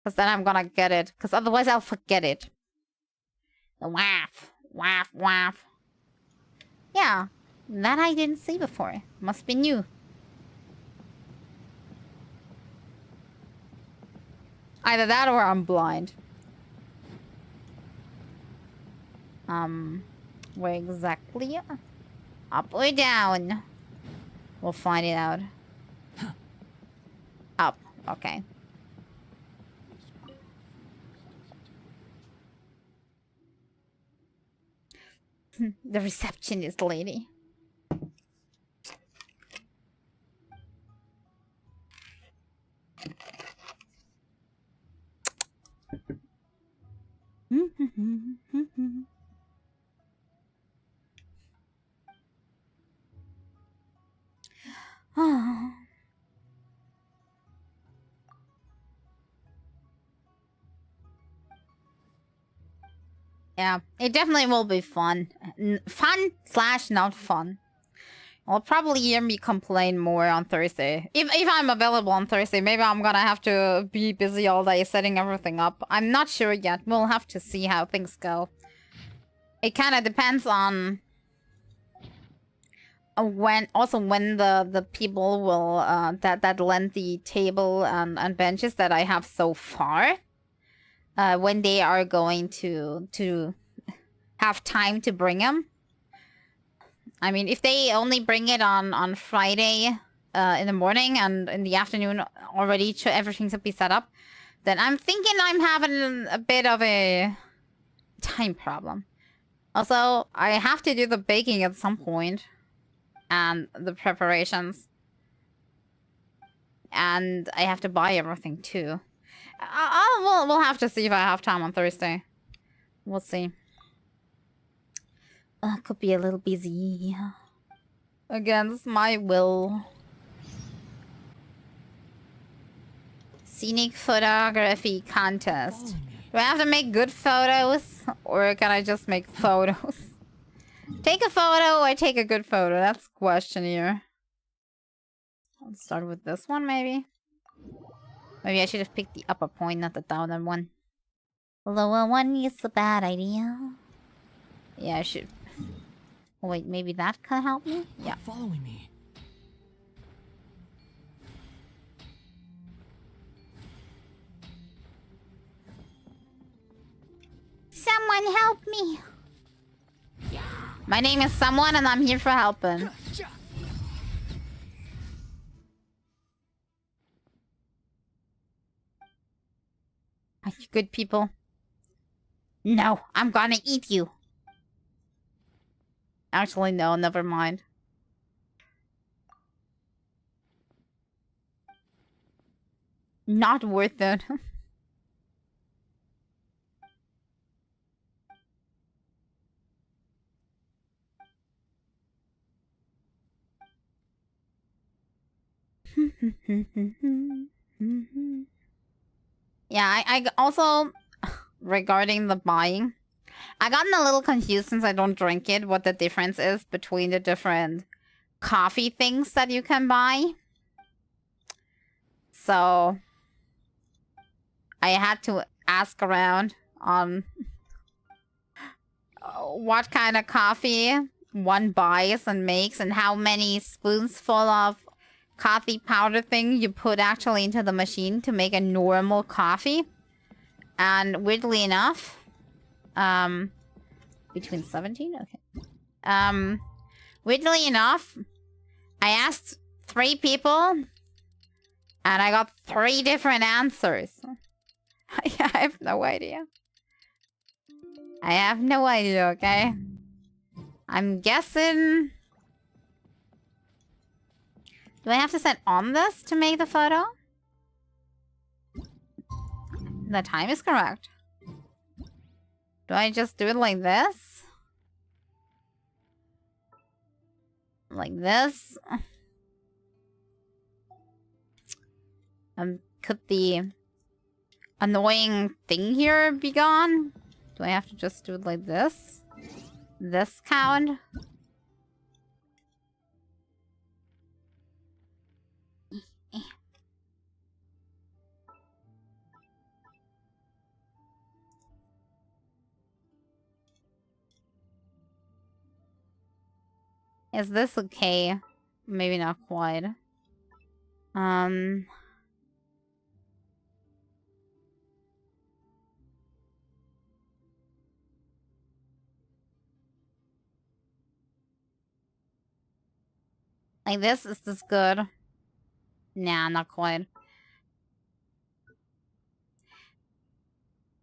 Because then I'm gonna get it. Because otherwise I'll forget it. The waff. Waff, waff. Yeah. That I didn't see before. Must be new. Either that or I'm blind. Where exactly? Up or down? We'll find it out. Up. Okay. The receptionist lady. Yeah, it definitely will be fun. Fun / not fun. I'll probably hear me complain more on Thursday. If I'm available on Thursday, maybe I'm gonna have to be busy all day setting everything up. I'm not sure yet. We'll have to see how things go. It kind of depends on when the people will that lend the table and benches that I have so far, when they are going to have time to bring them. I mean, if they only bring it on Friday in the morning and in the afternoon already everything should be set up, then I'm thinking I'm having a bit of a time problem. Also, I have to do the baking at some point and the preparations. And I have to buy everything too. We'll have to see if I have time on Thursday. We'll see. Could be a little busy. Against my will. Scenic photography contest. Do I have to make good photos? Or can I just make photos? Take a photo or take a good photo? That's the question here. Let's start with this one, maybe. Maybe I should have picked the upper point, not the downer one. The lower one is a bad idea. Yeah, I should... Oh, wait, maybe that can help me? Yeah. Following me. Someone help me! My name is Someone and I'm here for helping. Are you good people? No, I'm gonna eat you. Actually, no, never mind. Not worth it. Yeah, I also, regarding the buying, I gotten a little confused since I don't drink it, what the difference is between the different coffee things that you can buy. So, I had to ask around on what kind of coffee one buys and makes and how many spoonsful of coffee powder thing you put actually into the machine to make a normal coffee. And weirdly enough, between 17? Okay. Weirdly enough, I asked 3 people and I got 3 different answers. I have no idea. I have no idea, okay? I'm guessing... Do I have to set on this to make the photo? The time is correct. Do I just do it like this? Like this? Could the annoying thing here be gone? Do I have to just do it like this? This count? Is this okay? Maybe not quite. Like this? Is this good? Nah, not quite.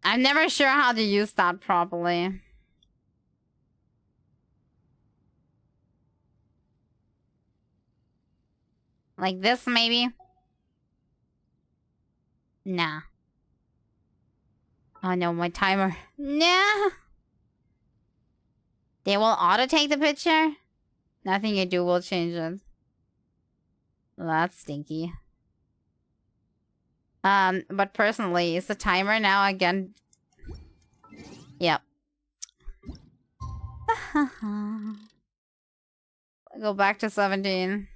I'm never sure how to use that properly. Like this, maybe? Nah. Oh no, my timer. Nah. They will auto-take the picture? Nothing you do will change it. Well, that's stinky. But personally, is the timer now again? Yep. Go back to 17.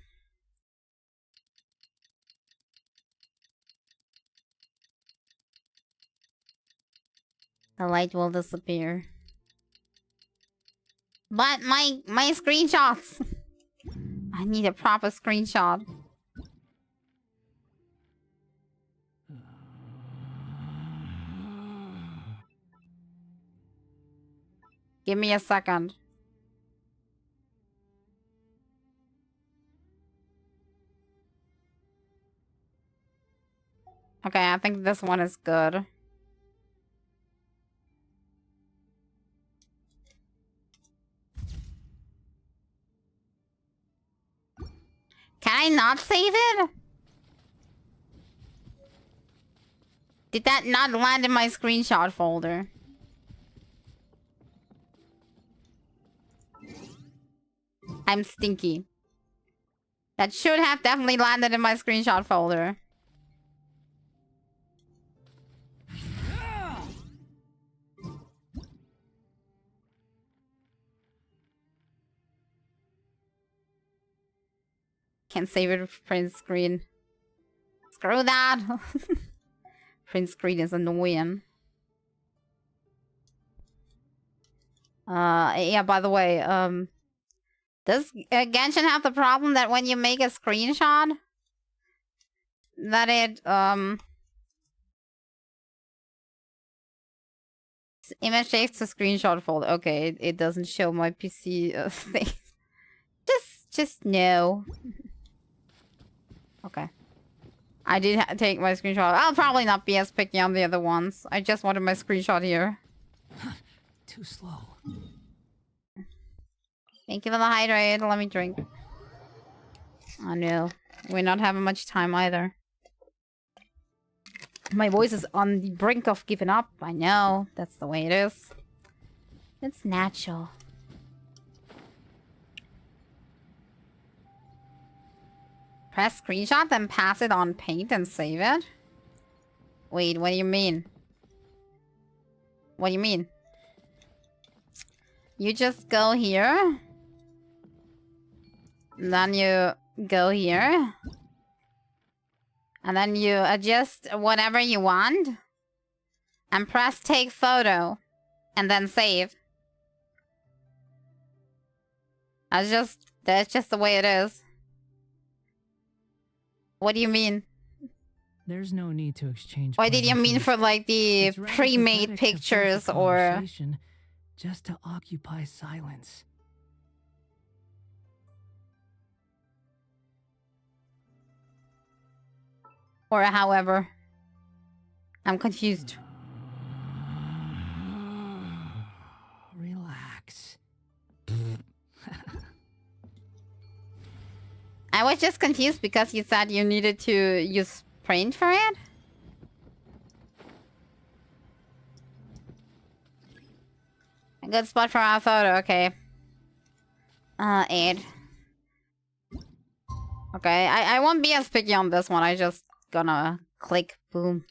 The light will disappear. But my screenshots. I need a proper screenshot. Give me a second. Okay, I think this one is good. Can I not save it? Did that not land in my screenshot folder? I'm stinky. That should have definitely landed in my screenshot folder. Can't save it with print screen. Screw that. Print screen is annoying. Yeah, by the way, does Genshin have the problem that when you make a screenshot, that it, image saves to screenshot folder. Okay, it doesn't show my PC thing. Just no. Okay. I did take my screenshot. I'll probably not be as picky on the other ones. I just wanted my screenshot here. Too slow. Thank you for the hydrate. Let me drink. Oh no. We're not having much time either. My voice is on the brink of giving up. I know. That's the way it is. It's natural. Press screenshot, then pass it on paint and save it? Wait, what do you mean? What do you mean? You just go here. Then you go here. And then you adjust whatever you want. And press take photo. And then save. That's just the way it is. What do you mean? There's no need to exchange. What did you mean for like the pre-made pictures or... Just to occupy silence. Or however. I'm confused. Relax. I was just confused because you said you needed to use print for it. A good spot for our photo, okay. Aid. Okay, I won't be as picky on this one. I just gonna click, boom.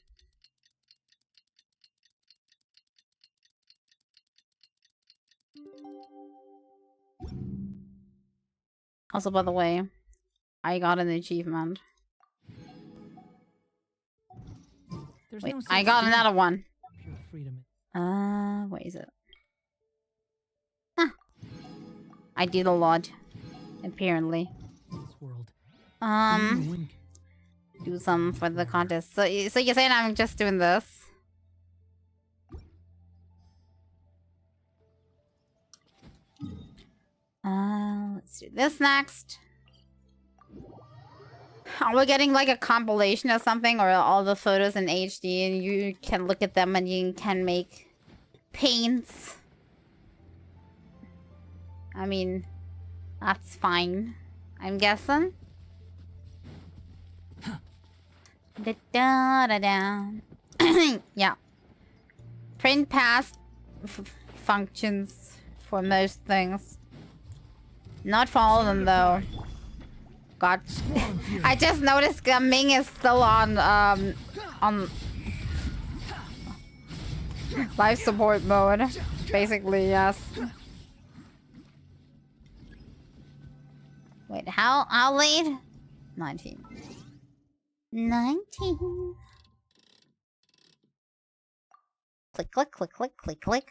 Also, by the way, I got an achievement. Wait, I got another one. What is it? Huh. I did a lot, apparently. Do some for the contest. So you're saying I'm just doing this? Let's do this next. Are we getting like a compilation or something, or all the photos in HD and you can look at them and you can make paints? I mean, that's fine, I'm guessing. Da da da da. Yeah. Print pass functions for most things. Not for all of them though. God. I just noticed Ming is still on life support mode. Basically, yes. Wait, how late? 19. 19. Click, click, click, click, click, click.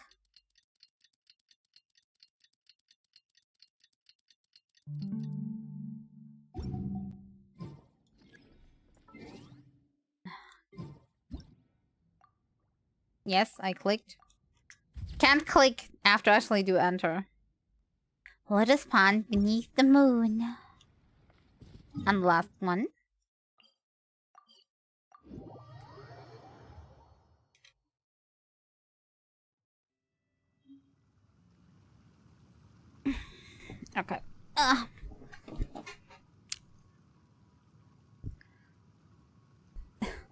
Yes, I clicked. Can't click after I actually do enter. Let us pond beneath the moon. And the last one. Okay.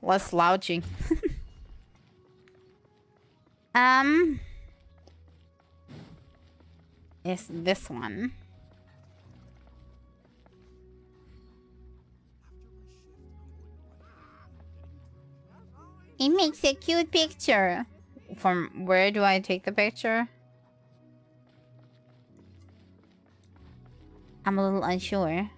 Less slouching. It's this one. It makes a cute picture. From where do I take the picture? I'm a little unsure.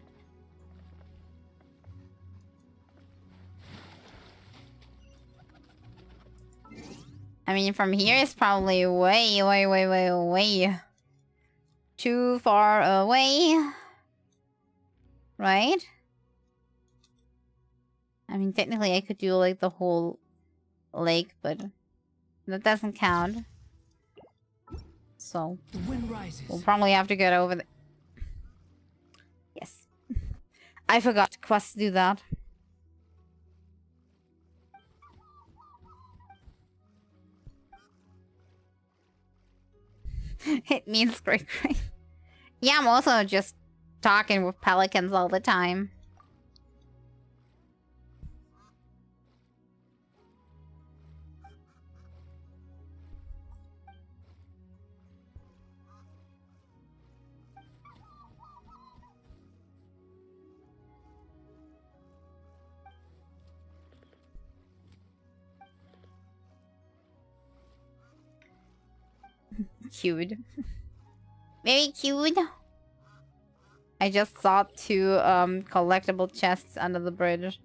I mean, from here it's probably way too far away. Right? I mean, technically I could do like the whole lake, but that doesn't count. So, The wind rises. we'll probably have to get over the... Yes. I forgot quests do that. It means great. Yeah, I'm also just talking with pelicans all the time. Cute. Very cute. I just saw 2 collectible chests under the bridge.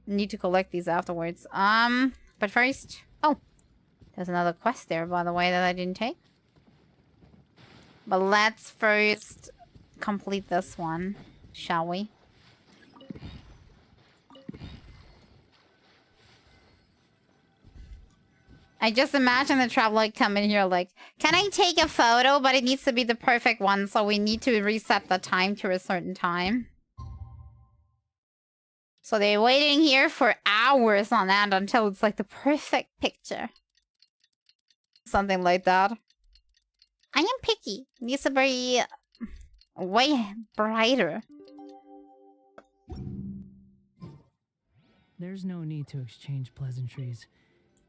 Need to collect these afterwards. But first... Oh! There's another quest there, by the way, that I didn't take. But let's first complete this one, shall we? I just imagine the traveler coming here like, can I take a photo? But it needs to be the perfect one, so we need to reset the time to a certain time. So they're waiting here for hours on end until it's like the perfect picture. Something like that. I am picky. It needs to be way brighter. There's no need to exchange pleasantries.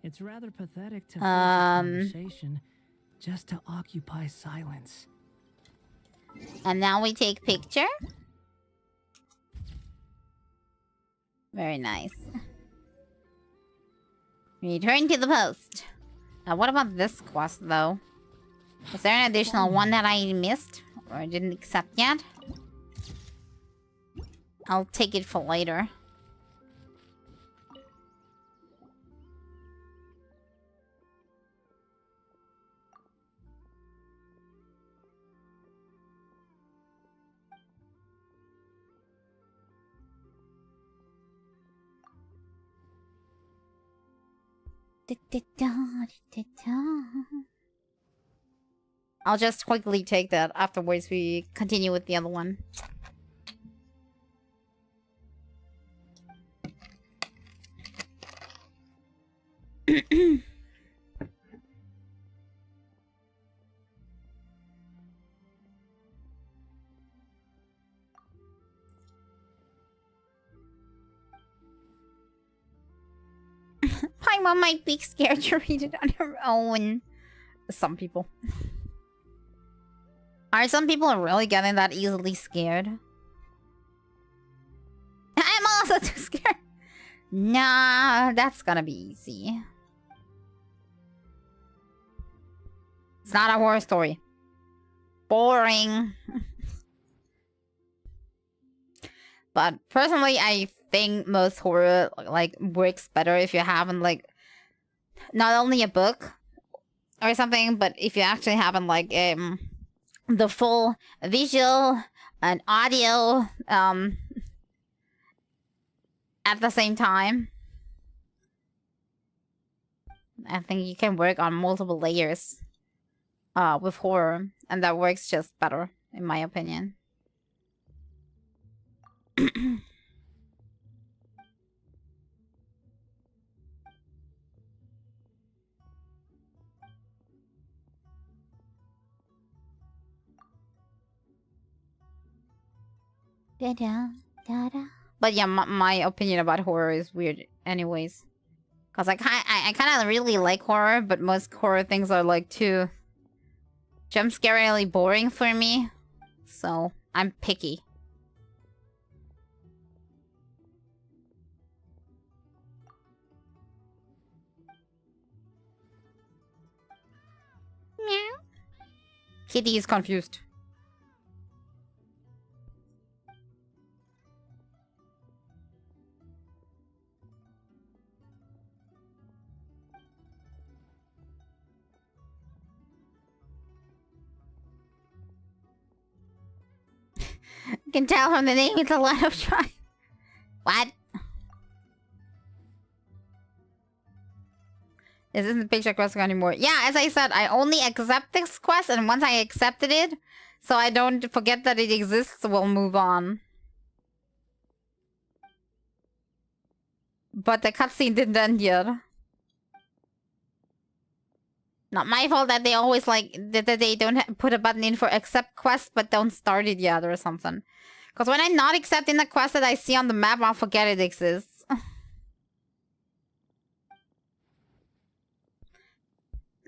It's rather pathetic to force a conversation just to occupy silence. And now we take picture. Very nice. Return to the post. Now, what about this quest, though? Is there an additional one that I missed? Or didn't accept yet? I'll take it for later. I'll just quickly take that. Afterwards, we continue with the other one. Paimon might be scared to read it on her own. Some people. Are some people really getting that easily scared? I'm also too scared. Nah, that's gonna be easy. It's not a horror story. Boring. But personally, I think most horror like works better if you haven't like not only a book or something, but if you actually haven't like the full visual and audio at the same time. I think you can work on multiple layers with horror, and that works just better, in my opinion. But yeah, my opinion about horror is weird anyways. Cause I kind of really like horror, but most horror things are like too jump scarily boring for me. So I'm picky. Meow. Kitty is confused. You can tell from the name it's a lot of try. What? This isn't the picture quest anymore. Yeah, as I said, I only accept this quest, and once I accepted it, so I don't forget that it exists, we'll move on. But the cutscene didn't end yet. Not my fault that they always like that they don't put a button in for accept quest, but don't start it yet or something. Because when I'm not accepting the quest that I see on the map, I'll forget it exists.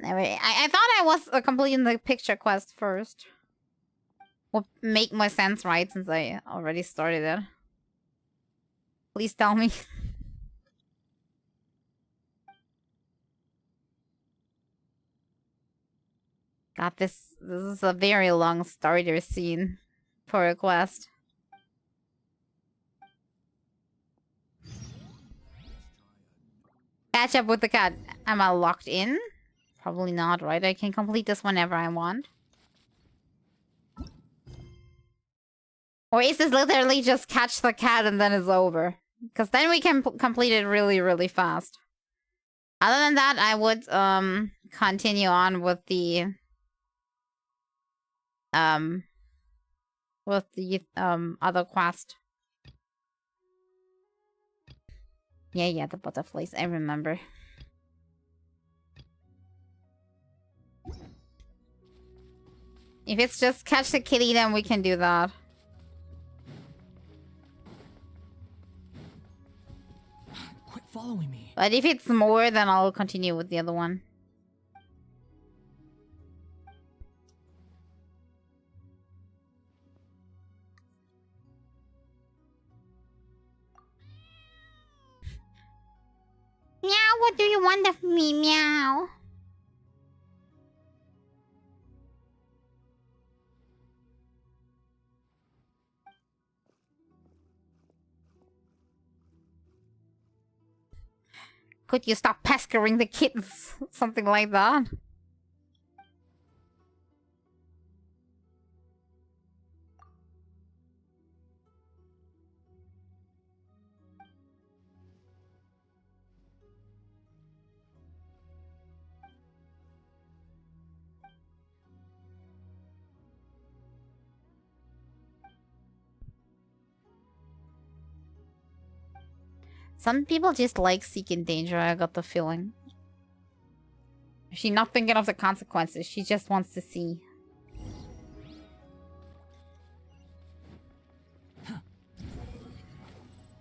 Anyway, I thought I was completing the picture quest first. Would make more sense, right? Since I already started it. Please tell me. God, this is a very long starter scene for a quest. Catch up with the cat. Am I locked in? Probably not, right? I can complete this whenever I want. Or is this literally just catch the cat and then it's over? Because then we can complete it really, really fast. Other than that, I would continue on with the other quest. Yeah, the butterflies, I remember. If it's just catch the kitty, then we can do that. Quit following me. But if it's more, then I'll continue with the other one. Meow, what do you want of me, meow? Could you stop pestering the kids? Something like that. Some people just like seeking danger, I got the feeling. She's not thinking of the consequences, she just wants to see.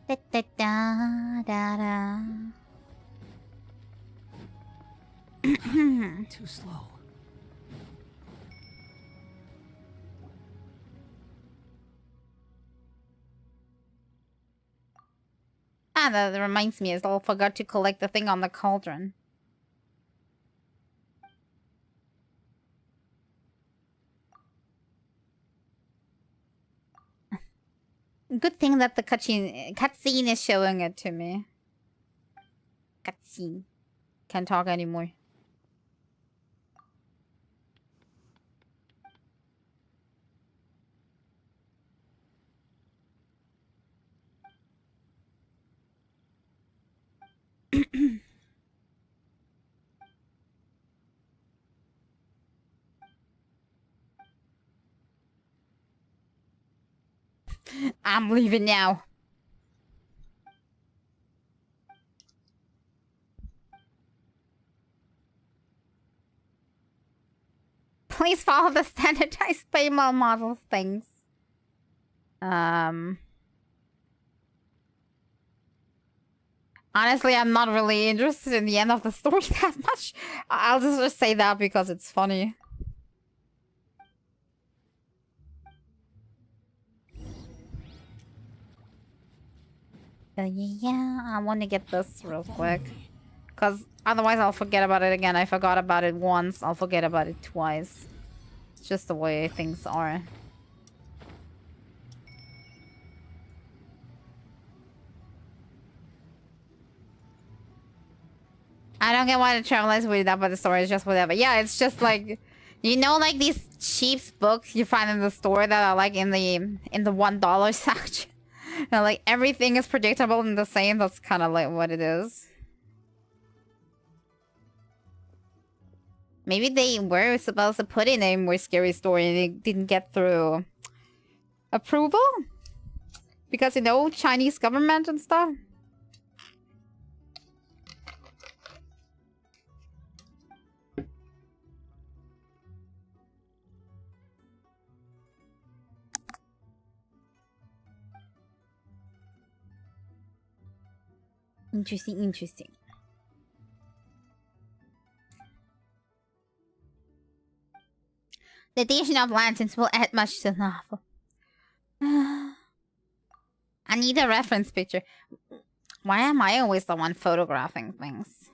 Da, da, da, da, da. Too slow. Ah, that reminds me, I still forgot to collect the thing on the cauldron. Good thing that the cutscene is showing it to me. Cutscene. Can't talk anymore. I'm leaving now. Please follow the standardized payment model things. Honestly, I'm not really interested in the end of the story that much. I'll just say that because it's funny. Yeah, I want to get this real quick. Because otherwise I'll forget about it again. I forgot about it once, I'll forget about it twice. It's just the way things are. I don't get why the traveler is weirded out by the story. It's just whatever. Yeah, it's just like, you know, like these cheap books you find in the store that are like in the $1 section. You know, like everything is predictable and the same. That's kind of like what it is. Maybe they were supposed to put in a more scary story and it didn't get through approval? Because, you know, Chinese government and stuff. Interesting, interesting. The addition of lanterns will add much to the novel. I need a reference picture. Why am I always the one photographing things?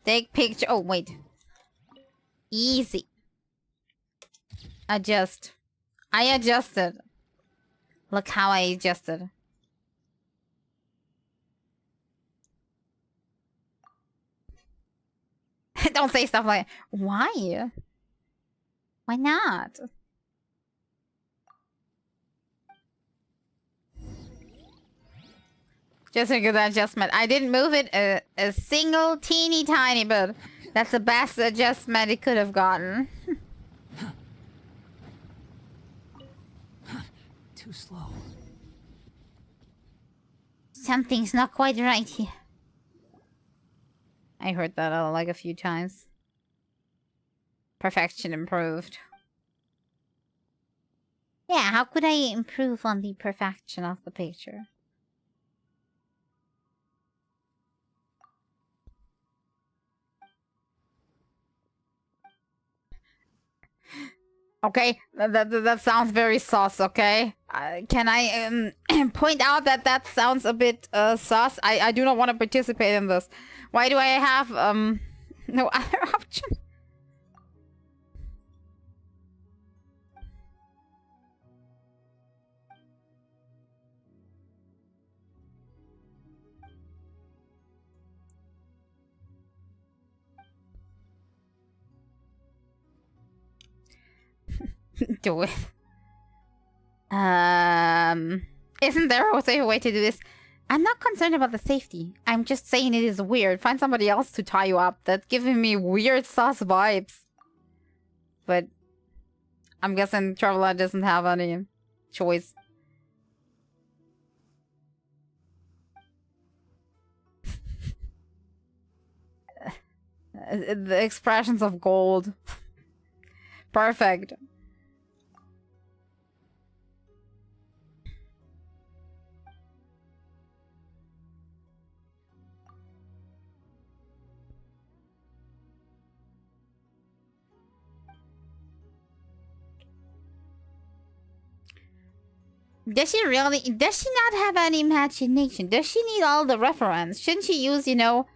Take picture. Oh, wait. Easy. Adjust. I adjusted. Look how I adjusted. Don't say stuff like, why? Why not? Just a good adjustment. I didn't move it a single teeny tiny bit. That's the best adjustment it could have gotten. Too slow. Something's not quite right here. I heard that like a few times. Perfection improved. Yeah, how could I improve on the perfection of the picture? Okay, that sounds very sus, okay? Can I point out that that sounds a bit sus? I do not want to participate in this. Why do I have no other option? Do it. Isn't there a safer way to do this? I'm not concerned about the safety. I'm just saying it is weird. Find somebody else to tie you up. That's giving me weird sus vibes. But I'm guessing Traveler doesn't have any choice. The expressions of gold. Perfect. Does she really? Does she not have any imagination? Does she need all the reference? Shouldn't she use, you know...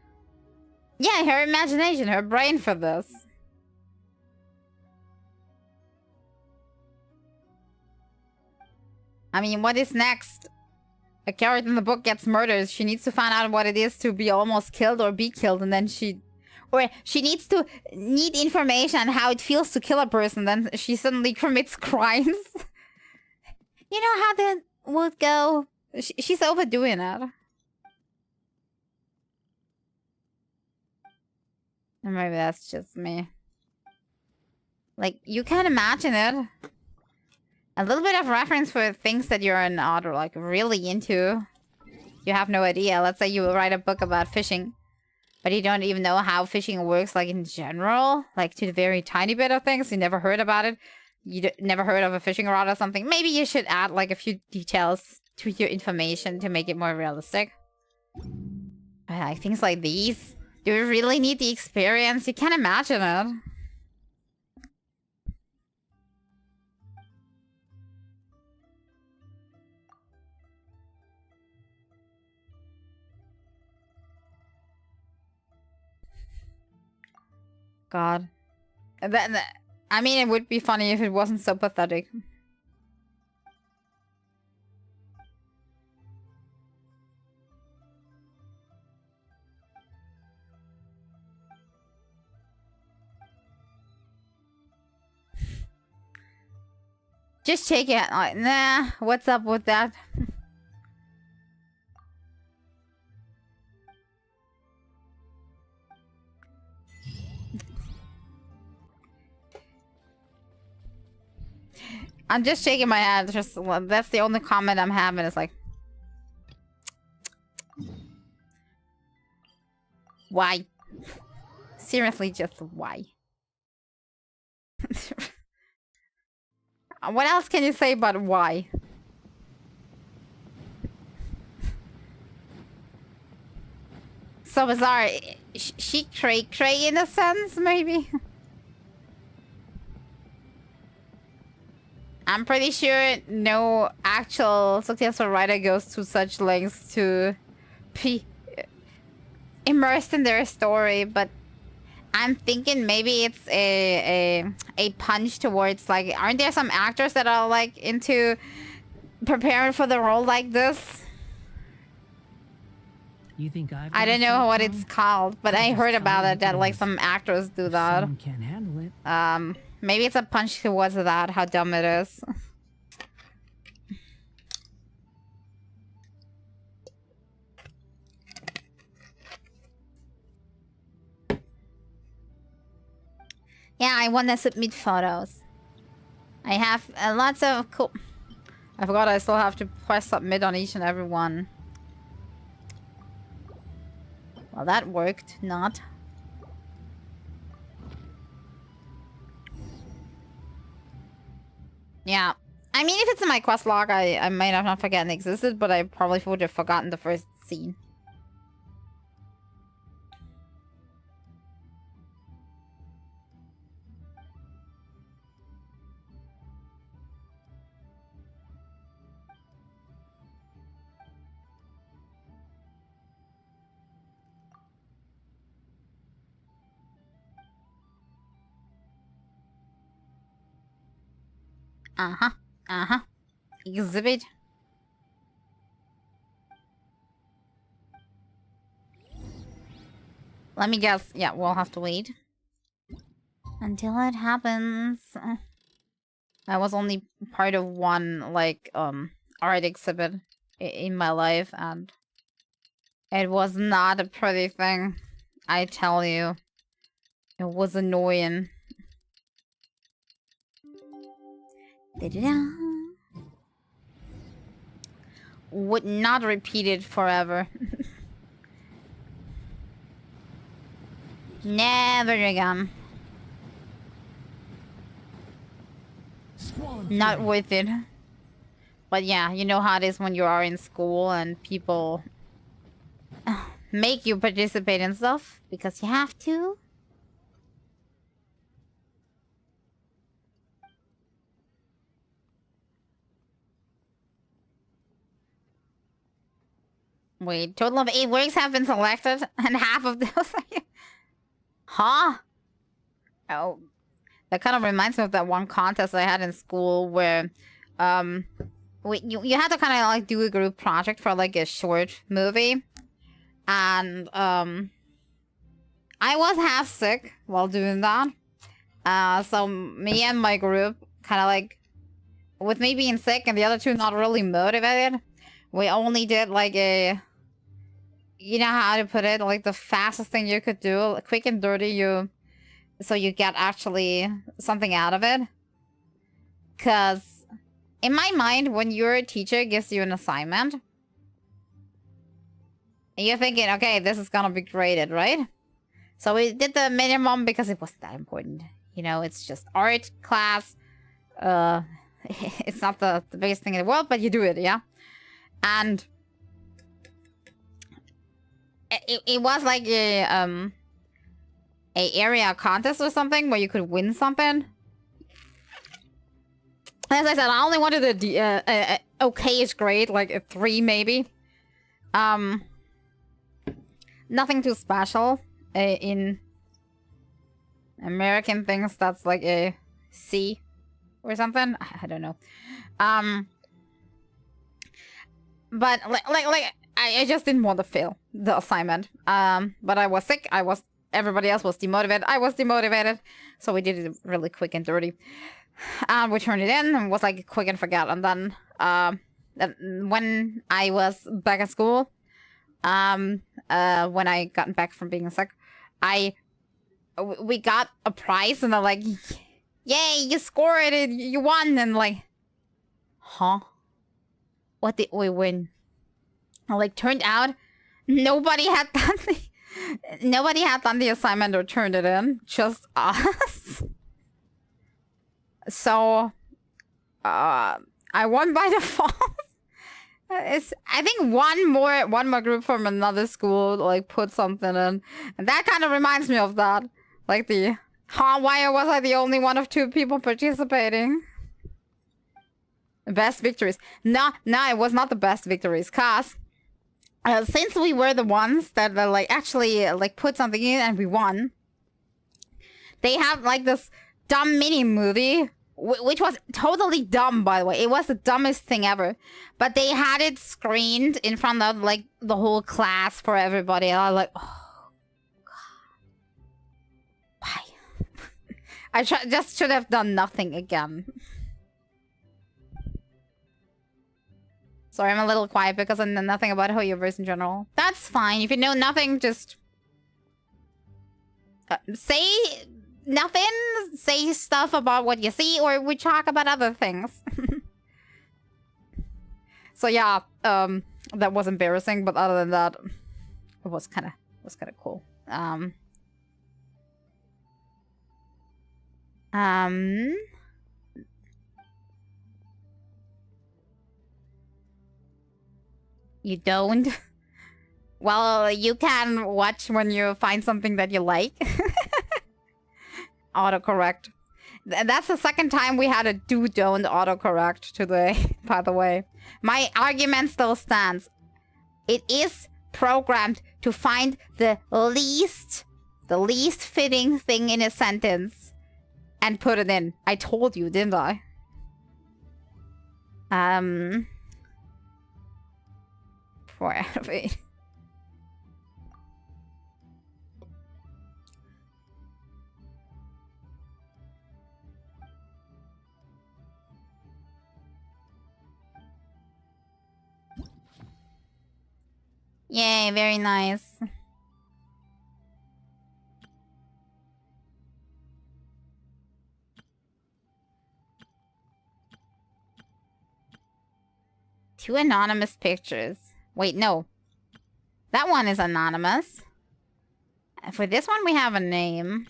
Yeah, her imagination, her brain for this. I mean, what is next? A character in the book gets murdered. She needs to find out what it is to be almost killed or be killed, and then she needs to need information on how it feels to kill a person. Then she suddenly commits crimes. You know how that would go. She's overdoing it. Or maybe that's just me. Like, you can imagine it. A little bit of reference for things that you're not, like, really into. You have no idea. Let's say you write a book about fishing, but you don't even know how fishing works, like, in general. Like, to the very tiny bit of things. You never heard about it. You never heard of a fishing rod or something. Maybe you should add, like, a few details to your information to make it more realistic. Like, things like these. Do you really need the experience? You can't imagine it. God. I mean, it would be funny if it wasn't so pathetic. Just shake it. Like, nah, what's up with that? I'm just shaking my head. Just that's the only comment I'm having. It's like, why? Seriously, just why? What else can you say but why? So bizarre. She cray in a sense, maybe? I'm pretty sure no actual successful writer goes to such lengths to be immersed in their story, but I'm thinking maybe it's a punch towards, like, aren't there some actors that are, like, into preparing for the role like this? You think I don't know what it's called, but I heard about it that, like, some actors do that. Someone can't handle it. Maybe it's a punch towards that, how dumb it is. Yeah, I want to submit photos. I have lots of cool... I forgot I still have to press submit on each and every one. Well, that worked. Not. Yeah. I mean, if it's in my quest log, I might have not forgotten it existed, but I probably would have forgotten the first scene. Uh-huh. Uh-huh. Exhibit. Let me guess. Yeah, we'll have to wait until it happens. I was only part of one, like, art exhibit in my life, and it was not a pretty thing. I tell you. It was annoying. Da-da-da. Would not repeat it forever. Never again. Not worth it. But yeah, you know how it is when you are in school and people make you participate in stuff because you have to. Wait, total of 8 works have been selected, and half of those are... Huh? Oh. That kind of reminds me of that one contest I had in school where, you had to kind of like do a group project for like a short movie, and I was half sick while doing that. So me and my group kind of like, with me being sick and the other two not really motivated, we only did like a, you know how to put it, like the fastest thing you could do, quick and dirty, so you get actually something out of it. Because in my mind, when your teacher gives you an assignment, you're thinking, okay, this is gonna be graded, right? So we did the minimum because it wasn't that important. You know, it's just art class. It's not the biggest thing in the world, but you do it, yeah? And it was like a area contest or something where you could win something. As I said, I only wanted a okayish grade, like a 3 maybe. Nothing too special. In American things, that's like a C or something. I don't know. But like I just didn't want to fail the assignment. But I was sick. Everybody else was demotivated. I was demotivated. So we did it really quick and dirty. We turned it in and was like quick and forget. And then when I was back at school, when I got back from being sick, we got a prize, and they're like, yay, you scored it, you won. And like, huh? What did we win? And like, turned out nobody had done the assignment or turned it in, just us. So I won by default. I think one more group from another school like put something in, and that kind of reminds me of that. Like why was I the only one of 2 people participating? Best victories. No, it was not the best victories, cause since we were the ones that like actually like put something in and we won, they have like this dumb mini movie, which was totally dumb, by the way. It was the dumbest thing ever. But they had it screened in front of like the whole class for everybody, and I was like, oh god, why? I just should have done nothing again. Sorry, I'm a little quiet because I know nothing about Hoyoverse in general. That's fine. If you know nothing, just say nothing. Say stuff about what you see, or we talk about other things. So yeah, that was embarrassing, but other than that, it was kind of cool. You don't? Well, you can watch when you find something that you like. Autocorrect. That's the second time we had a do-don't autocorrect today, by the way. My argument still stands. It is programmed to find the least fitting thing in a sentence and put it in. I told you, didn't I? 4 out of 8. Yay, very nice. Two anonymous pictures. Wait, no. That one is anonymous. For this one, we have a name.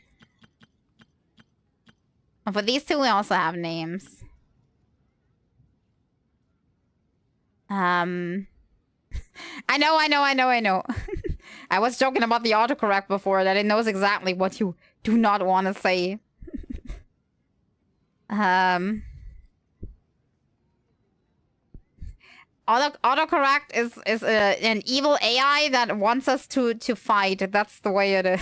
And for these two, we also have names. I know. I was joking about the autocorrect before, that it knows exactly what you do not want to say. Autocorrect is an evil AI that wants us to fight. That's the way it is.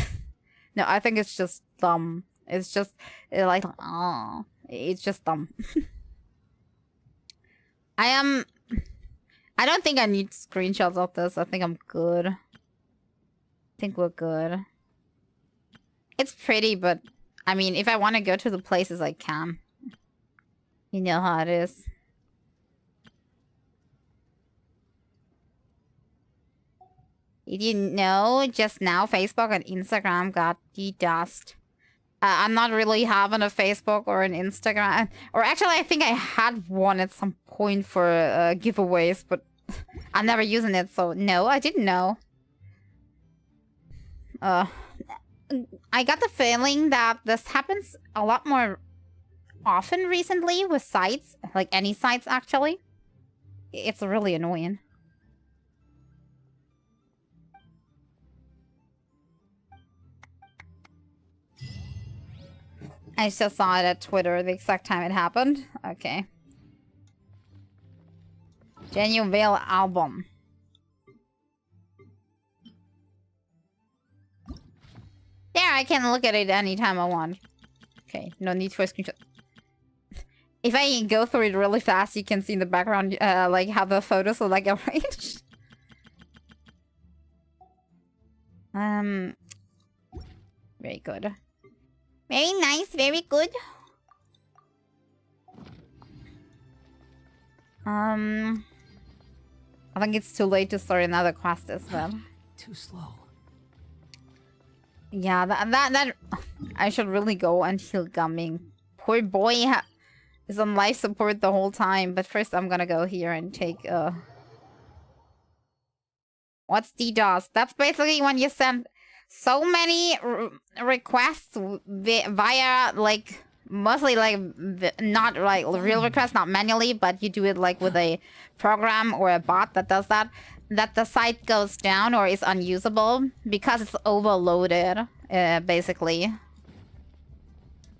No, I think it's just dumb. It's just like, oh, it's just dumb. I don't think I need screenshots of this. I think I'm good. I think we're good. It's pretty, but I mean, if I want to go to the places, I can. You know how it is. You didn't know? Just now, Facebook and Instagram got DDoSed. I'm not really having a Facebook or an Instagram. Or actually, I think I had one at some point for giveaways, but I'm never using it, so no, I didn't know. I got the feeling that this happens a lot more often recently with sites. Like any sites, actually. It's really annoying. I just saw it at Twitter the exact time it happened. Okay. Genuine Veil album. There, I can look at it anytime I want. Okay, no need for a screenshot. If I go through it really fast, you can see in the background, like, how the photos are, like, arranged. Very good. Very nice, very good. I think it's too late to start another quest as well. Too slow. Yeah, that I should really go and heal Gumming. Poor boy is on life support the whole time, but first I'm gonna go here and take what's DDoS? That's basically when you send so many requests via, like, mostly, like, not, like, real requests, not manually, but you do it, like, with a program or a bot that does that, that the site goes down or is unusable because it's overloaded, basically.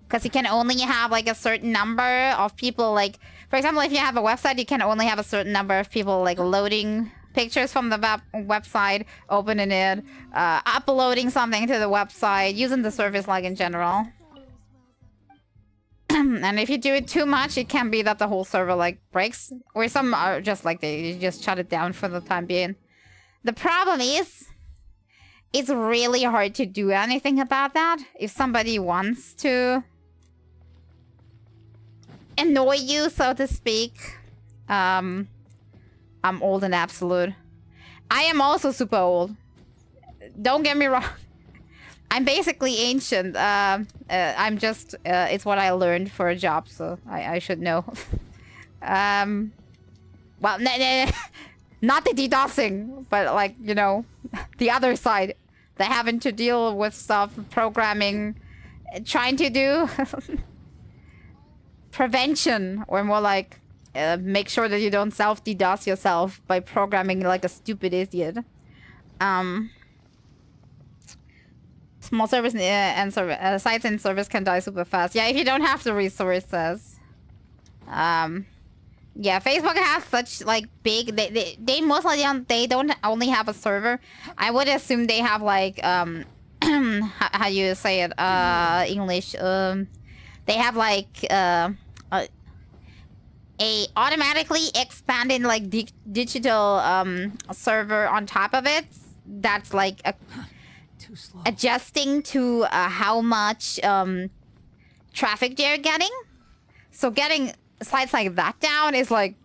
Because you can only have, like, a certain number of people, like, for example, if you have a website, you can only have a certain number of people, like, loading pictures from the website, opening it, uploading something to the website, using the service, like, in general. And if you do it too much, it can be that the whole server, like, breaks. Or some are just like, they just shut it down for the time being. The problem is, it's really hard to do anything about that. If somebody wants to annoy you, so to speak. I'm old and absolute. I am also super old. Don't get me wrong. I'm basically ancient. I'm just... it's what I learned for a job, so I should know. Well, not the DDoSing, but, like, you know, the other side. The having to deal with stuff, programming, trying to do prevention, or more like... make sure that you don't self-DDoS yourself by programming like a stupid idiot. Small service and sites and service can die super fast. Yeah, if you don't have the resources. Yeah, Facebook has such, like, big... They mostly don't... They don't only have a server. I would assume they have, like, how you say it? English. They have, like, a automatically expanding, like, digital server on top of it that's, like, Too slow. adjusting to how much traffic they're getting. So getting sites like that down is like...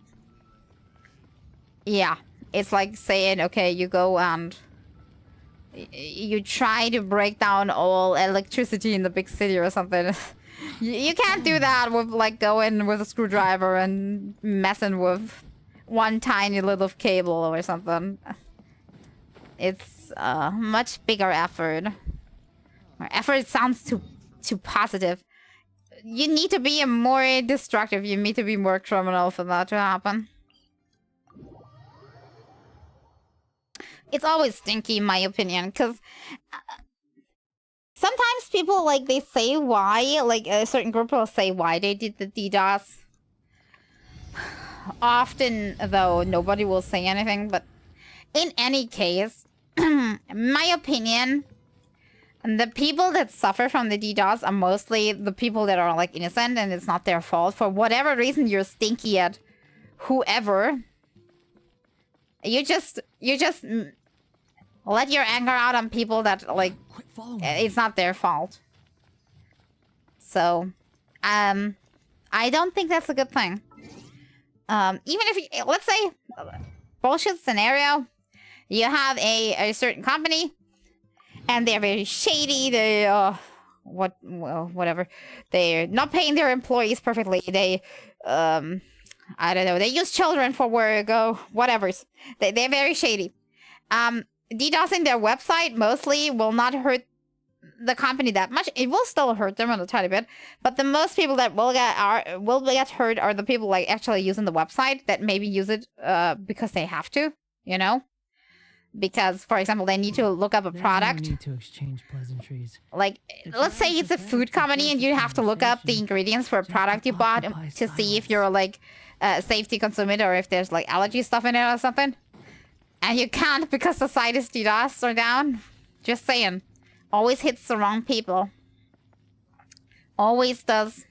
Yeah. It's like saying, okay, you go and... You try to break down all electricity in the big city or something. You can't do that with, like, going with a screwdriver and messing with one tiny little cable or something. It's a much bigger effort. Effort sounds too positive. You need to be more destructive. You need to be more criminal for that to happen. It's always stinky, in my opinion, because... Sometimes people, like, they say why, like, a certain group will say why they did the DDoS. Often, though, nobody will say anything, but in any case, in my opinion, the people that suffer from the DDoS are mostly the people that are, like, innocent and it's not their fault. For whatever reason, you're stinky at whoever, you just let your anger out on people that like Quit following. it's not their fault. So, I don't think that's a good thing. Even if you, let's say, bullshit scenario, you have a certain company, and they're very shady. They whatever. They're not paying their employees perfectly. They I don't know. They use children for work or whatever. They're very shady. DDoSing their website mostly will not hurt the company that much. It will still hurt them a tiny bit, but the most people that will get hurt are the people like actually using the website, that maybe use it because they have to, you know, because for example they need to look up a product. No need to exchange pleasantries. Like, let's say it's a food company and you have to look up the ingredients for a product you bought to see if you're like safe to consume it or if there's like allergy stuff in it or something, and you can't because the site is DDoS or down. Just saying. Always hits the wrong people. Always does.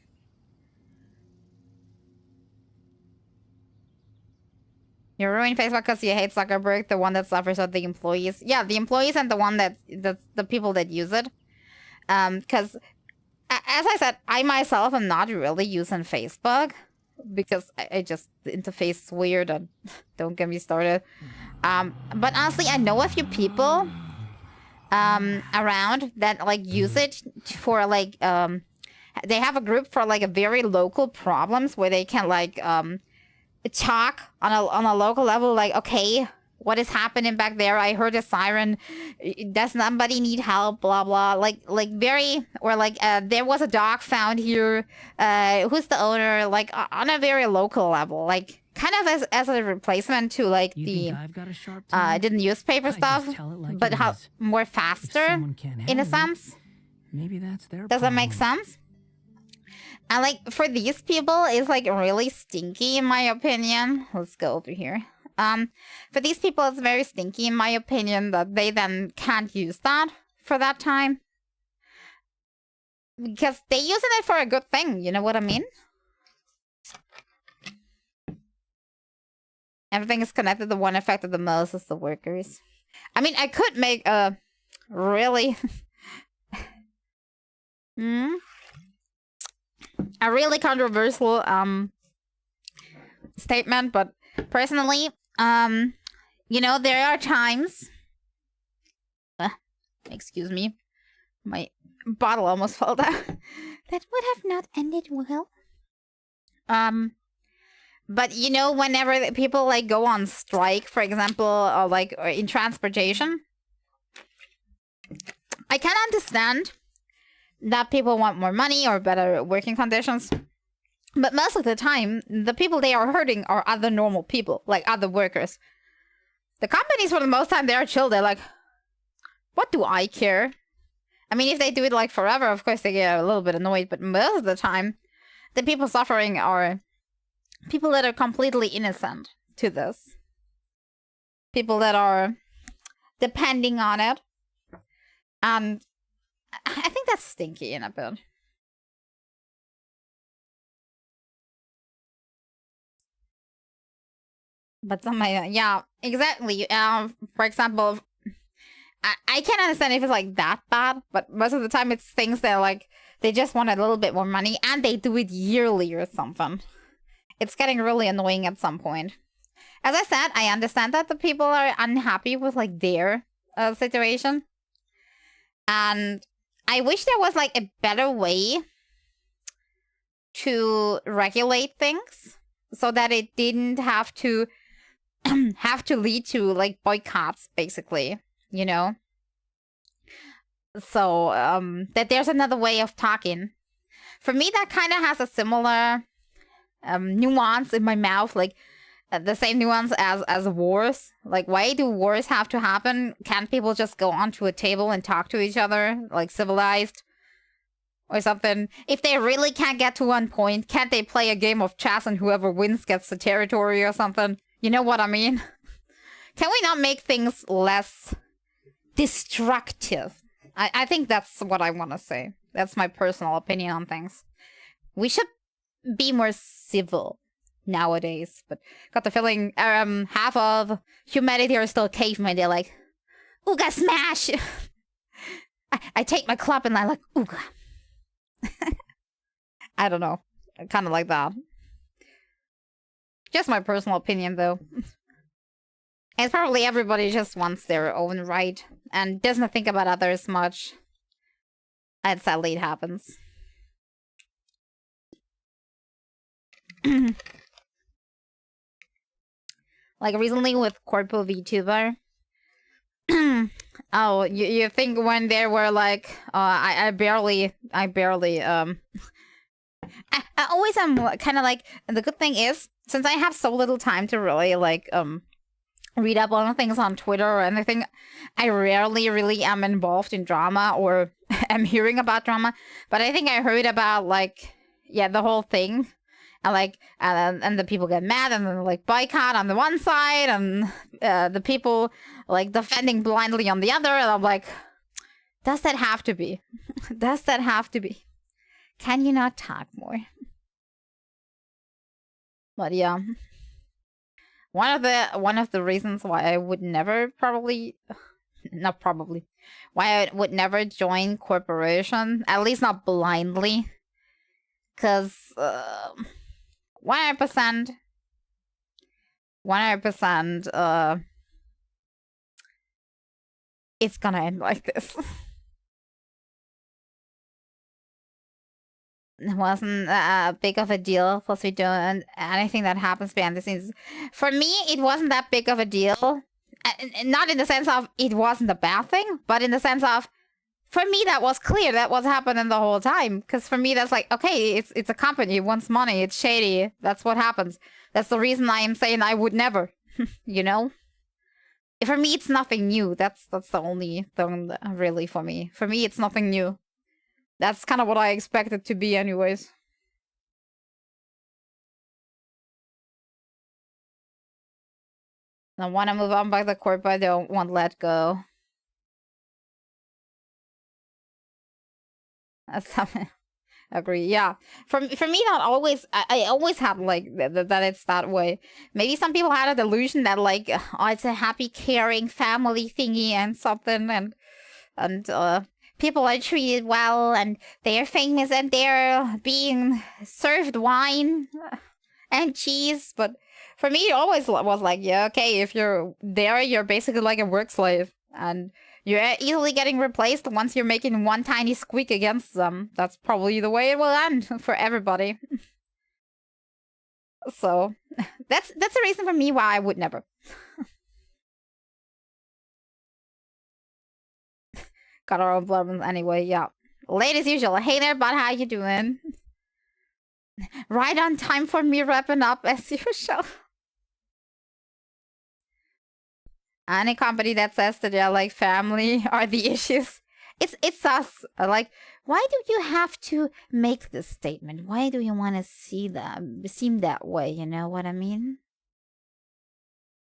You ruin Facebook because you hate Zuckerberg, the one that suffers are the employees. Yeah, the employees and the one that's the people that use it. Because, as I said, I myself am not really using Facebook because I just, the interface is weird and don't get me started. But honestly, I know a few people around that like use it for like they have a group for like a very local problems where they can like talk on a local level, like, okay, what is happening back there? I heard a siren. Does somebody need help? Blah blah. Like very, or like there was a dog found here. Who's the owner? Like on a very local level, like kind of as a replacement to like the newspaper stuff, like but how more faster in a sense. Maybe that's their Does that make sense? And like for these people, it's like really stinky in my opinion. Let's go over here. For these people, it's very stinky in my opinion that they then can't use that for that time because they using it for a good thing. You know what I mean? Everything is connected. The one affected the most is the workers. I mean, I could make a really a really controversial statement, but personally, you know, there are times excuse me, my bottle almost fell down. That would have not ended well. But you know, whenever people like go on strike, for example, or like or in transportation, I can understand that people want more money or better working conditions. But most of the time, the people they are hurting are other normal people, like other workers. The companies, for the most time, they are chill. They're like, what do I care? I mean, if they do it like forever, of course they get a little bit annoyed. But most of the time, the people suffering are people that are completely innocent to this. People that are depending on it. And I think that's stinky in a bit. But somebody, yeah, exactly. For example, I can't understand if it's like that bad, but most of the time it's things that like they just want a little bit more money and they do it yearly or something. It's getting really annoying at some point. As I said, I understand that the people are unhappy with like their situation. And I wish there was like a better way to regulate things so that it didn't have to lead to like boycotts, basically, you know? So, that there's another way of talking. For me, that kind of has a similar nuance in my mouth, like the same nuance as wars. Like, why do wars have to happen? Can't people just go onto a table and talk to each other, like civilized? Or something. If they really can't get to one point, can't they play a game of chess and whoever wins gets the territory or something? You know what I mean? Can we not make things less destructive? I think that's what I want to say. That's my personal opinion on things. We should be more civil nowadays. But got the feeling half of humanity are still cavemen. They're like, ooga smash! I take my club and I like, ooga. I don't know. Kind of like that. Just my personal opinion, though. It's probably everybody just wants their own right and doesn't think about others much. And sadly, it happens. Like recently with Corpo VTuber. Oh, you think when they were like, I barely, I always am kind of like, the good thing is, since I have so little time to really like, read up on things on Twitter or anything, I rarely really am involved in drama or am hearing about drama. But I think I heard about like, yeah, the whole thing. And like, and the people get mad and then like boycott on the one side and the people like defending blindly on the other. And I'm like, does that have to be? Does that have to be? Can you not talk more? But yeah, one of the reasons why I would never why I would never join corporation, at least not blindly, because 100%, it's gonna end like this. It wasn't big of a deal. Plus, we don't anything that happens behind the scenes. For me, it wasn't that big of a deal. Not in the sense of it wasn't a bad thing, but in the sense of, for me, that was clear. That was happening the whole time. Because for me, that's like, okay, it's a company. It wants money. It's shady. That's what happens. That's the reason I am saying I would never. You know? For me, it's nothing new. That's the only thing really for me. For me, it's nothing new. That's kind of what I expected to be anyways. I want to move on by the corp, but I don't want to let go. That's something. Agree. Yeah. For me, not always. I always had like that. It's that way. Maybe some people had a delusion that like, oh, it's a happy, caring family thingy and something, and people are treated well, and they're famous, and they're being served wine and cheese. But for me, it always was like, yeah, okay, if you're there, you're basically like a work slave, and you're easily getting replaced once you're making one tiny squeak against them. That's probably the way it will end for everybody. So that's the reason for me why I would never. Got our own problems anyway, yeah. Late as usual. Hey there, bud, how you doing? Right on time for me wrapping up as usual. Any company that says that they're like family are the issues. It's us. Like, why do you have to make this statement? Why do you want to seem that way? You know what I mean?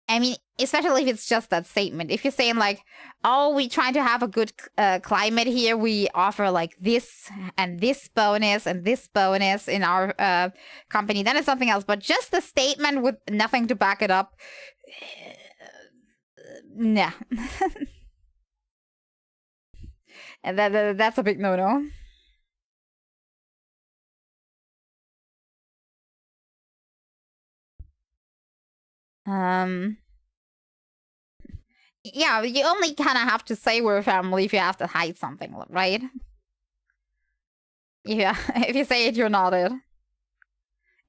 I mean, especially if it's just that statement. If you're saying like, oh, we trying to have a good climate here, we offer like this and this bonus and this bonus in our company, then it's something else. But just a statement with nothing to back it up, nah. And that's a big no-no. Yeah, you only kind of have to say we're family if you have to hide something, right? Yeah, if you say it, you're not it.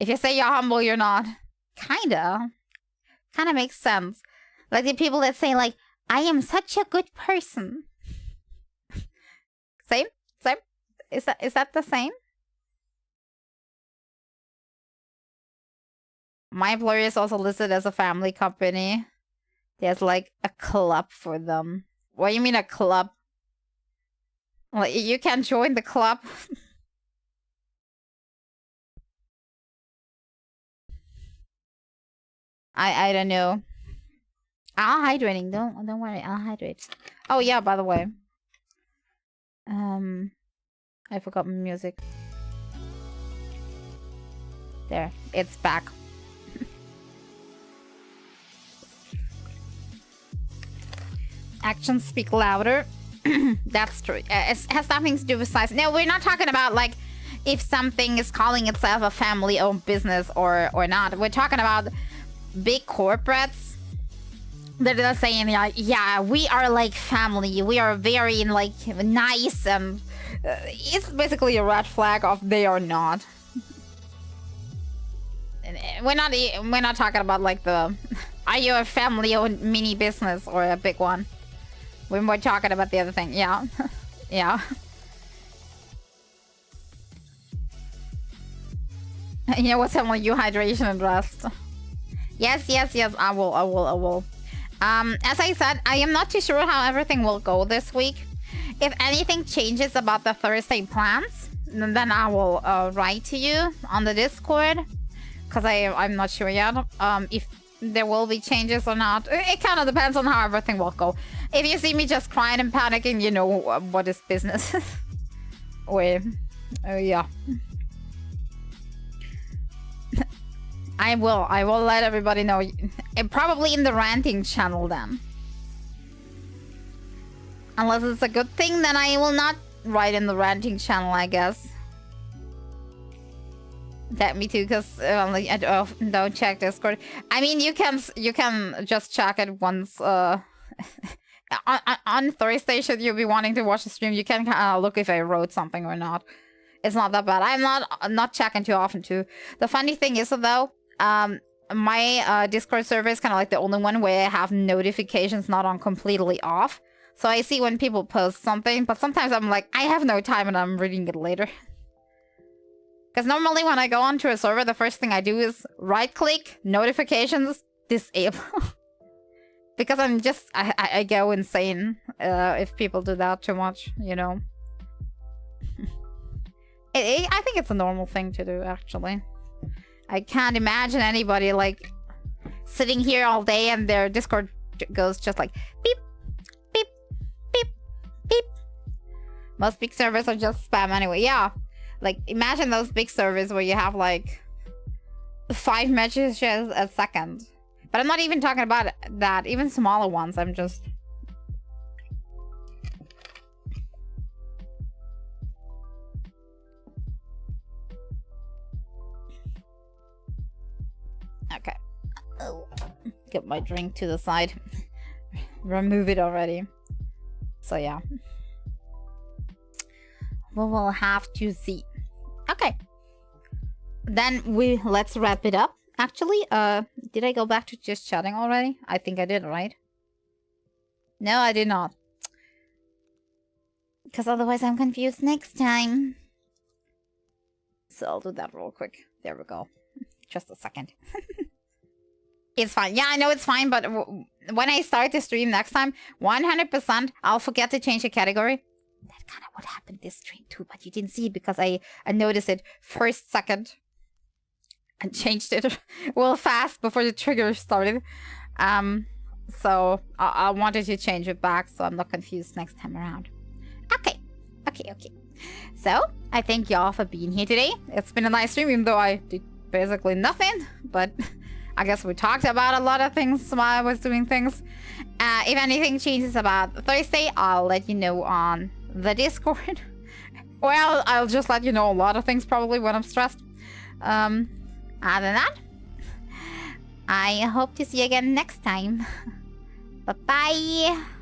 If you say you're humble, you're not. Kinda makes sense. Like the people that say like, I am such a good person. Same? Is that the same? My employer is also listed as a family company. There's like a club for them. What do you mean a club? Well, you can join the club. I don't know. I'll hydrating. Don't worry. I'll hydrate. Oh yeah. By the way, I forgot my music. There, it's back. Actions speak louder. That's true. It has nothing to do with size. No, we're not talking about like if something is calling itself a family-owned business or not. We're talking about big corporates that are saying like, yeah, we are like family. We are very like nice, and it's basically a red flag of they are not. We're not talking about like the are you a family-owned mini business or a big one. We're more talking about the other thing. Yeah. Yeah. You know what's happening? You hydration and rest. Yes. I will. As I said, I am not too sure how everything will go this week. If anything changes about the Thursday plans, then I will write to you on the Discord. Because I'm not sure yet if there will be changes or not. It kind of depends on how everything will go. If you see me just crying and panicking, you know what is business. Wait. Yeah. I will let everybody know. Probably in the ranting channel then. Unless it's a good thing, then I will not write in the ranting channel, I guess. That me too, because I don't check Discord. I mean, you can just check it once. On Thursday, should you be wanting to watch the stream, you can look if I wrote something or not. It's not that bad. I'm not checking too often too. The funny thing is though, my Discord server is kind of like the only one where I have notifications not on completely off. So I see when people post something, but sometimes I'm like, I have no time and I'm reading it later. Because normally when I go onto a server, the first thing I do is right-click, notifications, disable. Because I go insane if people do that too much, you know. I think it's a normal thing to do, actually. I can't imagine anybody, like, sitting here all day and their Discord goes just like, beep, beep, beep, beep. Most big servers are just spam anyway, yeah. Like, imagine those big servers where you have, like, 5 messages a second. But I'm not even talking about that. Even smaller ones, I'm just... Okay. Oh. Get my drink to the side. Remove it already. So, yeah. We will have to see. Okay. Then let's wrap it up. Actually, did I go back to just chatting already? I think I did, right? No, I did not. Because otherwise I'm confused next time. So I'll do that real quick. There we go. Just a second. It's fine. Yeah, I know it's fine, but when I start the stream next time, 100% I'll forget to change the category. That kind of what happened this stream too, but you didn't see it because I noticed it first second and changed it real fast before the trigger started. So I wanted to change it back so I'm not confused next time around. Okay. So I thank y'all for being here today. It's been a nice stream, even though I did basically nothing, but I guess we talked about a lot of things while I was doing things. If anything changes about Thursday, I'll let you know on the Discord. Well, I'll just let you know a lot of things probably when I'm stressed. Other than that, I hope to see you again next time. Bye-bye.